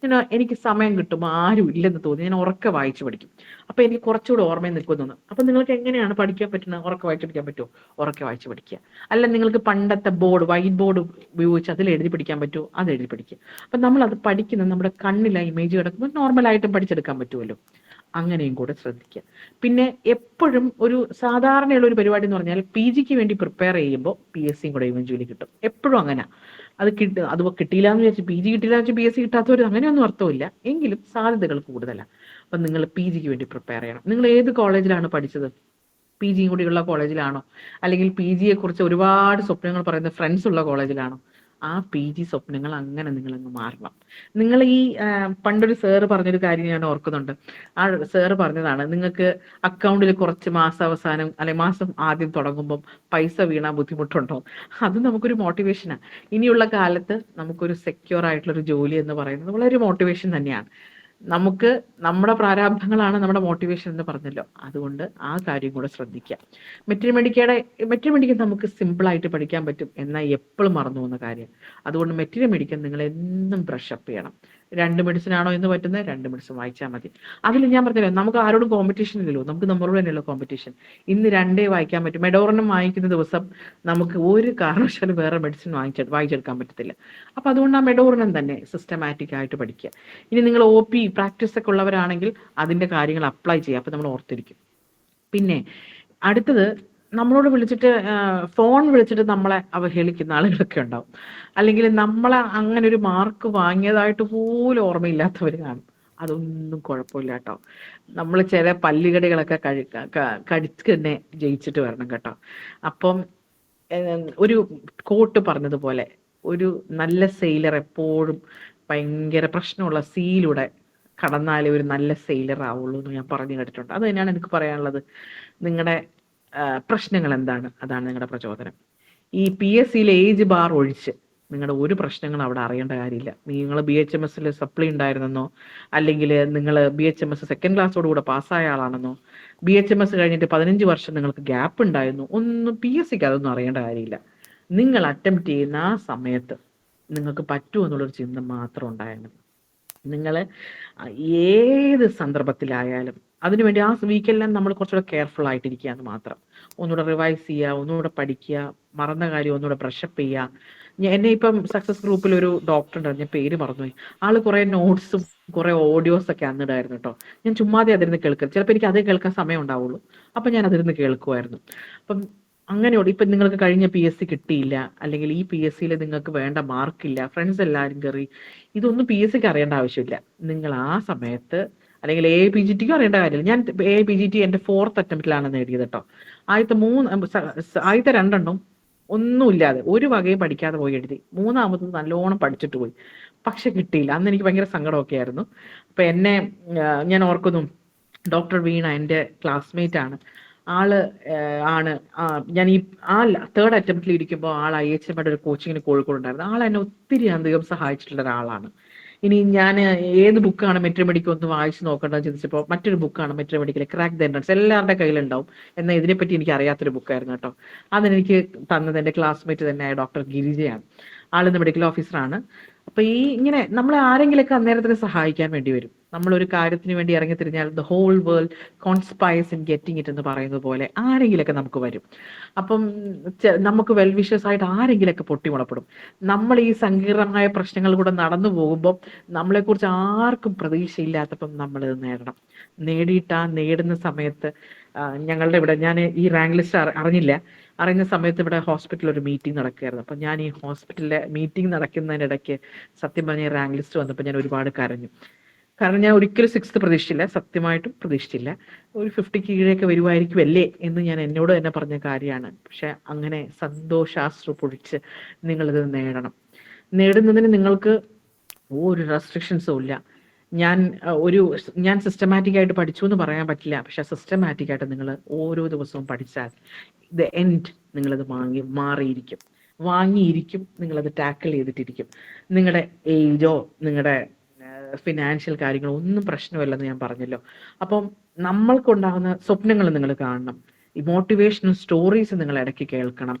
എനിക്ക് സമയം കിട്ടുമ്പോൾ ആരും ഇല്ലെന്ന് തോന്നി ഞാൻ ഉറക്കെ വായിച്ചു പഠിക്കും. അപ്പൊ എനിക്ക് കുറച്ചുകൂടെ ഓർമ്മയിൽ നിൽക്കുമെന്ന് തോന്നുന്നു. അപ്പൊ നിങ്ങൾക്ക് എങ്ങനെയാണ് പഠിക്കാൻ പറ്റുന്നത്? ഉറക്കെ വായിച്ചു പഠിക്കാൻ പറ്റുമോ? ഉറക്കെ വായിച്ചു പഠിക്കുക. അല്ല നിങ്ങൾക്ക് പണ്ടത്തെ വൈറ്റ് ബോർഡ് ഉപയോഗിച്ച് അതിൽ എഴുതി പഠിക്കാൻ പറ്റുമോ? അത് എഴുതി പഠിക്കുക. അപ്പൊ നമ്മൾ അത് പഠിക്കുന്നത് നമ്മുടെ കണ്ണിൽ ഇമേജ് കിടക്കുമ്പോൾ നോർമലായിട്ടും പഠിച്ചെടുക്കാൻ പറ്റുമല്ലോ. അങ്ങനെയും കൂടെ ശ്രദ്ധിക്കുക. പിന്നെ എപ്പോഴും ഒരു സാധാരണയുള്ള ഒരു പരിപാടി എന്ന് പറഞ്ഞാൽ PGക്ക് വേണ്ടി പ്രിപ്പയർ ചെയ്യുമ്പോൾ PSCയും കൂടെ ഇവഞ്ച്വലി കിട്ടും. എപ്പോഴും അങ്ങനെ അത് കിട്ടിയില്ല എന്ന് വിചാരിച്ച് PG കിട്ടില്ല എന്ന് വെച്ചാൽ PSC കിട്ടാത്തവർ അങ്ങനെയൊന്നും അർത്ഥമില്ല. എങ്കിലും സാധ്യതകൾ കൂടുതലാണ്. അപ്പം നിങ്ങൾ PGക്ക് വേണ്ടി പ്രിപ്പയർ ചെയ്യണം. നിങ്ങൾ ഏത് കോളേജിലാണ് പഠിച്ചത്? PGയും കൂടിയുള്ള കോളേജിലാണോ? അല്ലെങ്കിൽ PGയെ കുറിച്ച് ഒരുപാട് സ്വപ്നങ്ങൾ പറയുന്ന ഫ്രണ്ട്സ് ഉള്ള കോളേജിലാണോ? ആ PG സ്വപ്നങ്ങൾ അങ്ങനെ നിങ്ങൾ അങ്ങ് മാറണം. നിങ്ങൾ ഈ പണ്ടൊരു സാറ് പറഞ്ഞൊരു കാര്യം ഞാൻ ഓർക്കുന്നുണ്ട്. ആ സാറ് പറഞ്ഞതാണ്, നിങ്ങൾക്ക് അക്കൗണ്ടിൽ കുറച്ച് മാസാവസാനം അല്ലെങ്കിൽ മാസം ആദ്യം തുടങ്ങുമ്പം പൈസ വീണാൻ ബുദ്ധിമുട്ടുണ്ടോ? അത് നമുക്കൊരു മോട്ടിവേഷനാണ്. ഇനിയുള്ള കാലത്ത് നമുക്കൊരു സെക്യൂർ ആയിട്ടുള്ള ഒരു ജോലി എന്ന് പറയുന്നത് വളരെ മോട്ടിവേഷൻ തന്നെയാണ്. നമുക്ക് നമ്മുടെ പ്രാരാബ്ധങ്ങളാണ് നമ്മുടെ മോട്ടിവേഷൻ എന്ന് പറഞ്ഞല്ലോ. അതുകൊണ്ട് ആ കാര്യം കൂടെ ശ്രദ്ധിക്കുക. മെട്രിമെഡിക്ക നമുക്ക് സിമ്പിളായിട്ട് പഠിക്കാൻ പറ്റും, എന്നാൽ എപ്പോഴും മറന്നു പോകുന്ന കാര്യം. അതുകൊണ്ട് മെട്രിമെഡിക്ക നിങ്ങൾ എന്നും ബ്രഷപ്പ് ചെയ്യണം. 2 മെഡിസിൻ ആണോ എന്ന് പറ്റുന്നത് 2 മെഡിസിൻ വായിച്ചാൽ മതി. അതിൽ ഞാൻ പറഞ്ഞല്ലോ, നമുക്ക് ആരോടും കോമ്പറ്റീഷൻ ഇല്ലല്ലോ, നമുക്ക് നമ്മളോട് തന്നെയല്ലോ കോമ്പറ്റീഷൻ. ഇന്ന് 2 വായിക്കാൻ പറ്റും. മെഡോറനം വായിക്കുന്ന ദിവസം നമുക്ക് ഒരു കാരണവശാലും വേറെ മെഡിസിൻ വായിച്ചെടുക്കാൻ പറ്റത്തില്ല. അപ്പൊ അതുകൊണ്ട് ആ മെഡോറനം തന്നെ സിസ്റ്റമാറ്റിക് ആയിട്ട് പഠിക്കുക. ഇനി നിങ്ങൾ OP പ്രാക്ടീസ് ഒക്കെ ഉള്ളവരാണെങ്കിൽ അതിന്റെ കാര്യങ്ങൾ അപ്ലൈ ചെയ്യുക. അപ്പൊ നമ്മൾ ഓർത്തിരിക്കും. പിന്നെ അടുത്തത്, നമ്മളോട് വിളിച്ചിട്ട് ഫോൺ വിളിച്ചിട്ട് നമ്മളെ അവഹേളിക്കുന്ന ആളുകളൊക്കെ ഉണ്ടാവും. അല്ലെങ്കിൽ നമ്മളെ അങ്ങനെ ഒരു മാർക്ക് വാങ്ങിയതായിട്ട് പോലും ഓർമ്മയില്ലാത്തവർ കാണും. അതൊന്നും കുഴപ്പമില്ല കേട്ടോ. നമ്മൾ ചില പല്ലുകടികളൊക്കെ കടിച്ച് തന്നെ ജയിച്ചിട്ട് വരണം കേട്ടോ. അപ്പം ഒരു കോട്ട് പറഞ്ഞതുപോലെ ഒരു നല്ല സെയിലർ എപ്പോഴും ഭയങ്കര പ്രശ്നമുള്ള സീയിലൂടെ കടന്നാലേ ഒരു നല്ല സെയിലർ ആവുള്ളൂ എന്ന് ഞാൻ പറഞ്ഞു കേട്ടിട്ടുണ്ട്. അത് തന്നെയാണ് എനിക്ക് പറയാനുള്ളത്. നിങ്ങളുടെ പ്രശ്നങ്ങൾ എന്താണ്, അതാണ് നിങ്ങളുടെ പ്രചോദനം. ഈ PSCയിലെ ഏജ് ബാർ ഒഴിച്ച് നിങ്ങളുടെ ഒരു പ്രശ്നങ്ങൾ അവിടെ അറിയേണ്ട കാര്യമില്ല. നിങ്ങൾ BHMSൽ സപ്ലി ഉണ്ടായിരുന്നെന്നോ, അല്ലെങ്കിൽ നിങ്ങൾ BHMS സെക്കൻഡ് ക്ലാസ്സോടുകൂടെ പാസ്സായ ആളാണെന്നോ, BHMS കഴിഞ്ഞിട്ട് 15 വർഷം നിങ്ങൾക്ക് ഗ്യാപ്പ് ഉണ്ടായിരുന്നു, ഒന്നും PSCക്ക് അതൊന്നും അറിയേണ്ട കാര്യമില്ല. നിങ്ങൾ അറ്റംപ്റ്റ് ചെയ്യുന്ന ആ സമയത്ത് നിങ്ങൾക്ക് പറ്റുമോ എന്നുള്ളൊരു ചിന്ത മാത്രം ഉണ്ടായാൽ മതി. നിങ്ങൾ ഏത് സന്ദർഭത്തിലായാലും അതിനുവേണ്ടി ആ വീക്കെല്ലാം നമ്മൾ കുറച്ചുകൂടെ കെയർഫുൾ ആയിട്ടിരിക്കുക എന്ന് മാത്രം. ഒന്നുകൂടെ റിവൈസ് ചെയ്യുക, ഒന്നുകൂടെ പഠിക്കുക, മറന്ന കാര്യം ഒന്നുകൂടെ ബ്രഷപ്പ് ചെയ്യുക. എന്നെ ഇപ്പം സക്സസ് ഗ്രൂപ്പിൽ ഒരു ഡോക്ടർ ഉണ്ടായിരുന്നു, ഞാൻ പേര് മറന്നുപോയി. ആള് കുറെ നോട്ട്സും കുറെ ഓഡിയോസ് ഒക്കെ അന്നിടായിരുന്നു കേട്ടോ. ഞാൻ ചുമ്മാതെ അതിരുന്ന് കേൾക്കുക, ചിലപ്പോൾ എനിക്ക് അതേ കേൾക്കാൻ സമയം ഉണ്ടാവുള്ളൂ, അപ്പം ഞാൻ അതിരുന്ന് കേൾക്കുമായിരുന്നു. അപ്പം അങ്ങനെയോട് ഇപ്പം നിങ്ങൾക്ക് കഴിഞ്ഞ PSC കിട്ടിയില്ല, അല്ലെങ്കിൽ ഈ PSCയിൽ നിങ്ങൾക്ക് വേണ്ട മാർക്കില്ല, ഫ്രണ്ട്സ് എല്ലാവരും കയറി, ഇതൊന്നും PSCക്ക് അറിയേണ്ട ആവശ്യമില്ല. നിങ്ങൾ ആ സമയത്ത് അല്ലെങ്കിൽ AIPGTക്കും അറിയേണ്ട കാര്യമില്ല. ഞാൻ AIPGT എൻ്റെ 4th അറ്റംപ്റ്റിലാണ് നേടിയത് കേട്ടോ. ആദ്യത്തെ 2 ഒന്നുമില്ലാതെ ഒരു വകയും പഠിക്കാതെ പോയി എഴുതി. 3ാമത് നല്ലോണം പഠിച്ചിട്ട് പോയി, പക്ഷെ കിട്ടിയില്ല. അന്ന് എനിക്ക് ഭയങ്കര സങ്കടമൊക്കെ ആയിരുന്നു. അപ്പൊ എന്നെ ഞാൻ ഓർക്കുന്നു, ഡോക്ടർ വീണ എൻ്റെ ക്ലാസ്മേറ്റ് ആണ്. ആള് ആണ് ഞാൻ ഈ 3rd അറ്റംപ്റ്റിൽ ഇരിക്കുമ്പോൾ ആൾ IHMയുടെ ഒരു കോച്ചിങ്ങിന് കോഴിക്കോടുണ്ടായിരുന്നു. ആൾ എന്നെ ഒത്തിരി അധികം സഹായിച്ചിട്ടുള്ള ഒരാളാണ്. ഇനി ഞാൻ ഏത് ബുക്കാണ് മെട്രോമെഡിക്കൽ ഒന്ന് വായിച്ച് നോക്കേണ്ടതെന്ന് ചിന്തിച്ചപ്പോൾ മറ്റൊരു ബുക്കാണ് മെട്രോമെഡിക്കൽ ക്രാക്ക് ദ എൻട്രൻസ്. എല്ലാവരുടെ കയ്യിലുണ്ടാവും, എന്നാൽ ഇതിനെപ്പറ്റി എനിക്ക് അറിയാത്തൊരു ബുക്കായിരുന്നു കേട്ടോ. അതെനിക്ക് തന്നത് എൻ്റെ ക്ലാസ്മേറ്റ് തന്നെയായ ഡോക്ടർ ഗിരിജയാണ്. ആളിന്ന് മെഡിക്കൽ ഓഫീസറാണ്. അപ്പൊ ഈ ഇങ്ങനെ നമ്മളെ ആരെങ്കിലൊക്കെ അന്നേരത്തിന് സഹായിക്കാൻ വേണ്ടി വരും. നമ്മളൊരു കാര്യത്തിന് വേണ്ടി ഇറങ്ങി തിരിഞ്ഞാൽ the whole world conspires in getting it എന്ന് പറയുന്നത് പോലെ ആരെങ്കിലൊക്കെ നമുക്ക് വരും. അപ്പം നമുക്ക് വെൽ വിഷസ് ആയിട്ട് ആരെങ്കിലൊക്കെ പൊട്ടിമുളപ്പെടും. നമ്മൾ ഈ സങ്കീർണമായ പ്രശ്നങ്ങൾ കൂടെ നടന്നു പോകുമ്പോൾ നമ്മളെക്കുറിച്ച് ആർക്കും പ്രതീക്ഷയില്ലാത്തപ്പം നമ്മളിത് നേടണം. നേടിയിട്ട് ആ നേടുന്ന സമയത്ത് ഞങ്ങളുടെ ഇവിടെ, ഞാൻ ഈ റാങ്ക് ലിസ്റ്റ് അറിഞ്ഞ സമയത്ത് ഇവിടെ ഹോസ്പിറ്റലിൽ ഒരു മീറ്റിംഗ് നടക്കുകയായിരുന്നു. അപ്പം ഞാൻ ഈ ഹോസ്പിറ്റലിലെ മീറ്റിംഗ് നടക്കുന്നതിനിടയ്ക്ക് സത്യം പറഞ്ഞ റാങ്ക് ലിസ്റ്റ് വന്നപ്പോൾ ഞാൻ ഒരുപാട് കരഞ്ഞു. കാരണം ഞാൻ ഒരിക്കലും 6th പ്രതീക്ഷിച്ചില്ല, സത്യമായിട്ടും പ്രതീക്ഷിച്ചില്ല. ഒരു 50 കീഴൊക്കെ വരുമായിരിക്കും അല്ലേ എന്ന് ഞാൻ എന്നോട് തന്നെ പറഞ്ഞ കാര്യമാണ്. പക്ഷെ അങ്ങനെ സന്തോഷാശ്രു പൊഴിച്ച് നിങ്ങളിത് നേടണം. നേടുന്നതിന് നിങ്ങൾക്ക് ഒരു റെസ്ട്രിക്ഷൻസും ഇല്ല. ഞാൻ സിസ്റ്റമാറ്റിക് ആയിട്ട് പഠിച്ചു എന്ന് പറയാൻ പറ്റില്ല, പക്ഷെ സിസ്റ്റമാറ്റിക് ആയിട്ട് നിങ്ങൾ ഓരോ ദിവസവും പഠിച്ചാൽ ദ എൻഡ് നിങ്ങളത് വാങ്ങിയിരിക്കും, നിങ്ങളത് ടാക്കിൾ ചെയ്തിട്ടിരിക്കും. നിങ്ങളുടെ ഏജോ നിങ്ങളുടെ ഫിനാൻഷ്യൽ കാര്യങ്ങളോ ഒന്നും പ്രശ്നമല്ലെന്ന് ഞാൻ പറഞ്ഞല്ലോ. അപ്പം നമ്മൾക്കുണ്ടാകുന്ന സ്വപ്നങ്ങൾ നിങ്ങൾ കാണണം, ഈ മോട്ടിവേഷണൽ സ്റ്റോറീസ് നിങ്ങൾ ഇടയ്ക്ക് കേൾക്കണം.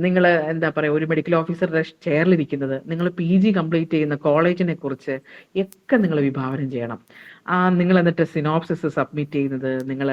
നിങ്ങൾ എന്താ പറയുക, ഒരു മെഡിക്കൽ ഓഫീസറുടെ ചെയറിലിരിക്കുന്നത്, നിങ്ങൾ PG കംപ്ലീറ്റ് ചെയ്യുന്ന കോളേജിനെ കുറിച്ച് ഒക്കെ നിങ്ങൾ വിഭാവനം ചെയ്യണം. നിങ്ങൾ എന്നിട്ട് സിനോപ്സിസ് സബ്മിറ്റ് ചെയ്യുന്നത്, നിങ്ങൾ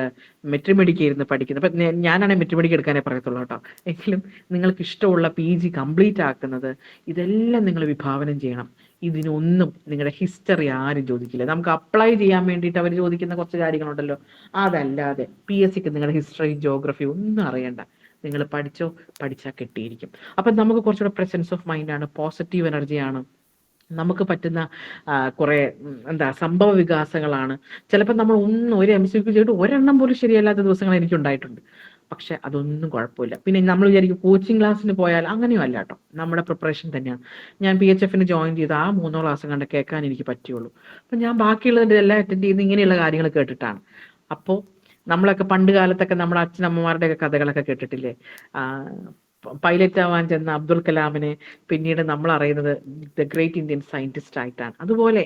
മെട്രിമെഡിക്ക് ഇരുന്ന് പഠിക്കുന്നത്. അപ്പം ഞാനാണെങ്കിൽ മെട്രിമെഡിക്ക് എടുക്കാനേ പറയത്തുള്ളൂ കേട്ടോ. എങ്കിലും നിങ്ങൾക്ക് ഇഷ്ടമുള്ള PG കംപ്ലീറ്റ് ആക്കുന്നത്, ഇതെല്ലാം നിങ്ങൾ വിഭാവനം ചെയ്യണം. ഇതിനൊന്നും നിങ്ങളുടെ ഹിസ്റ്ററി ആരും ചോദിക്കില്ല. നമുക്ക് അപ്ലൈ ചെയ്യാൻ വേണ്ടിയിട്ട് അവർ ചോദിക്കുന്ന കുറച്ച് കാര്യങ്ങളുണ്ടല്ലോ, അതല്ലാതെ PSCക്ക് നിങ്ങളുടെ ഹിസ്റ്ററി ജിയോഗ്രഫി ഒന്നും അറിയണ്ട. നിങ്ങൾ പഠിച്ചാൽ കിട്ടിയിരിക്കും. അപ്പം നമുക്ക് കുറച്ചുകൂടെ പ്രസൻസ് ഓഫ് മൈൻഡാണ്, പോസിറ്റീവ് എനർജിയാണ്, നമുക്ക് പറ്റുന്ന കുറെ സംഭവ വികാസങ്ങളാണ്. ചിലപ്പോൾ നമ്മൾ ഒരു MCQ ചെയ്തിട്ട് ഒരെണ്ണം പോലും ശരിയല്ലാത്ത ദിവസങ്ങൾ എനിക്കുണ്ടായിട്ടുണ്ട്. പക്ഷെ അതൊന്നും കുഴപ്പമില്ല. പിന്നെ നമ്മൾ വിചാരിക്കും കോച്ചിങ് ക്ലാസ്സിന് പോയാൽ, അങ്ങനെയും അല്ല കേട്ടോ. നമ്മുടെ പ്രിപ്പറേഷൻ തന്നെയാണ്. ഞാൻ PHFന് ജോയിൻ ചെയ്ത് 3 ക്ലാസ് കണ്ട് കേൾക്കാൻ എനിക്ക് പറ്റുള്ളൂ. അപ്പം ഞാൻ ബാക്കിയുള്ളതിൻ്റെ എല്ലാം അറ്റൻഡ് ചെയ്ത് ഇങ്ങനെയുള്ള കാര്യങ്ങൾ കേട്ടിട്ടാണ്. അപ്പോൾ നമ്മളൊക്കെ പണ്ട് കാലത്തൊക്കെ നമ്മുടെ അച്ഛനമ്മമാരുടെയൊക്കെ കഥകളൊക്കെ കേട്ടിട്ടില്ലേ? പൈലറ്റ് ആവാൻ ചെന്ന അബ്ദുൽ കലാമിനെ പിന്നീട് നമ്മൾ അറിയുന്നത് ദ ഗ്രേറ്റ് ഇന്ത്യൻ സയന്റിസ്റ്റ് ആയിട്ടാണ്. അതുപോലെ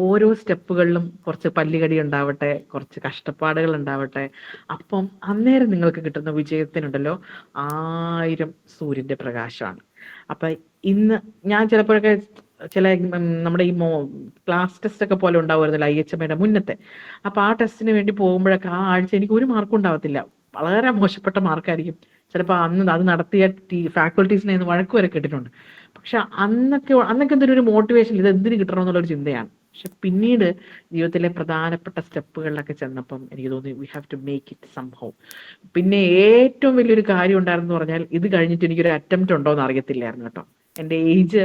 ഓരോ സ്റ്റെപ്പുകളിലും കുറച്ച് പല്ലുകടി ഉണ്ടാവട്ടെ, കുറച്ച് കഷ്ടപ്പാടുകൾ ഉണ്ടാവട്ടെ, അപ്പം അന്നേരം നിങ്ങൾക്ക് കിട്ടുന്ന വിജയത്തിനുണ്ടല്ലോ 1000 സൂര്യന്റെ പ്രകാശമാണ്. അപ്പൊ ഇന്ന് ഞാൻ ചിലപ്പോഴൊക്കെ നമ്മുടെ ഈ ക്ലാസ് ടെസ്റ്റ് ഒക്കെ പോലെ ഉണ്ടാവുമായിരുന്നല്ലോ IHMയുടെ മുന്നത്തെ. അപ്പൊ ആ ടെസ്റ്റിന് വേണ്ടി പോകുമ്പോഴൊക്കെ ആ ആഴ്ച എനിക്ക് ഒരു മാർക്കും ഉണ്ടാവത്തില്ല, വളരെ മോശപ്പെട്ട മാർക്കായിരിക്കും. ചിലപ്പോൾ അത് നടത്തിയ ഫാക്കൽറ്റീസിനെ വഴക്ക് വരെ കേട്ടിട്ടുണ്ട്. പക്ഷെ അന്നൊക്കെ എന്തൊരു ഒരു മോട്ടിവേഷൻ, ഇത് എന്തിനു കിട്ടണമെന്നുള്ളൊരു ചിന്തയാണ്. പക്ഷെ പിന്നീട് ജീവിതത്തിലെ പ്രധാനപ്പെട്ട സ്റ്റെപ്പുകളിലൊക്കെ ചെന്നപ്പം എനിക്ക് തോന്നി we have to make it somehow. പിന്നെ ഏറ്റവും വലിയൊരു കാര്യം ഉണ്ടായിരുന്നു പറഞ്ഞാൽ, ഇത് കഴിഞ്ഞിട്ട് എനിക്കൊരു അറ്റംപ്റ്റ് ഉണ്ടോ എന്ന് അറിയത്തില്ലായിരുന്നു കേട്ടോ. എൻ്റെ ഏജ്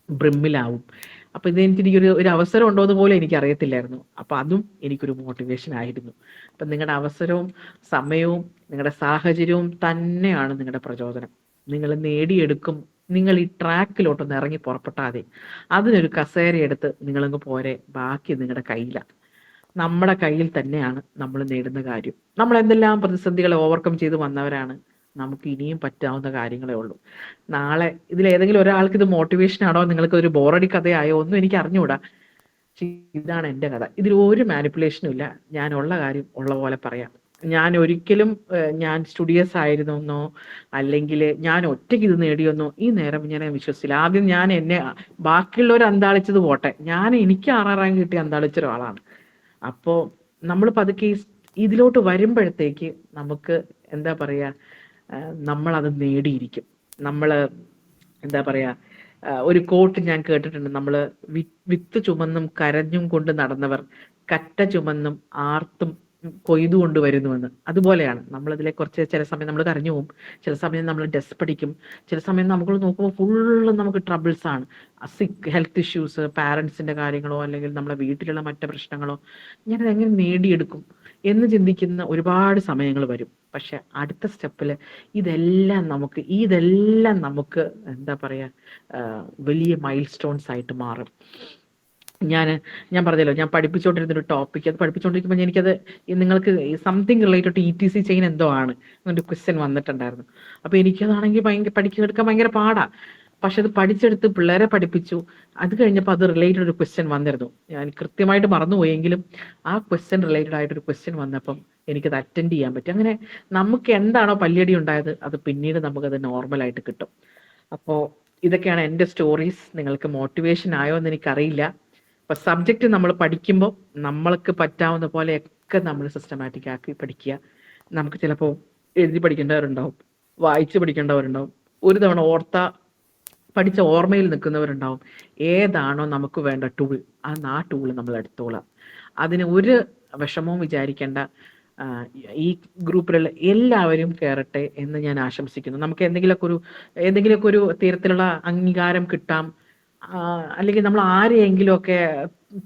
ബ്രിമ്മിലാവും. അപ്പോൾ ഇത് എനിക്കൊരു ഒരു അവസരം ഉണ്ടോ എന്ന് പോലും എനിക്കറിയത്തില്ലായിരുന്നു. അപ്പോൾ അതും എനിക്കൊരു മോട്ടിവേഷൻ ആയിരുന്നു. അപ്പം നിങ്ങളുടെ അവസരവും സമയവും നിങ്ങളുടെ സാഹചര്യവും തന്നെയാണ് നിങ്ങളുടെ പ്രചോദനം. നിങ്ങൾ നേടിയെടുക്കും. നിങ്ങൾ ഈ ട്രാക്കിലോട്ടൊന്ന് ഇറങ്ങി പുറപ്പെട്ടാൽ മതി. അതിനൊരു കസേര എടുത്ത് നിങ്ങളങ്ങ് പോരെ, ബാക്കി നിങ്ങളുടെ കയ്യിലാണ്. നമ്മുടെ കയ്യിൽ തന്നെയാണ് നമ്മൾ നേടുന്ന കാര്യം. നമ്മൾ എന്തെല്ലാം പ്രതിസന്ധികളെ ഓവർകം ചെയ്ത് വന്നവരാണ്. നമുക്ക് ഇനിയും പറ്റാവുന്ന കാര്യങ്ങളേ ഉള്ളൂ. നാളെ ഇതിലേതെങ്കിലും ഒരാൾക്ക് ഇത് മോട്ടിവേഷൻ ആണോ, നിങ്ങൾക്ക് ഒരു ബോറടി കഥയായോ ഒന്നും എനിക്ക് അറിഞ്ഞുകൂടാ. പക്ഷേ ഇതാണ് എൻ്റെ കഥ. ഇതിൽ ഒരു മാനിപ്പുലേഷനും ഇല്ല. ഞാൻ ഉള്ള കാര്യം ഉള്ള പോലെ പറയാം. ഞാൻ ഒരിക്കലും ഞാൻ സ്റ്റുഡിയസ് ആയിരുന്നെന്നോ അല്ലെങ്കിൽ ഞാൻ ഒറ്റയ്ക്ക് ഇത് നേടിയെന്നോ ഈ നേരം ഞാൻ വിശ്വസിച്ചില്ല. ആദ്യം ഞാൻ എന്നെ ബാക്കിയുള്ളവർ അന്താളിച്ചത് പോട്ടെ, എനിക്ക് 6 റാങ്ക് കിട്ടി അന്താളിച്ച ഒരാളാണ്. അപ്പോൾ നമ്മൾ പതുക്കെ ഇതിലോട്ട് വരുമ്പോഴത്തേക്ക് നമുക്ക് എന്താ പറയുക, നമ്മളത് നേടിയിരിക്കും. നമ്മൾ എന്താ പറയുക, ഒരു കോട്ട് ഞാൻ കേട്ടിട്ടുണ്ട്, നമ്മൾ വിത്ത് ചുമന്നും കരഞ്ഞും കൊണ്ട് നടന്നവർ കറ്റ ചുമന്നും ആർത്തും കൊയ്തു കൊണ്ടുവരുന്നുവെന്ന്. അതുപോലെയാണ് നമ്മളതിലെ കുറച്ച് ചില സമയം നമ്മൾ കരഞ്ഞു പോകും, ചില സമയം നമ്മൾ ഡെസ്പടിക്കും, ചില സമയം നമുക്ക് നോക്കുമ്പോൾ ഫുള്ള് നമുക്ക് ട്രബിൾസ് ആണ്. സിക്ക് ഹെൽത്ത് ഇഷ്യൂസ്, പാരൻസിൻ്റെ കാര്യങ്ങളോ അല്ലെങ്കിൽ നമ്മളെ വീട്ടിലുള്ള മറ്റു പ്രശ്നങ്ങളോ, ഞാനത് എങ്ങനെ നേടിയെടുക്കും എന്ന് ചിന്തിക്കുന്ന ഒരുപാട് സമയങ്ങൾ വരും. പക്ഷെ അടുത്ത സ്റ്റെപ്പിൽ ഇതെല്ലാം നമുക്ക് എന്താ പറയുക, വലിയ മൈൽ സ്റ്റോൺസ് ആയിട്ട് മാറും. ഞാൻ പറഞ്ഞല്ലോ, ഞാൻ പഠിപ്പിച്ചുകൊണ്ടിരുന്നൊരു ടോപ്പിക്, അത് പഠിപ്പിച്ചുകൊണ്ടിരിക്കുമ്പോൾ എനിക്കത് നിങ്ങൾക്ക് something related to ETC chain എന്തോ ആണ് എന്നൊരു ക്വസ്റ്റ്യൻ വന്നിട്ടുണ്ടായിരുന്നു. അപ്പോൾ എനിക്കതാണെങ്കിൽ പഠിച്ചെടുക്കാൻ ഭയങ്കര പാടാണ്. പക്ഷെ അത് പഠിച്ചെടുത്ത് പിള്ളേരെ പഠിപ്പിച്ചു. അത് കഴിഞ്ഞപ്പോൾ അത് റിലേറ്റഡ് ഒരു ക്വസ്റ്റ്യൻ വന്നിരുന്നു. ഞാൻ കൃത്യമായിട്ട് മറന്നുപോയെങ്കിലും ആ ക്വസ്റ്റ്യൻ റിലേറ്റഡ് ആയിട്ടൊരു ക്വസ്റ്റ്യൻ വന്നപ്പം എനിക്കത് അറ്റൻഡ് ചെയ്യാൻ പറ്റി. അങ്ങനെ നമുക്ക് എന്താണോ പല്ലിയടി ഉണ്ടായത് അത് പിന്നീട് നമുക്കത് നോർമലായിട്ട് കിട്ടും. അപ്പോൾ ഇതൊക്കെയാണ് എൻ്റെ സ്റ്റോറീസ്. നിങ്ങൾക്ക് മോട്ടിവേഷൻ ആയോ എന്ന് എനിക്കറിയില്ല. അപ്പോൾ സബ്ജക്റ്റ് നമ്മൾ പഠിക്കുമ്പോൾ നമ്മൾക്ക് പറ്റാവുന്ന പോലെയൊക്കെ നമ്മൾ സിസ്റ്റമാറ്റിക് ആക്കി പഠിക്കുക. നമുക്ക് ചിലപ്പോൾ എഴുതി പഠിക്കേണ്ടവരുണ്ടാവും, വായിച്ച് പഠിക്കേണ്ടവരുണ്ടാവും, ഒരു തവണ പഠിച്ച ഓർമ്മയിൽ നിൽക്കുന്നവരുണ്ടാവും. ഏതാണോ നമുക്ക് വേണ്ട ടൂൾ, ആ ടൂൾ നമ്മൾ എടുത്തോളാം. അതിന് ഒരു വിഷമവും വിചാരിക്കേണ്ട. ഈ ഗ്രൂപ്പിലുള്ള എല്ലാവരും കയറട്ടെ എന്ന് ഞാൻ ആശംസിക്കുന്നു. നമുക്ക് എന്തെങ്കിലുമൊക്കെ ഒരു തരത്തിലുള്ള അംഗീകാരം കിട്ടാം, അല്ലെങ്കിൽ നമ്മൾ ആരെയെങ്കിലും ഒക്കെ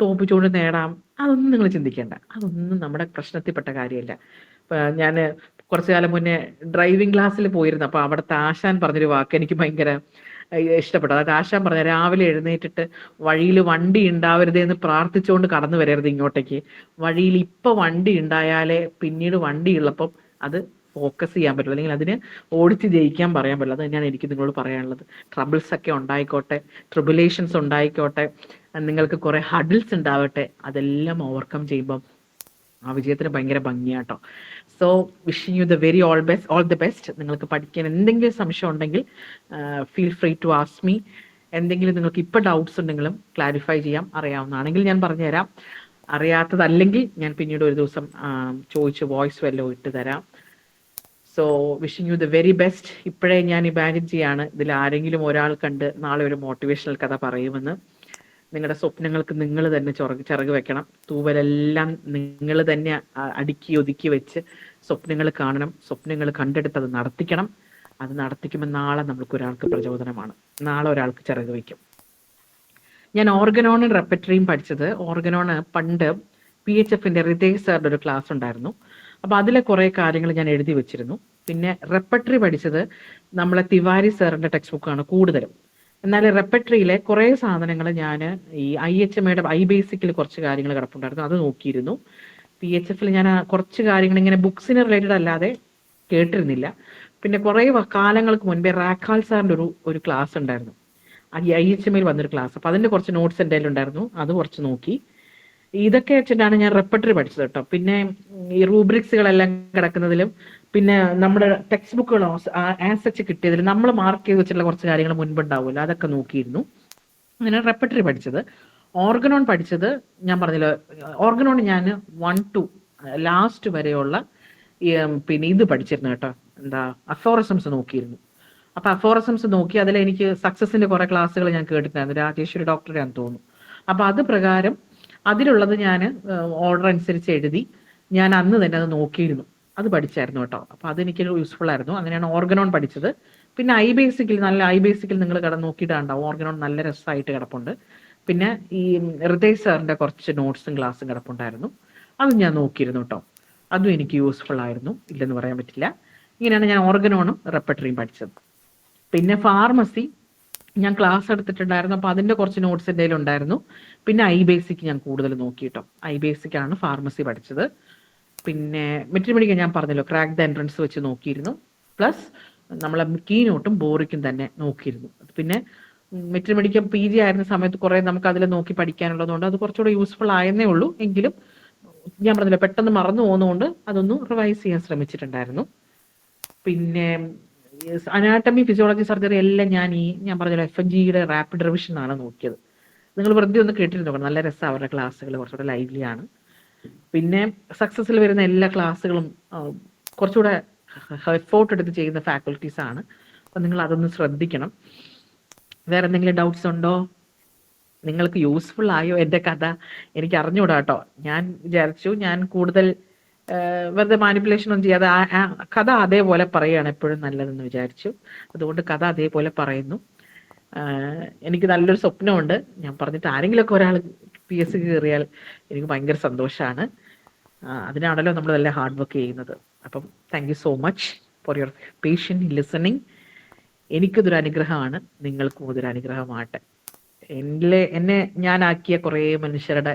തോപ്പിച്ചുകൊണ്ട് നേടാം, അതൊന്നും നിങ്ങൾ ചിന്തിക്കേണ്ട. അതൊന്നും നമ്മുടെ പ്രശ്നത്തിൽപ്പെട്ട കാര്യമല്ല. ഞാൻ കുറച്ചു കാലം മുന്നേ ഡ്രൈവിംഗ് ക്ലാസ്സിൽ പോയിരുന്നു. അപ്പോൾ അവിടുത്തെ ആശാൻ പറഞ്ഞൊരു വാക്ക് എനിക്ക് ഭയങ്കര ഇഷ്ടപ്പെട്ടു. അതായത് ആശാൻ പറഞ്ഞ, രാവിലെ എഴുന്നേറ്റിട്ട് വഴിയിൽ വണ്ടി ഉണ്ടാവരുത് എന്ന് പ്രാർത്ഥിച്ചുകൊണ്ട് കടന്നു വരരുത് ഇങ്ങോട്ടേക്ക്. വഴിയിൽ ഇപ്പം വണ്ടി ഉണ്ടായാലേ പിന്നീട് വണ്ടി ഉള്ളപ്പം അത് ഫോക്കസ് ചെയ്യാൻ പറ്റുള്ളൂ, അല്ലെങ്കിൽ അതിന് ഓടിച്ച് ജയിക്കാൻ പറയാൻ പറ്റില്ല. അത് തന്നെയാണ് എനിക്ക് നിങ്ങളോട് പറയാനുള്ളത്. ട്രബിൾസ് ഒക്കെ ഉണ്ടായിക്കോട്ടെ, ട്രിബുലേഷൻസ് ഉണ്ടായിക്കോട്ടെ, നിങ്ങൾക്ക് കുറേ ഹഡിൽസ് ഉണ്ടാവട്ടെ, അതെല്ലാം ഓവർകം ചെയ്യുമ്പം ആ വിജയത്തിന് ഭയങ്കര ഭംഗിയാട്ടോ. So wishing you all the best. നിങ്ങൾക്ക് പഠിക്കാൻ എന്തെങ്കിലും സംശയം ഉണ്ടെങ്കിൽ feel free to ask me. എന്തെങ്കിലും നിങ്ങൾക്ക് ഇപ്പോൾ ഡൗട്ട്സ് ഉണ്ടെങ്കിലും ക്ലാരിഫൈ ചെയ്യാം. അറിയാവുന്നതാണെങ്കിൽ ഞാൻ പറഞ്ഞുതരാം, അറിയാത്തതല്ലെങ്കിൽ ഞാൻ പിന്നീട് ഒരു ദിവസം ചോദിച്ച് വോയിസ് വല്ലതും ഇട്ട് തരാം. So wishing you the very best. ഇപ്പോഴേ ഞാൻ ഇമാജിൻ ചെയ്യാണ്, ഇതിൽ ആരെങ്കിലും ഒരാൾ കണ്ട് നാളെ ഒരു മോട്ടിവേഷണൽ കഥ പറയുമെന്ന്. നിങ്ങളുടെ സ്വപ്നങ്ങൾക്ക് നിങ്ങൾ തന്നെ ചിറക് വെക്കണം. തൂവലെല്ലാം നിങ്ങൾ തന്നെ അടുക്കി ഒതുക്കി വെച്ച് സ്വപ്നങ്ങൾ കാണണം. സ്വപ്നങ്ങൾ കണ്ടെടുത്ത് അത് നടത്തിക്കണം. അത് നടത്തിക്കുമ്പോൾ നാളെ നമുക്ക് ഒരാൾക്ക് പ്രചോദനമാണ്, നാളെ ഒരാൾക്ക് ചിറക് വയ്ക്കും. ഞാൻ ഓർഗനോണും റെപ്പറ്ററിയും പഠിച്ചത്. ഓർഗനോണ് പണ്ട് PHFന്റെ റിതേഷ് സാറിൻ്റെ ഒരു ക്ലാസ് ഉണ്ടായിരുന്നു. അപ്പോൾ അതിലെ കുറേ കാര്യങ്ങൾ ഞാൻ എഴുതി വെച്ചിരുന്നു. പിന്നെ റെപ്പറ്ററി പഠിച്ചത് നമ്മളെ തിവാരി സാറിൻ്റെ ടെക്സ്റ്റ് ബുക്കാണ് കൂടുതലും. എന്നാൽ റെപ്പറ്ററിയിലെ കുറേ സാധനങ്ങൾ ഞാൻ ഈ IHMയുടെ ബേസിക്കിൽ കുറച്ച് കാര്യങ്ങൾ കിടപ്പുണ്ടായിരുന്നു, അത് നോക്കിയിരുന്നു. PHFൽ ഞാൻ കുറച്ച് കാര്യങ്ങൾ ഇങ്ങനെ ബുക്സിന് റിലേറ്റഡ് അല്ലാതെ കേട്ടിരുന്നില്ല. പിന്നെ കുറേ കാലങ്ങൾക്ക് മുൻപേ റാഖാൽ സാറിൻ്റെ ഒരു ക്ലാസ് ഉണ്ടായിരുന്നു, IHMയിൽ വന്നൊരു ക്ലാസ്. അപ്പോൾ അതിൻ്റെ കുറച്ച് നോട്ട്സ് എൻ്റെ കയ്യിലുണ്ടായിരുന്നു, അത് കുറച്ച് നോക്കി. ഇതൊക്കെ വെച്ചിട്ടാണ് ഞാൻ റെപ്പറ്ററി പഠിച്ചത് കേട്ടോ. പിന്നെ ഈ റൂബ്രിക്സുകളെല്ലാം കിടക്കുന്നതിലും പിന്നെ നമ്മുടെ ടെക്സ്റ്റ് ബുക്കുകൾ ആൻസച്ച് കിട്ടിയതിൽ നമ്മൾ മാർക്ക് ചെയ്ത് വെച്ചിട്ടുള്ള കുറച്ച് കാര്യങ്ങൾ മുൻപുണ്ടാവുമല്ലോ, അതൊക്കെ നോക്കിയിരുന്നു. അങ്ങനെ റെപ്പറ്ററി പഠിച്ചത്. ഓർഗനോൺ പഠിച്ചത് ഞാൻ പറഞ്ഞല്ലോ, ഓർഗനോൺ ഞാൻ 1 to ലാസ്റ്റ് വരെയുള്ള പിന്നെ ഇത് പഠിച്ചിരുന്നു കേട്ടോ, എന്താ അഫോറിസംസ് നോക്കിയിരുന്നു. അപ്പൊ അഫോറിസംസ് നോക്കി അതിൽ എനിക്ക് സക്സസിന്റെ കുറെ ക്ലാസ്സുകൾ ഞാൻ കേട്ടിട്ടുണ്ടായിരുന്നു, രാജേശ്വരി ഡോക്ടറെയാണെന്ന് തോന്നുന്നു. അപ്പൊ അത് പ്രകാരം അതിലുള്ളത് ഞാൻ ഓർഡർ അനുസരിച്ച് എഴുതി ഞാൻ അന്ന് തന്നെ അത് നോക്കിയിരുന്നു, അത് പഠിച്ചായിരുന്നു കേട്ടോ. അപ്പൊ അതെനിക്ക് യൂസ്ഫുൾ ആയിരുന്നു. അങ്ങനെയാണ് ഓർഗനോൺ പഠിച്ചത്. പിന്നെ ഐ ബേസിക്കിൽ നിങ്ങൾ നോക്കിയിട്ടുണ്ടാവും, ഓർഗനോൺ നല്ല രസമായിട്ട് കിടപ്പുണ്ട്. പിന്നെ ഈ ഹൃദയ് സാറിന്റെ കുറച്ച് നോട്ട്സും ക്ലാസ്സും കിടപ്പുണ്ടായിരുന്നു. അതും ഞാൻ നോക്കിയിരുന്നു കേട്ടോ. അതും എനിക്ക് യൂസ്ഫുൾ ആയിരുന്നു, ഇല്ലെന്ന് പറയാൻ പറ്റില്ല. ഇങ്ങനെയാണ് ഞാൻ ഓർഗനോണും റെപ്പർട്ടറിയും പഠിച്ചത്. പിന്നെ ഫാർമസി ഞാൻ ക്ലാസ് എടുത്തിട്ടുണ്ടായിരുന്നു, അപ്പോൾ അതിന്റെ കുറച്ച് നോട്ട്സ് എൻ്റെ ഉണ്ടായിരുന്നു. പിന്നെ ബേസിക് ഞാൻ കൂടുതൽ നോക്കി കേട്ടോ. ബേസിക് ആണ് ഫാർമസി പഠിച്ചത്. പിന്നെ മെട്രിമെഡിക്കൽ ഞാൻ പറഞ്ഞല്ലോ, ക്രാക്ക് ദ എൻട്രൻസ് വെച്ച് നോക്കിയിരുന്നു. പ്ലസ് നമ്മളെ കീ നോട്ടും ബോറിക്കും തന്നെ നോക്കിയിരുന്നു. പിന്നെ മെട്രിമെഡിക്കൽ PG ആയിരുന്ന സമയത്ത് കുറെ നമുക്ക് അതിൽ നോക്കി പഠിക്കാനുള്ളതുകൊണ്ട് അത് കുറച്ചുകൂടെ യൂസ്ഫുൾ ആയെന്നേ ഉള്ളൂ. എങ്കിലും ഞാൻ പറഞ്ഞില്ല, പെട്ടെന്ന് മറന്നു പോകുന്നതുകൊണ്ട് അതൊന്ന് റിവൈസ് ചെയ്യാൻ ശ്രമിച്ചിട്ടുണ്ടായിരുന്നു. പിന്നെ അനാട്ടമി, ഫിസിയോളജി, സർജറി എല്ലാം ഞാൻ പറഞ്ഞല്ലോ FNGയുടെ റാപ്പിഡ് റിവിഷൻ ആണ് നോക്കിയത്. നിങ്ങൾ വെറുതെ ഒന്ന് കേട്ടിരുന്നു, നല്ല രസമാണ് അവരുടെ ക്ലാസ്സുകൾ, കുറച്ചുകൂടെ ലൈവ്ലി ആണ്. പിന്നെ സക്സസിൽ വരുന്ന എല്ലാ ക്ലാസ്സുകളും കുറച്ചുകൂടെ എഫോർട്ട് എടുത്ത് ചെയ്യുന്ന ഫാക്കൽറ്റീസ് ആണ്. അപ്പം നിങ്ങൾ അതൊന്ന് ശ്രദ്ധിക്കണം. വേറെ എന്തെങ്കിലും ഡൗട്ട്സ് ഉണ്ടോ? നിങ്ങൾക്ക് യൂസ്ഫുൾ ആയോ എൻ്റെ കഥ? എനിക്ക് അറിഞ്ഞുകൂടാ കേട്ടോ. ഞാൻ വിചാരിച്ചു ഞാൻ കൂടുതൽ വെറുതെ മാനിപ്പുലേഷൻ ഒന്നും ചെയ്യാതെ കഥ അതേപോലെ പറയുകയാണ് എപ്പോഴും നല്ലതെന്ന് വിചാരിച്ചു. അതുകൊണ്ട് കഥ അതേപോലെ പറയുന്നു. എനിക്ക് നല്ലൊരു സ്വപ്നമുണ്ട്. ഞാൻ പറഞ്ഞിട്ട് ആരെങ്കിലുമൊക്കെ ഒരാൾ PSC കയറിയാൽ എനിക്ക് ഭയങ്കര സന്തോഷമാണ്. അതിനാണല്ലോ നമ്മൾ നല്ല ഹാർഡ് വർക്ക് ചെയ്യുന്നത്. അപ്പം thank you so much for your patient listening. എനിക്കിതൊരു അനുഗ്രഹമാണ്, നിങ്ങൾക്കും ഇതൊരു അനുഗ്രഹമാകട്ടെ. എന്നെ ഞാനാക്കിയ കുറേ മനുഷ്യരുടെ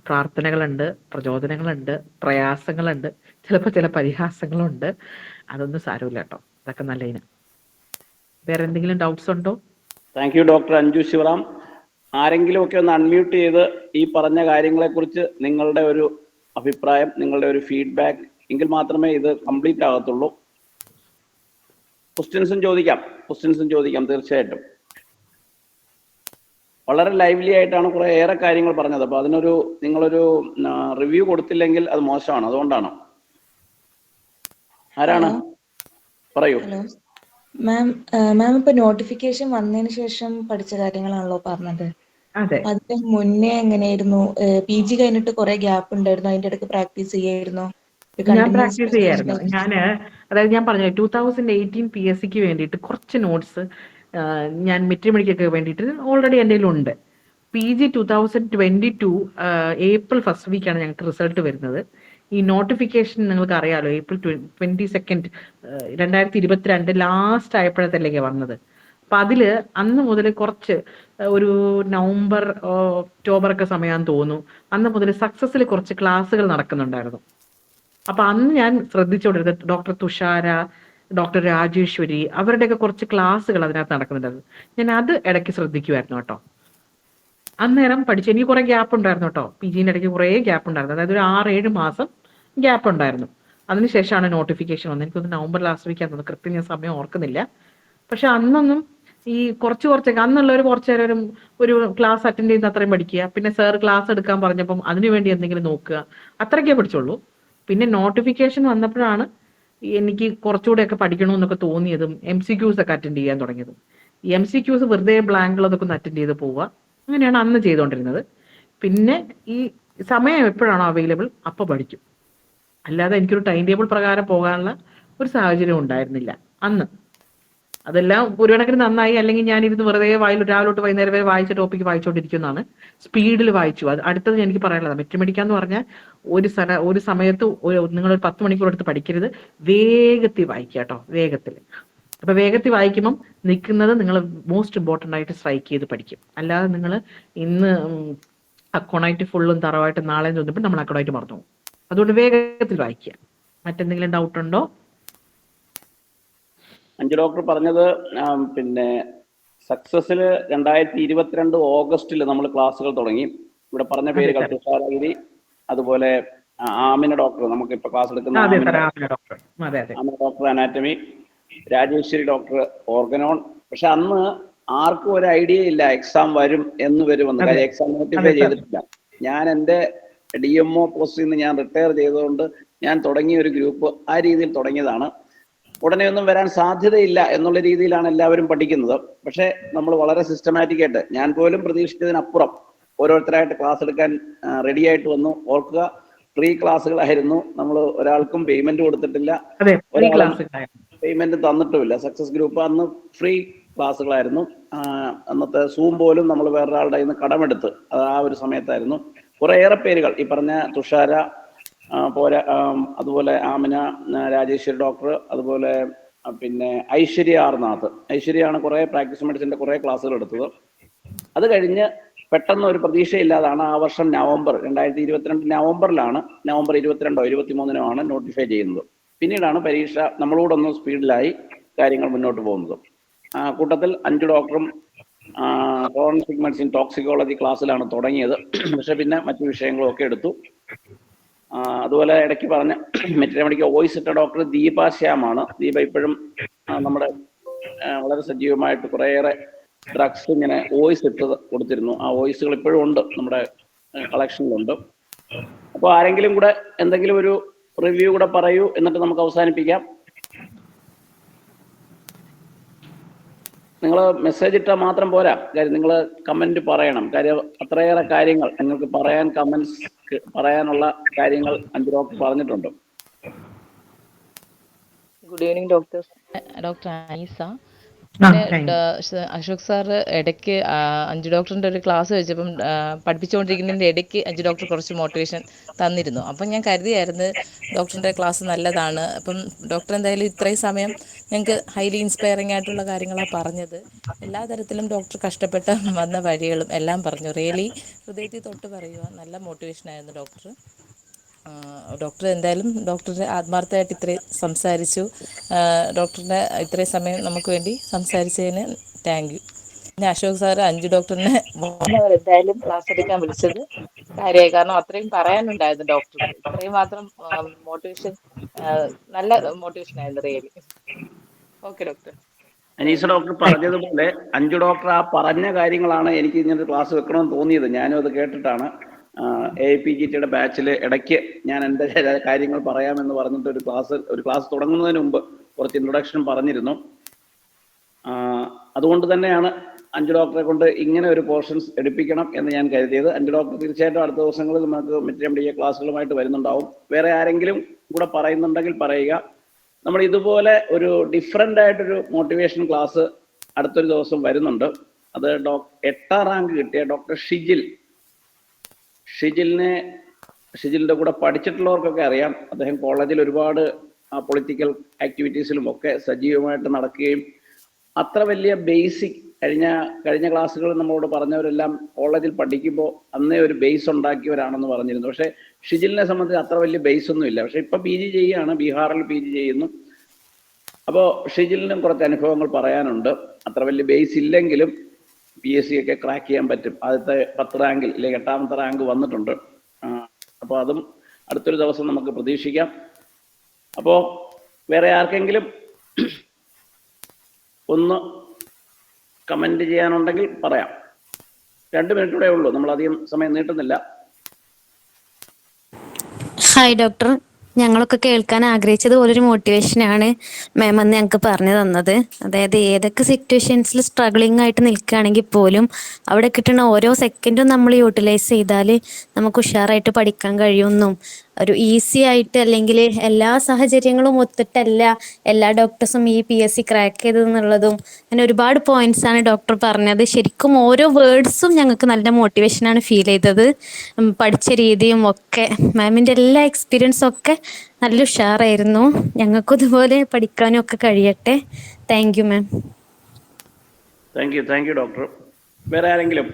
പ്രാർത്ഥനകളുണ്ട്, പ്രചോദനങ്ങളുണ്ട്, പ്രയാസങ്ങളുണ്ട്, ചിലപ്പോൾ ചില പരിഹാസങ്ങളുണ്ട്. അതൊന്നും സാരമില്ല കേട്ടോ, അതൊക്കെ നല്ലതിന്. വേറെ എന്തെങ്കിലും ഡൗട്ട്സ് ഉണ്ടോ? Thank you doctor Anju Sivaram. ആരെങ്കിലും ഒക്കെ ഒന്ന് അൺമ്യൂട്ട് ചെയ്ത് ഈ പറഞ്ഞ കാര്യങ്ങളെക്കുറിച്ച് നിങ്ങളുടെ ഒരു അഭിപ്രായം, നിങ്ങളുടെ ഒരു ഫീഡ്ബാക്ക്, എങ്കിൽ മാത്രമേ ഇത് കംപ്ലീറ്റ് ആകത്തുള്ളൂ. ക്വസ്റ്റ്യൻസും ചോദിക്കാം തീർച്ചയായിട്ടും. വളരെ ലൈവ്ലി ആയിട്ടാണ് കുറെ ഏറെ കാര്യങ്ങൾ പറഞ്ഞത്. അപ്പൊ നിങ്ങളൊരു റിവ്യൂ കൊടുത്തില്ലെങ്കിൽ അത് മോശമാണ്. അതുകൊണ്ടാണ്. ആരാണ്? പറയൂ. Hello ma'am. മാം ഇപ്പൊ നോട്ടിഫിക്കേഷൻ വന്നതിന് ശേഷം പഠിച്ച കാര്യങ്ങളാണല്ലോ പറഞ്ഞത്. അതെ, അതിന് മുന്നേ എങ്ങനെയായിരുന്നു? PG കഴിഞ്ഞിട്ട് കുറെ ഗ്യാപ്പ് ഉണ്ടായിരുന്നു, അതിന്റെ ഇടയ്ക്ക് പ്രാക്ടീസ് ചെയ്യായിരുന്നു? ഞാൻ പ്രാക്ടീസ് ചെയ്യായിരുന്നു. അതായത് ഞാൻ പറഞ്ഞു 2018 PSCക്ക് വേണ്ടിയിട്ട് കുറച്ച് നോട്ട്സ് ഞാൻ മെട്രിമെഡിക്കൊക്കെ വേണ്ടിയിട്ട് ഓൾറെഡി എൻ്റെ ഉണ്ട്. PG 2022 ഏപ്രിൽ ഫസ്റ്റ് വീക്കാണ് ഞങ്ങൾക്ക് റിസൾട്ട് വരുന്നത്. ഈ നോട്ടിഫിക്കേഷൻ നിങ്ങൾക്ക് അറിയാലോ, April 22 2022 ലാസ്റ്റ് ആയപ്പോഴത്തല്ലേ വന്നത്. അപ്പൊ അന്ന് മുതൽ കുറച്ച് ഒരു നവംബർ ഒക്ടോബർ ഒക്കെ സമയമാണെന്ന് തോന്നുന്നു, അന്ന് മുതൽ സക്സസിൽ കുറച്ച് ക്ലാസ്സുകൾ നടക്കുന്നുണ്ടായിരുന്നു. അപ്പൊ അന്ന് ഞാൻ ശ്രദ്ധിച്ചുകൊണ്ടിരുന്നത് ഡോക്ടർ തുഷാര, ഡോക്ടർ രാജേശ്വരി, അവരുടെയൊക്കെ കുറച്ച് ക്ലാസ്സുകൾ അതിനകത്ത് നടക്കുന്നുണ്ടായിരുന്നു. ഞാൻ അത് ഇടയ്ക്ക് ശ്രദ്ധിക്കുമായിരുന്നു കേട്ടോ. അന്നേരം എനിക്ക് കുറെ ഗ്യാപ്പ് ഉണ്ടായിരുന്നു കേട്ടോ. PGന്റെ ഇടയ്ക്ക് കുറേ ഗ്യാപ്പ് ഉണ്ടായിരുന്നു. അതായത് ഒരു 6-7 മാസം ഗ്യാപ്പ് ഉണ്ടായിരുന്നു. അതിനുശേഷമാണ് നോട്ടിഫിക്കേഷൻ വന്നത്. എനിക്കൊന്ന് നവംബർ ലാസ്റ്റ് വീക്കാന്ന് തോന്നുന്നു, കൃത്യം ഞാൻ സമയം ഓർക്കുന്നില്ല. പക്ഷെ അന്നൊന്നും ഈ കുറച്ചൊക്കെ അന്നുള്ളവർ കുറച്ചു നേരം ഒരു ക്ലാസ് അറ്റൻഡ് ചെയ്യുന്ന അത്രയും പഠിക്കുക, പിന്നെ സാർ ക്ലാസ് എടുക്കാൻ പറഞ്ഞപ്പം അതിനുവേണ്ടി എന്തെങ്കിലും നോക്കുക, അത്രയ്ക്കേ പഠിച്ചുള്ളൂ. പിന്നെ നോട്ടിഫിക്കേഷൻ വന്നപ്പോഴാണ് എനിക്ക് കുറച്ചുകൂടെയൊക്കെ പഠിക്കണമെന്നൊക്കെ തോന്നിയതും MCQs ഒക്കെ അറ്റൻഡ് ചെയ്യാൻ തുടങ്ങിയതും. ഈ MCQs വെറുതെ ബ്ലാങ്കുള്ളതൊക്കെ ഒന്ന് അറ്റൻഡ് ചെയ്ത് പോവുക, അങ്ങനെയാണ് അന്ന് ചെയ്തുകൊണ്ടിരുന്നത്. പിന്നെ ഈ സമയം എപ്പോഴാണോ അവൈലബിൾ അപ്പോൾ പഠിക്കും. അല്ലാതെ എനിക്കൊരു ടൈം ടേബിൾ പ്രകാരം പോകാനുള്ള ഒരു സാഹചര്യം ഉണ്ടായിരുന്നില്ല അന്ന്. അതെല്ലാം ഒരു കണക്കിന് നന്നായി. അല്ലെങ്കിൽ ഞാനിരുന്ന് വെറുതെ രാവിലെ തൊട്ട് വൈകുന്നേരം വരെ വായിച്ച ടോപ്പിക്ക് വായിച്ചുകൊണ്ടിരിക്കുന്നതാണ്. സ്പീഡിൽ വായിച്ചു. അടുത്തത് എനിക്ക് പറയാനുള്ളത്, മെട്രിമെഡിക്ക എന്ന് പറഞ്ഞാൽ ഒരു സമയത്ത് നിങ്ങൾ 10 മണിക്കൂർ എടുത്ത് പഠിക്കരുത്, വേഗത്തിൽ വായിക്കുക കേട്ടോ, വേഗത്തിൽ. അപ്പൊ വേഗത്തിൽ വായിക്കുമ്പം നിൽക്കുന്നത് നിങ്ങൾ മോസ്റ്റ് ഇമ്പോർട്ടൻ്റ് ആയിട്ട് സ്ട്രൈക്ക് ചെയ്ത് പഠിക്കും. അല്ലാതെ നിങ്ങൾ ഇന്ന് അക്കൗണ്ടായിട്ട് ഫുള്ളും തറവായിട്ട് നാളെ തോന്നിയപ്പോൾ നമ്മൾ അക്കൗണ്ടായിട്ട് മറന്നു പോകും. അതുകൊണ്ട് വേഗത്തിൽ വായിക്കുക. മറ്റെന്തെങ്കിലും ഡൗട്ട് ഉണ്ടോ? അഞ്ജു ഡോക്ടർ പറഞ്ഞത് പിന്നെ സക്സസിൽ 2022 ഓഗസ്റ്റിൽ നമ്മൾ ക്ലാസ്സുകൾ തുടങ്ങി. ഇവിടെ പറഞ്ഞ പേരുകൾ തുഷാരഗിരി, അതുപോലെ ആമിന ഡോക്ടർ, നമുക്ക് ഇപ്പൊ ക്ലാസ് എടുക്കുന്ന Amina doctor anatomy, Rajeshwari doctor organon. പക്ഷെ അന്ന് ആർക്കും ഒരു ഐഡിയ ഇല്ല എക്സാം വരുമെന്ന്. കാര്യം എക്സാം നോട്ടിഫൈ ചെയ്തിട്ടില്ല. ഞാൻ എൻ്റെ DMO പോസ്റ്റിൽ നിന്ന് ഞാൻ റിട്ടയർ ചെയ്തുകൊണ്ട് ഞാൻ തുടങ്ങിയ ഒരു ഗ്രൂപ്പ് ആ രീതിയിൽ തുടങ്ങിയതാണ്. ഉടനെ ഒന്നും വരാൻ സാധ്യതയില്ല എന്നുള്ള രീതിയിലാണ് എല്ലാവരും പഠിക്കുന്നത്. പക്ഷെ നമ്മൾ വളരെ സിസ്റ്റമാറ്റിക് ആയിട്ട്, ഞാൻ പോലും പ്രതീക്ഷിച്ചതിനപ്പുറം ഓരോരുത്തരായിട്ട് ക്ലാസ് എടുക്കാൻ റെഡി ആയിട്ട് വന്നു. ഓർക്കുക, ഫ്രീ ക്ലാസ്സുകളായിരുന്നു. നമ്മൾ ഒരാൾക്കും പേയ്മെന്റ് കൊടുത്തിട്ടില്ല, ഒരാളും പേയ്മെന്റ് തന്നിട്ടുമില്ല. സക്സസ് ഗ്രൂപ്പ് അന്ന് ഫ്രീ ക്ലാസ്സുകളായിരുന്നു. അന്നത്തെ സൂം പോലും നമ്മൾ വേറൊരാളുടെ കയ്യിൽ നിന്ന് കടമെടുത്ത് ആ ഒരു സമയത്തായിരുന്നു. കുറേയേറെ പേരുകൾ ഈ പറഞ്ഞ തുഷാര, അതുപോലെ ആമിന, രാജേശ്വരി ഡോക്ടർ, അതുപോലെ പിന്നെ ഐശ്വര്യ ആർനാഥ്. ഐശ്വര്യയാണ് കുറേ പ്രാക്ടീസ് മെഡിസിൻ്റെ കുറേ ക്ലാസ്സുകൾ എടുത്തത്. അത് കഴിഞ്ഞ് പെട്ടെന്ന് ഒരു പ്രതീക്ഷയില്ലാതാണ് ആ വർഷം നവംബർ 2022 നവംബറിലാണ്, നവംബർ 22 23 ആണ് നോട്ടിഫൈ ചെയ്യുന്നത്. പിന്നീടാണ് പരീക്ഷ നമ്മളോടൊന്ന് സ്പീഡിലായി കാര്യങ്ങൾ മുന്നോട്ട് പോകുന്നത്. കൂട്ടത്തിൽ 5 ഡോക്ടറും ഫോറൻസിക് മെഡിസിൻ ടോക്സിക്കോളജി ക്ലാസ്സിലാണ് തുടങ്ങിയത്. പക്ഷെ പിന്നെ മറ്റു വിഷയങ്ങളും ഒക്കെ എടുത്തു. അതുപോലെ ഇടയ്ക്ക് പറഞ്ഞ മെട്രിയാമെഡിക്കൽ വോയിസ് ഇട്ട ഡോക്ടർ ദീപ ശ്യാമാണ്. ദീപ ഇപ്പോഴും നമ്മുടെ വളരെ സജീവമായിട്ട് കുറേയേറെ ഡ്രഗ്സ് ഇങ്ങനെ വോയിസ് ഇട്ട് കൊടുത്തിരുന്നു. ആ വോയിസുകൾ ഇപ്പോഴും ഉണ്ട്, നമ്മുടെ കളക്ഷനിലുണ്ട്. അപ്പോൾ ആരെങ്കിലും കൂടെ എന്തെങ്കിലും ഒരു റിവ്യൂ കൂടെ പറയൂ, എന്നിട്ട് നമുക്ക് അവസാനിപ്പിക്കാം. നിങ്ങൾ മെസ്സേജ് ഇട്ടാൽ മാത്രം പോരാ, കാര്യം നിങ്ങൾ കമന്റ് പറയണം. കാര്യം അത്രയേറെ കാര്യങ്ങൾ നിങ്ങൾക്ക് പറയാൻ, കമന്റ്സ് പറയാനുള്ള കാര്യങ്ങൾ 5 ഡോക്ടർ പറഞ്ഞിട്ടുണ്ട്. Good evening doctor. ഡോക്ടർ ആയിസ. പിന്നെ അശോക് സാറ് ഇടയ്ക്ക് 5 ഡോക്ടറിൻ്റെ ഒരു ക്ലാസ് വെച്ചപ്പം പഠിപ്പിച്ചുകൊണ്ടിരിക്കുന്നതിൻ്റെ ഇടയ്ക്ക് 5 ഡോക്ടർ കുറച്ച് മോട്ടിവേഷൻ തന്നിരുന്നു. അപ്പം ഞാൻ കരുതിയായിരുന്നു ഡോക്ടറിൻ്റെ ക്ലാസ് നല്ലതാണ്. അപ്പം ഡോക്ടർ എന്തായാലും ഇത്രയും സമയം ഞങ്ങൾക്ക് ഹൈലി ഇൻസ്പയറിംഗ് ആയിട്ടുള്ള കാര്യങ്ങളാണ് പറഞ്ഞത്. എല്ലാ തരത്തിലും ഡോക്ടർ കഷ്ടപ്പെട്ട് വന്ന വഴികളും എല്ലാം പറഞ്ഞു. റിയലി ഹൃദയത്തിൽ തൊട്ട് പറയുക, നല്ല മോട്ടിവേഷനായിരുന്നു ഡോക്ടർ. ഡോക്ടർ എന്തായാലും ഡോക്ടറുടെ ആത്മാർത്ഥമായിട്ട് ഇത്രയും സംസാരിച്ചു. ഡോക്ടറിൻ്റെ ഇത്രയും സമയം നമുക്ക് വേണ്ടി സംസാരിച്ചതിന് താങ്ക് യു. പിന്നെ അശോക് സാറ് 5 ഡോക്ടറിനെ എന്തായാലും ക്ലാസ് എടുക്കാൻ വിളിച്ചത് കാര്യമായി. കാരണം അത്രയും പറയാനുണ്ടായിരുന്നു ഡോക്ടർക്ക്. ഇത്രയും മാത്രം മോട്ടിവേഷൻ, നല്ല മോട്ടിവേഷനായിരുന്നു really. Okay doctor. Aneesa doctor പറഞ്ഞതുപോലെ 5 ഡോക്ടർ ആ പറഞ്ഞ കാര്യങ്ങളാണ് എനിക്ക് ഇങ്ങനൊരു ക്ലാസ് വെക്കണമെന്ന് തോന്നിയത്. ഞാനും അത് കേട്ടിട്ടാണ് AIPGTയുടെ ബാച്ചിൽ ഇടയ്ക്ക് ഞാൻ എൻ്റെ കാര്യങ്ങൾ പറയാമെന്ന് പറഞ്ഞിട്ട് ഒരു ക്ലാസ് തുടങ്ങുന്നതിന് മുമ്പ് കുറച്ച് ഇൻട്രൊഡക്ഷൻ പറഞ്ഞിരുന്നു. അതുകൊണ്ട് തന്നെയാണ് 5 ഡോക്ടറെ കൊണ്ട് ഇങ്ങനെ ഒരു പോർഷൻസ് എടുപ്പിക്കണം എന്ന് ഞാൻ കരുതിയത്. 5 ഡോക്ടർ തീർച്ചയായിട്ടും അടുത്ത ദിവസങ്ങളിൽ നമുക്ക് മെട്രിയാമെഡിക്കൽ ക്ലാസ്സുകളുമായിട്ട് വരുന്നുണ്ടാവും. വേറെ ആരെങ്കിലും കൂടെ പറയുന്നുണ്ടെങ്കിൽ പറയുക. നമ്മൾ ഇതുപോലെ ഒരു ഡിഫറൻ്റ് ആയിട്ടൊരു മോട്ടിവേഷൻ ക്ലാസ് അടുത്തൊരു ദിവസം വരുന്നുണ്ട്. അത് 8ാം റാങ്ക് കിട്ടിയ ഡോക്ടർ ഷിജിലിൻ്റെ കൂടെ പഠിച്ചിട്ടുള്ളവർക്കൊക്കെ അറിയാം. അദ്ദേഹം കോളേജിൽ ഒരുപാട് പൊളിറ്റിക്കൽ ആക്ടിവിറ്റീസിലും ഒക്കെ സജീവമായിട്ട് നടക്കുകയും അത്ര വലിയ ബേസിക് കഴിഞ്ഞ ക്ലാസ്സുകൾ നമ്മളോട് പറഞ്ഞവരെല്ലാം കോളേജിൽ പഠിക്കുമ്പോൾ അന്നേ ഒരു ബേസ് ഉണ്ടാക്കിയവരാണെന്ന് പറഞ്ഞിരുന്നു. പക്ഷേ ഷിജിലിനെ സംബന്ധിച്ച് അത്ര വലിയ ബേസ് ഒന്നും ഇല്ല. പക്ഷെ ഇപ്പം PG ചെയ്യുകയാണ്, ബീഹാറിൽ PG ചെയ്യുന്നു. അപ്പോൾ ഷിജിലിനും കുറച്ച് അനുഭവങ്ങൾ പറയാനുണ്ട്. അത്ര വലിയ ബേസ് ഇല്ലെങ്കിലും PSC ഒക്കെ ക്രാക്ക് ചെയ്യാൻ പറ്റും. ആദ്യത്തെ 10 റാങ്കിൽ അല്ലെങ്കിൽ 8ാമത്തെ റാങ്ക് വന്നിട്ടുണ്ട്. അപ്പോൾ അതും അടുത്തൊരു ദിവസം നമുക്ക് പ്രതീക്ഷിക്കാം. അപ്പോൾ വേറെ ആർക്കെങ്കിലും ഒന്ന് കമന്റ് ചെയ്യാനുണ്ടെങ്കിൽ പറയാം. 2 മിനിറ്റ് കൂടെ ഉള്ളൂ, നമ്മൾ അധികം സമയം നീട്ടുന്നില്ല. ഹായ് ഡോക്ടർ, ഞങ്ങളൊക്കെ കേൾക്കാൻ ആഗ്രഹിച്ചത് പോലൊരു മോട്ടിവേഷനാണ് മാം അന്ന് ഞങ്ങൾക്ക് പറഞ്ഞു തന്നത്. അതായത് ഏതൊക്കെ സിറ്റുവേഷൻസിൽ സ്ട്രഗ്ലിംഗ് ആയിട്ട് നിൽക്കുകയാണെങ്കിൽ പോലും അവിടെ കിട്ടുന്ന ഓരോ സെക്കൻഡും നമ്മൾ യൂട്ടിലൈസ് ചെയ്താൽ നമുക്ക് ഉഷാറായിട്ട് പഠിക്കാൻ കഴിയുമെന്നും, ഒരു ഈസി ആയിട്ട് അല്ലെങ്കിൽ എല്ലാ സാഹചര്യങ്ങളും ഒത്തിട്ടല്ല എല്ലാ ഡോക്ടേഴ്സും ഈ PSC ക്രാക്ക് ചെയ്തതെന്നുള്ളതും അങ്ങനെ ഒരുപാട് പോയിന്റ്സ് ആണ് ഡോക്ടർ പറഞ്ഞത്. ശരിക്കും ഓരോ വേർഡ്സും ഞങ്ങൾക്ക് നല്ല മോട്ടിവേഷനാണ് ഫീൽ ചെയ്തത്. പഠിച്ച രീതിയും ഒക്കെ മാമിൻ്റെ എല്ലാ എക്സ്പീരിയൻസും ഒക്കെ നല്ല ഉഷാറായിരുന്നു. ഞങ്ങൾക്കും ഇതുപോലെ പഠിക്കാനും ഒക്കെ കഴിയട്ടെ. Thank you ma'am. Thank you doctor. വേറെ ആരെങ്കിലും?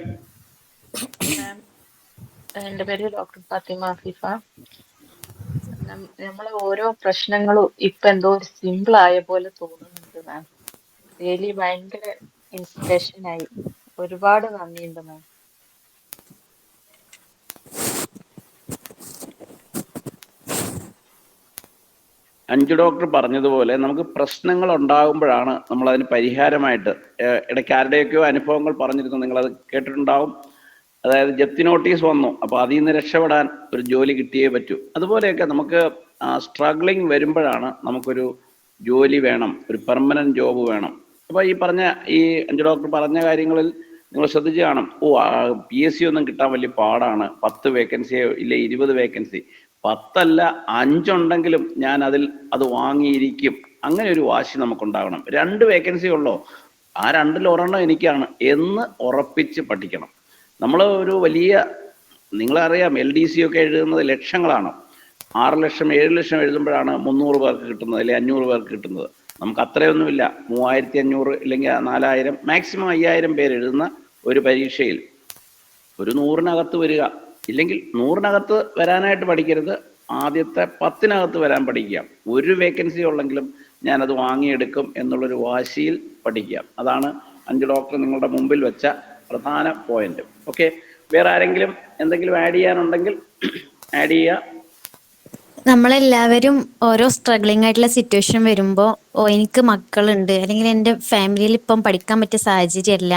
എൻ്റെ പേര് ഡോക്ടർ ഫാത്തിമ ആഫിഫ. നമ്മളെ ഓരോ പ്രശ്നങ്ങളും ഇപ്പൊ എന്തോ ഒരു സിമ്പിൾ ആയ പോലെ തോന്നുന്നുണ്ട് മാം. റിയലി ഭയങ്കര ഇൻസ്പിറേഷൻ ആയി. ഒരുപാട് നന്ദിയുണ്ട് മാം. അഞ്ചു ഡോക്ടർ പറഞ്ഞതുപോലെ നമുക്ക് പ്രശ്നങ്ങൾ ഉണ്ടാകുമ്പോഴാണ് നമ്മൾ അതിന് പരിഹാരമായിട്ട് ഇടയ്ക്ക് ആരുടെയൊക്കെയോ അനുഭവങ്ങൾ പറഞ്ഞിരുന്നു, നിങ്ങളത് കേട്ടിട്ടുണ്ടാവും. അതായത് ജപ്തി നോട്ടീസ് വന്നു, അപ്പോൾ അതിൽ നിന്ന് രക്ഷപ്പെടാൻ ഒരു ജോലി കിട്ടിയേ പറ്റൂ. അതുപോലെയൊക്കെ നമുക്ക് സ്ട്രഗ്ലിംഗ് വരുമ്പോഴാണ് നമുക്കൊരു ജോലി വേണം, ഒരു പെർമനന്റ് ജോബ് വേണം. അപ്പോൾ ഈ അഞ്ചു ഡോക്ടർ പറഞ്ഞ കാര്യങ്ങളിൽ നിങ്ങൾ ശ്രദ്ധിച്ച് കാണും, PSC ഒന്നും കിട്ടാൻ വലിയ പാടാണ്, 10 വേക്കൻസിയോ ഇല്ല 20 വേക്കൻസി, 10 അല്ല 5 ഉണ്ടെങ്കിലും ഞാൻ അത് വാങ്ങിയിരിക്കും. അങ്ങനെ ഒരു വാശി നമുക്കുണ്ടാകണം. 2 വേക്കൻസി ഉള്ളോ, ആ രണ്ടിൽ ഒരെണ്ണം എനിക്കാണ് എന്ന് ഉറപ്പിച്ച് പഠിക്കണം. നമ്മൾ ഒരു വലിയ, നിങ്ങളറിയാം LDC ഒക്കെ എഴുതുന്നത് ലക്ഷങ്ങളാണ്. 6 ലക്ഷം 7 ലക്ഷം എഴുതുമ്പോഴാണ് 300 പേർക്ക് കിട്ടുന്നത്, അല്ലെങ്കിൽ 500 പേർക്ക് കിട്ടുന്നത്. നമുക്ക് അത്രയൊന്നുമില്ല. 3500 ഇല്ലെങ്കിൽ 4000, മാക്സിമം 5000 പേര് എഴുതുന്ന ഒരു പരീക്ഷയിൽ ഒരു 100-നകത്ത് വരിക, ഇല്ലെങ്കിൽ 100-നകത്ത് വരാനായിട്ട് പഠിക്കരുത്, ആദ്യത്തെ 10-നകത്ത് വരാൻ പഠിക്കുക. ഒരു വേക്കൻസി ഉള്ളെങ്കിലും ഞാനത് വാങ്ങിയെടുക്കും എന്നുള്ളൊരു വാശിയിൽ പഠിക്കുക. അതാണ് 5 ഡോക്ടർ നിങ്ങളുടെ മുമ്പിൽ വെച്ച പ്രധാന പോയിന്റ്. ഓക്കെ, വേറെ ആരെങ്കിലും എന്തെങ്കിലും ആഡ് ചെയ്യാനുണ്ടെങ്കിൽ ആഡ് ചെയ്യുക. നമ്മളെല്ലാവരും ഓരോ സ്ട്രഗ്ലിംഗ് ആയിട്ടുള്ള സിറ്റുവേഷൻ വരുമ്പോൾ, എനിക്ക് മക്കളുണ്ട്, അല്ലെങ്കിൽ എൻ്റെ ഫാമിലിയിൽ ഇപ്പം പഠിക്കാൻ പറ്റിയ സാഹചര്യമല്ല,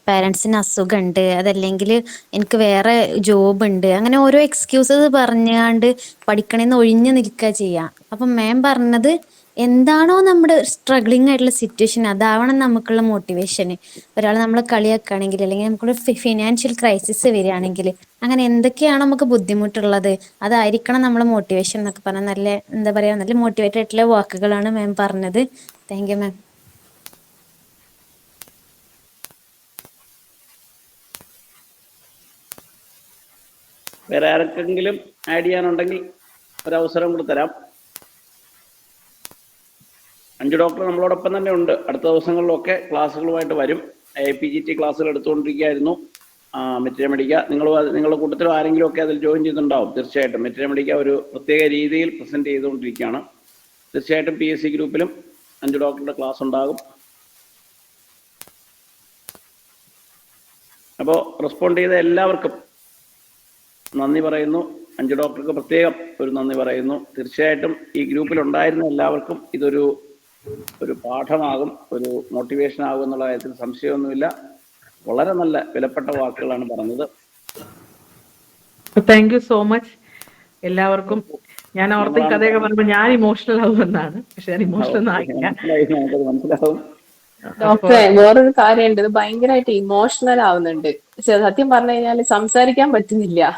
പാരൻസിന് അസുഖമുണ്ട്, അതല്ലെങ്കിൽ എനിക്ക് വേറെ ജോബ് ഉണ്ട്, അങ്ങനെ ഓരോ എക്സ്ക്യൂസസ് പറഞ്ഞാണ്ട് പഠിക്കണമെന്ന് ഒഴിഞ്ഞു നിൽക്കുക ചെയ്യുക. അപ്പം മാം പറഞ്ഞത് എന്താണോ നമ്മുടെ സ്ട്രഗ്ലിംഗ് ആയിട്ടുള്ള സിറ്റുവേഷൻ, അതാവണം നമുക്കുള്ള മോട്ടിവേഷൻ. ഒരാൾ നമ്മളെ കളിയാക്കുകയാണെങ്കിൽ, അല്ലെങ്കിൽ നമുക്കൊരു ഫിനാൻഷ്യൽ ക്രൈസിസ് വരികയാണെങ്കിൽ, അങ്ങനെ എന്തൊക്കെയാണോ നമുക്ക് ബുദ്ധിമുട്ടുള്ളത് അതായിരിക്കണം നമ്മളെ മോട്ടിവേഷൻ എന്നൊക്കെ പറഞ്ഞാൽ നല്ല, എന്താ പറയാ, നല്ല മോട്ടിവേറ്റഡ് ആയിട്ടുള്ള വാക്കുകളാണ് മാം പറഞ്ഞത്. Thank you ma'am. വേറെ ആർക്കെങ്കിലും ആഡ് ചെയ്യാനുണ്ടെങ്കിൽ ഒരവസരം കൂടി തരാം. 5 ഡോക്ടർ നമ്മളോടൊപ്പം തന്നെ ഉണ്ട്. അടുത്ത ദിവസങ്ങളിലൊക്കെ ക്ലാസ്സുകളുമായിട്ട് വരും. APGT ക്ലാസ്സുകൾ എടുത്തുകൊണ്ടിരിക്കുകയായിരുന്നു. മെറ്റീരിയൽ മെഡിക്ക, നിങ്ങളുടെ കൂട്ടത്തിലും ആരെങ്കിലും ഒക്കെ അതിൽ ജോയിൻ ചെയ്തിട്ടുണ്ടാവും. തീർച്ചയായിട്ടും മെറ്റീരിയൽ മെഡിക്ക ഒരു പ്രത്യേക രീതിയിൽ പ്രസൻറ്റ് ചെയ്തുകൊണ്ടിരിക്കുകയാണ്. തീർച്ചയായിട്ടും PSC ഗ്രൂപ്പിലും 5 ഡോക്ടറുടെ ക്ലാസ് ഉണ്ടാകും. അപ്പോൾ റെസ്പോണ്ട് ചെയ്ത എല്ലാവർക്കും നന്ദി പറയുന്നു. 5 ഡോക്ടർക്ക് പ്രത്യേകം ഒരു നന്ദി പറയുന്നു. തീർച്ചയായിട്ടും ഈ ഗ്രൂപ്പിൽ ഉണ്ടായിരുന്ന എല്ലാവർക്കും ഇതൊരു പാഠമാകും, ഒരു മോട്ടിവേഷൻ ആകും എന്നുള്ള കാര്യത്തിൽ സംശയമൊന്നുമില്ല. വളരെ നല്ല വിലപ്പെട്ട വാക്കുകളാണ് പറഞ്ഞത്. താങ്ക് യു സോ മച്ച് എല്ലാവർക്കും. ഞാൻ ഓർത്ത് ഈ കഥയൊക്കെ പറയുമ്പോൾ ഞാൻ ഇമോഷണൽ ആവുമെന്നാണ്, പക്ഷെ ഞാൻ ഇമോഷണൽ ഒന്നും ആയില്ല. മനസ്സിലാവും. ഡോക്ടറെ, വേറൊരു കാര്യമുണ്ട്, ഇത് ഭയങ്കരമായിട്ട് ഇമോഷണൽ ആവുന്നുണ്ട്. സത്യം പറഞ്ഞു കഴിഞ്ഞാൽ സംസാരിക്കാൻ പറ്റുന്നില്ല,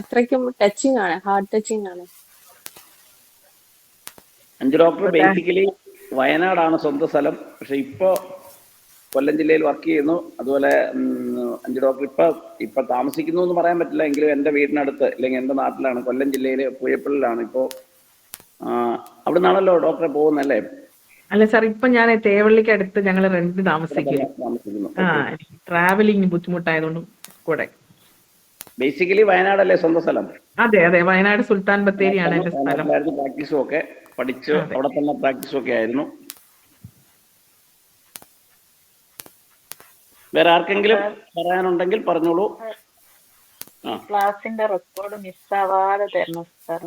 അത്രയ്ക്കും ടച്ചിങ് ആണ്, ഹാർട്ട് ടച്ചിങ് ആണ്. 5 ഡോക്ടർ ബേസിക്കലി വയനാടാണ് സ്വന്തം സ്ഥലം, പക്ഷെ ഇപ്പോൾ കൊല്ലം ജില്ലയിൽ വർക്ക് ചെയ്യുന്നു. അതുപോലെ 5 ഡോക്ടർ ഇപ്പൊ താമസിക്കുന്നു എന്ന് പറയാൻ പറ്റില്ല, എങ്കിലും എൻ്റെ വീടിനടുത്ത്, അല്ലെങ്കിൽ എൻ്റെ നാട്ടിലാണ്, കൊല്ലം ജില്ലയിലെ പൂയപ്പള്ളിയിലാണ്. ഇപ്പോൾ അവിടെ നിന്നാണല്ലോ ഡോക്ടറെ പോകുന്നല്ലേ? അല്ല സാർ, ഇപ്പൊ ഞാൻ തേവള്ളിക്ക് അടുത്ത് ഞങ്ങൾ റെന്റ് താമസിക്കുന്നു. ട്രാവലിംഗ് ബുദ്ധിമുട്ടായതുകൊണ്ടും കൂടെ. ബേസിക്കലി വയനാടല്ലേ സ്വന്തം സ്ഥലം? അതെ അതെ, വയനാട് സുൽത്താൻ ബത്തേരിയാണ് എന്റെ സ്ഥലം. പ്രാക്ടീസും ഒക്കെ പഠിച്ചു, അവിടെ തന്നെ പ്രാക്ടീസും ഒക്കെ ആയിരുന്നു. വേറെ ആർക്കെങ്കിലും പറയാനുണ്ടെങ്കിൽ പറഞ്ഞോളൂ. ക്ലാസിന്റെ റെക്കോർഡ് മിസ്സാവാതെ തരണം സാർ.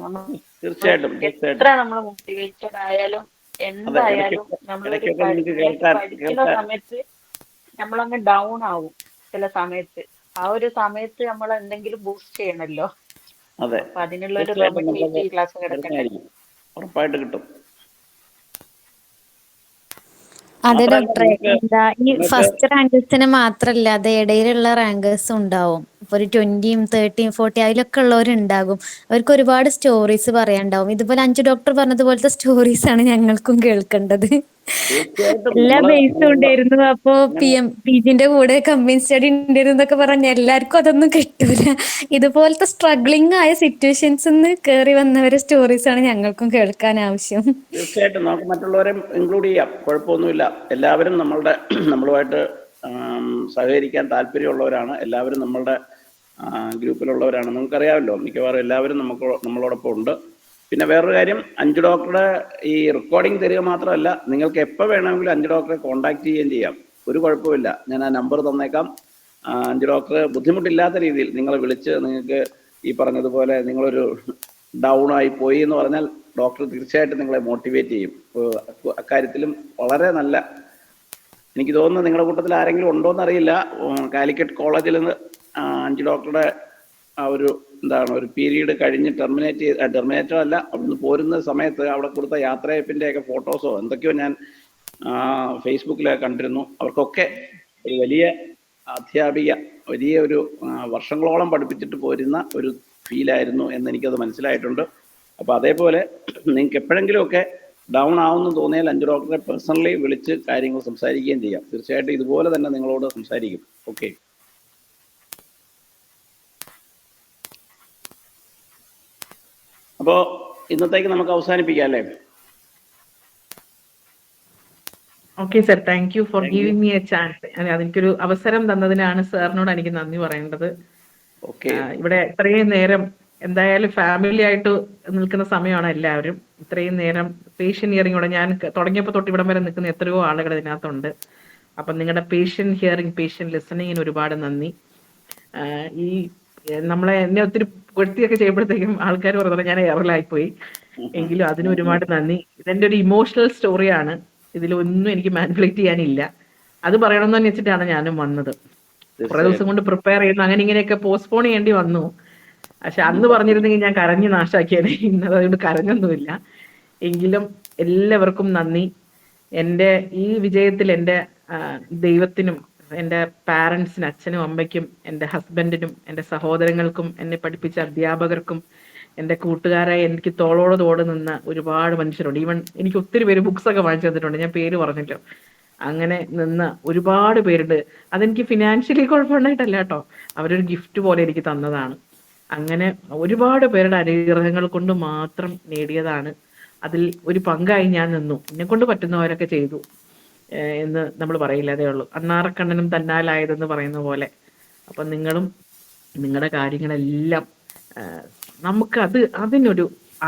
തീർച്ചയായിട്ടും എത്ര നമ്മൾ മോട്ടിവേറ്റഡ് ആയാലും എന്തായാലും നമ്മൾ പഠിക്കുന്ന സമയത്ത് നമ്മളങ്ങ് ഡൗൺ ആവും ചില സമയത്ത്. ആ ഒരു സമയത്ത് നമ്മൾ എന്തെങ്കിലും ബൂസ്റ്റ് ചെയ്യണമല്ലോ. അതെ, അപ്പൊ അതിനുള്ള ഒരു റെമഡി ക്ലാസ് കിടക്കണ്ടേ? ഉറപ്പായിട്ട് കിട്ടും. അതെ ഡോക്ടറെ, എന്താ ഈ ഫസ്റ്റ് റാങ്കേഴ്സിന് മാത്രല്ല, അത് ഇടയിലുള്ള റാങ്കേഴ്സും ഉണ്ടാവും. ഇപ്പൊ ഒരു 20, 30, 40 അതിലൊക്കെ ഉള്ളവരുണ്ടാകും. അവർക്ക് ഒരുപാട് സ്റ്റോറീസ് പറയാനുണ്ടാവും. ഇതുപോലെ 5 ഡോക്ടർ പറഞ്ഞതുപോലത്തെ സ്റ്റോറീസ് ആണ് ഞങ്ങൾക്കും കേൾക്കേണ്ടത്. എല്ലാ ബേസും ഉണ്ടായിരുന്നു. അപ്പോ PGന്റെ കൂടെ കമ്പൈൻ സ്റ്റഡി ഉണ്ടായിരുന്നു എന്നൊക്കെ പറഞ്ഞ എല്ലാവർക്കും അതൊന്നും കിട്ടൂല. ഇതുപോലത്തെ സ്ട്രഗ്ലിംഗ് ആയ സിറ്റുവേഷൻസ് കയറി വന്നവരെ സ്റ്റോറീസ് ആണ് ഞങ്ങൾക്കും കേൾക്കാൻ ആവശ്യം. തീർച്ചയായിട്ടും നമുക്ക് മറ്റുള്ളവരെ ഇൻക്ലൂഡ് ചെയ്യാം, കുഴപ്പമൊന്നുമില്ല. എല്ലാവരും നമ്മളുമായിട്ട് സഹകരിക്കാൻ താല്പര്യമുള്ളവരാണ്. എല്ലാവരും നമ്മളുടെ ഗ്രൂപ്പിലുള്ളവരാണ്. നിങ്ങൾക്കറിയാമല്ലോ, മിക്കവാറും എല്ലാവരും നമ്മളോടൊപ്പം ഉണ്ട്. പിന്നെ വേറൊരു കാര്യം, 5 ഡോക്ടറുടെ ഈ റെക്കോർഡിംഗ് തരിക മാത്രമല്ല, നിങ്ങൾക്ക് എപ്പോൾ വേണമെങ്കിലും 5 ഡോക്ടറെ കോൺടാക്ട് ചെയ്യുകയും ചെയ്യാം. ഒരു കുഴപ്പമില്ല. ഞാൻ ആ നമ്പർ തന്നേക്കാം. 5 ഡോക്ടർ ബുദ്ധിമുട്ടില്ലാത്ത രീതിയിൽ നിങ്ങളെ വിളിച്ച്, നിങ്ങൾക്ക് ഈ പറഞ്ഞതുപോലെ നിങ്ങളൊരു ഡൗൺ ആയി പോയി എന്ന് പറഞ്ഞാൽ ഡോക്ടർ തീർച്ചയായിട്ടും നിങ്ങളെ മോട്ടിവേറ്റ് ചെയ്യും. അക്കാര്യത്തിലും വളരെ നല്ല, എനിക്ക് തോന്നുന്നു നിങ്ങളുടെ കൂട്ടത്തിൽ ആരെങ്കിലും ഉണ്ടോയെന്ന് അറിയില്ല, കാലിക്കറ്റ് കോളേജിൽ നിന്ന് 5 ഡോക്ടറുടെ ആ ഒരു ഒരു പീരീഡ് കഴിഞ്ഞ് ടെർമിനേറ്റർ അല്ല, അവിടുന്ന് പോരുന്ന സമയത്ത് അവിടെ കൊടുത്ത യാത്രയപ്പിൻ്റെയൊക്കെ ഫോട്ടോസോ എന്തൊക്കെയോ ഞാൻ ഫേസ്ബുക്കിലൊക്കെ കണ്ടിരുന്നു. അവർക്കൊക്കെ ഒരു വലിയ അധ്യാപിക, വലിയ ഒരു വർഷങ്ങളോളം പഠിപ്പിച്ചിട്ട് പോരുന്ന ഒരു ഫീലായിരുന്നു എന്ന് എനിക്കത് മനസ്സിലായിട്ടുണ്ട്. അപ്പോൾ അതേപോലെ നിങ്ങൾക്ക് എപ്പോഴെങ്കിലുമൊക്കെ ഡൗൺ ആവുമെന്ന് തോന്നിയാൽ 5 ഡോക്ടറെ പേഴ്സണലി വിളിച്ച് കാര്യങ്ങൾ സംസാരിക്കുകയും ചെയ്യാം. തീർച്ചയായിട്ടും ഇതുപോലെ തന്നെ നിങ്ങളോട് സംസാരിക്കും. ഓക്കെ. അപ്പോൾ ഇന്നത്തേക്ക് നമുക്ക് അവസാനിപ്പിക്കാം അല്ലേ? Okay sir, thank you for giving me A chance. അതെനിക്കൊരു അവസരം തന്നതിനാണ് സാറിനോട് എനിക്ക് നന്ദി പറയേണ്ടത്. ഓക്കെ. ഇവിടെ ഇത്രയും നേരം എന്തായാലും ഫാമിലി ആയിട്ട് നിൽക്കുന്ന സമയമാണ് എല്ലാവരും. ഇത്രയും നേരം പേഷ്യൻ ഹിയറിംഗോടെ ഞാൻ തുടങ്ങിയപ്പോൾ തൊട്ട് ഇവിടം വരെ നിൽക്കുന്ന എത്രയോ ആളുകൾ ഇതിനകത്തുണ്ട്. അപ്പം നിങ്ങളുടെ പേഷ്യൻ ഹിയറിംഗ്, പേഷ്യൻ ലിസണിങ്ങിന് ഒരുപാട് നന്ദി. ഈ എന്നെ ഒത്തിരി പൊടുത്തിയൊക്കെ ചെയ്യുമ്പോഴത്തേക്കും ആൾക്കാർ പറഞ്ഞത് ഞാൻ എയറിലായിപ്പോയി. എങ്കിലും അതിന് ഒരുപാട് നന്ദി. ഇതെന്റെ ഒരു ഇമോഷണൽ സ്റ്റോറിയാണ്. ഇതിലൊന്നും എനിക്ക് മാനിപ്പുലേറ്റ് ചെയ്യാനില്ല. അത് പറയണമെന്ന് വെച്ചിട്ടാണ് ഞാനും വന്നത്. കുറെ ദിവസം കൊണ്ട് പ്രിപ്പയർ ചെയ്യുന്നു, അങ്ങനെ ഇങ്ങനെയൊക്കെ പോസ്റ്റ്പോൺ ചെയ്യേണ്ടി വന്നു. പക്ഷെ അന്ന് പറഞ്ഞിരുന്നെങ്കിൽ ഞാൻ കരഞ്ഞ് നാശാക്കിയത്. ഇന്നത് അതുകൊണ്ട് കരഞ്ഞൊന്നുമില്ല. എങ്കിലും എല്ലാവർക്കും നന്ദി. എൻ്റെ ഈ വിജയത്തിൽ എൻ്റെ ദൈവത്തിനും എൻ്റെ പാരൻസിനും, അച്ഛനും അമ്മയ്ക്കും, എൻ്റെ ഹസ്ബൻഡിനും, എൻ്റെ സഹോദരങ്ങൾക്കും, എന്നെ പഠിപ്പിച്ച അധ്യാപകർക്കും, എൻ്റെ കൂട്ടുകാരായി എനിക്ക് തോളോട് തോട് നിന്ന ഒരുപാട് മനുഷ്യരുണ്ട്. ഈവൻ എനിക്ക് ഒത്തിരി പേര് ബുക്സ് ഒക്കെ വാങ്ങിച്ചു തന്നിട്ടുണ്ട്. ഞാൻ പേര് പറഞ്ഞല്ലോ. അങ്ങനെ നിന്ന ഒരുപാട് പേരുണ്ട്. അതെനിക്ക് ഫിനാൻഷ്യലി കുഴപ്പമുണ്ടായിട്ടല്ല കേട്ടോ, അവരൊരു ഗിഫ്റ്റ് പോലെ എനിക്ക് തന്നതാണ്. അങ്ങനെ ഒരുപാട് പേരുടെ അനുഗ്രഹങ്ങൾ കൊണ്ട് മാത്രം നേടിയതാണ്. അതിൽ ഒരു പങ്കായി ഞാൻ നിന്നു. എന്നെ കൊണ്ട് പറ്റുന്നവരൊക്കെ ചെയ്തു എന്ന് നമ്മൾ പറയില്ല, അതേ ഉള്ളൂ. അണ്ണാറക്കണ്ണനും തന്നാലായതെന്ന് പറയുന്ന പോലെ. അപ്പം നിങ്ങളും നിങ്ങളുടെ കാര്യങ്ങളെല്ലാം നമുക്ക് അതിനൊരു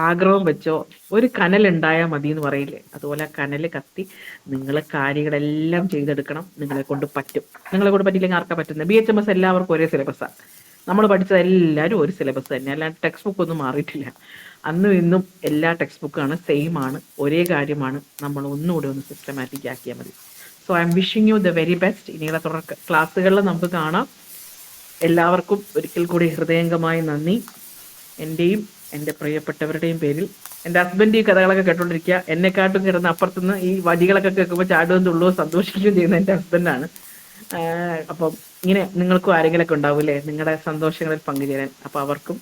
ആഗ്രഹം വെച്ചോ, ഒരു കനലുണ്ടായാൽ മതി എന്ന് പറയില്ലേ, അതുപോലെ ആ കനൽ കത്തി നിങ്ങൾ കാര്യങ്ങളെല്ലാം ചെയ്തെടുക്കണം. നിങ്ങളെ കൊണ്ട് പറ്റും. നിങ്ങളെ കൊണ്ട് പറ്റില്ലെങ്കിൽ ആർക്കാ പറ്റുന്നത്? BHMS എല്ലാവർക്കും ഒരേ സിലബസാണ്. നമ്മൾ പഠിച്ചത് എല്ലാവരും ഒരു സിലബസ് തന്നെ, അല്ലാണ്ട് ടെക്സ്റ്റ് ബുക്ക് ഒന്നും മാറിയിട്ടില്ല. അന്നും ഇന്നും എല്ലാ ടെക്സ്റ്റ് ബുക്കാണ്, സെയിം ആണ്, ഒരേ കാര്യമാണ്. നമ്മൾ ഒന്നുകൂടി ഒന്ന് സിസ്റ്റമാറ്റിക് ആക്കിയാൽ മതി. So I M wishing you the very best. ഇനിയുള്ള തുടർ ക്ലാസ്സുകളിൽ നമുക്ക് കാണാം. എല്ലാവർക്കും ഒരിക്കൽ കൂടി ഹൃദയംഗമായി നന്ദി. എൻ്റെയും എൻ്റെ പ്രിയപ്പെട്ടവരുടെയും പേരിൽ. എൻ്റെ ഹസ്ബൻഡ് ഈ കഥകളൊക്കെ കേട്ടോണ്ടിരിക്കുക. എന്നെക്കാട്ടും കിടന്ന് അപ്പുറത്തുനിന്ന് ഈ വടികളൊക്കെ കേൾക്കുമ്പോൾ ചാടുകയും തുള്ളുകയും സന്തോഷിക്കുകയും ചെയ്യുന്ന എൻ്റെ ഹസ്ബൻഡാണ്. അപ്പം ഇങ്ങനെ നിങ്ങൾക്കും ആരെങ്കിലൊക്കെ ഉണ്ടാവില്ലേ നിങ്ങളുടെ സന്തോഷങ്ങളിൽ പങ്കുചേരാൻ. അപ്പോൾ അവർക്കും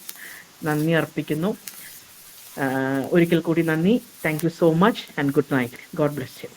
നന്ദി അർപ്പിക്കുന്നു. ഒരിക്കൽ കൂടി നന്ദി. Thank you so much and good night. God bless you.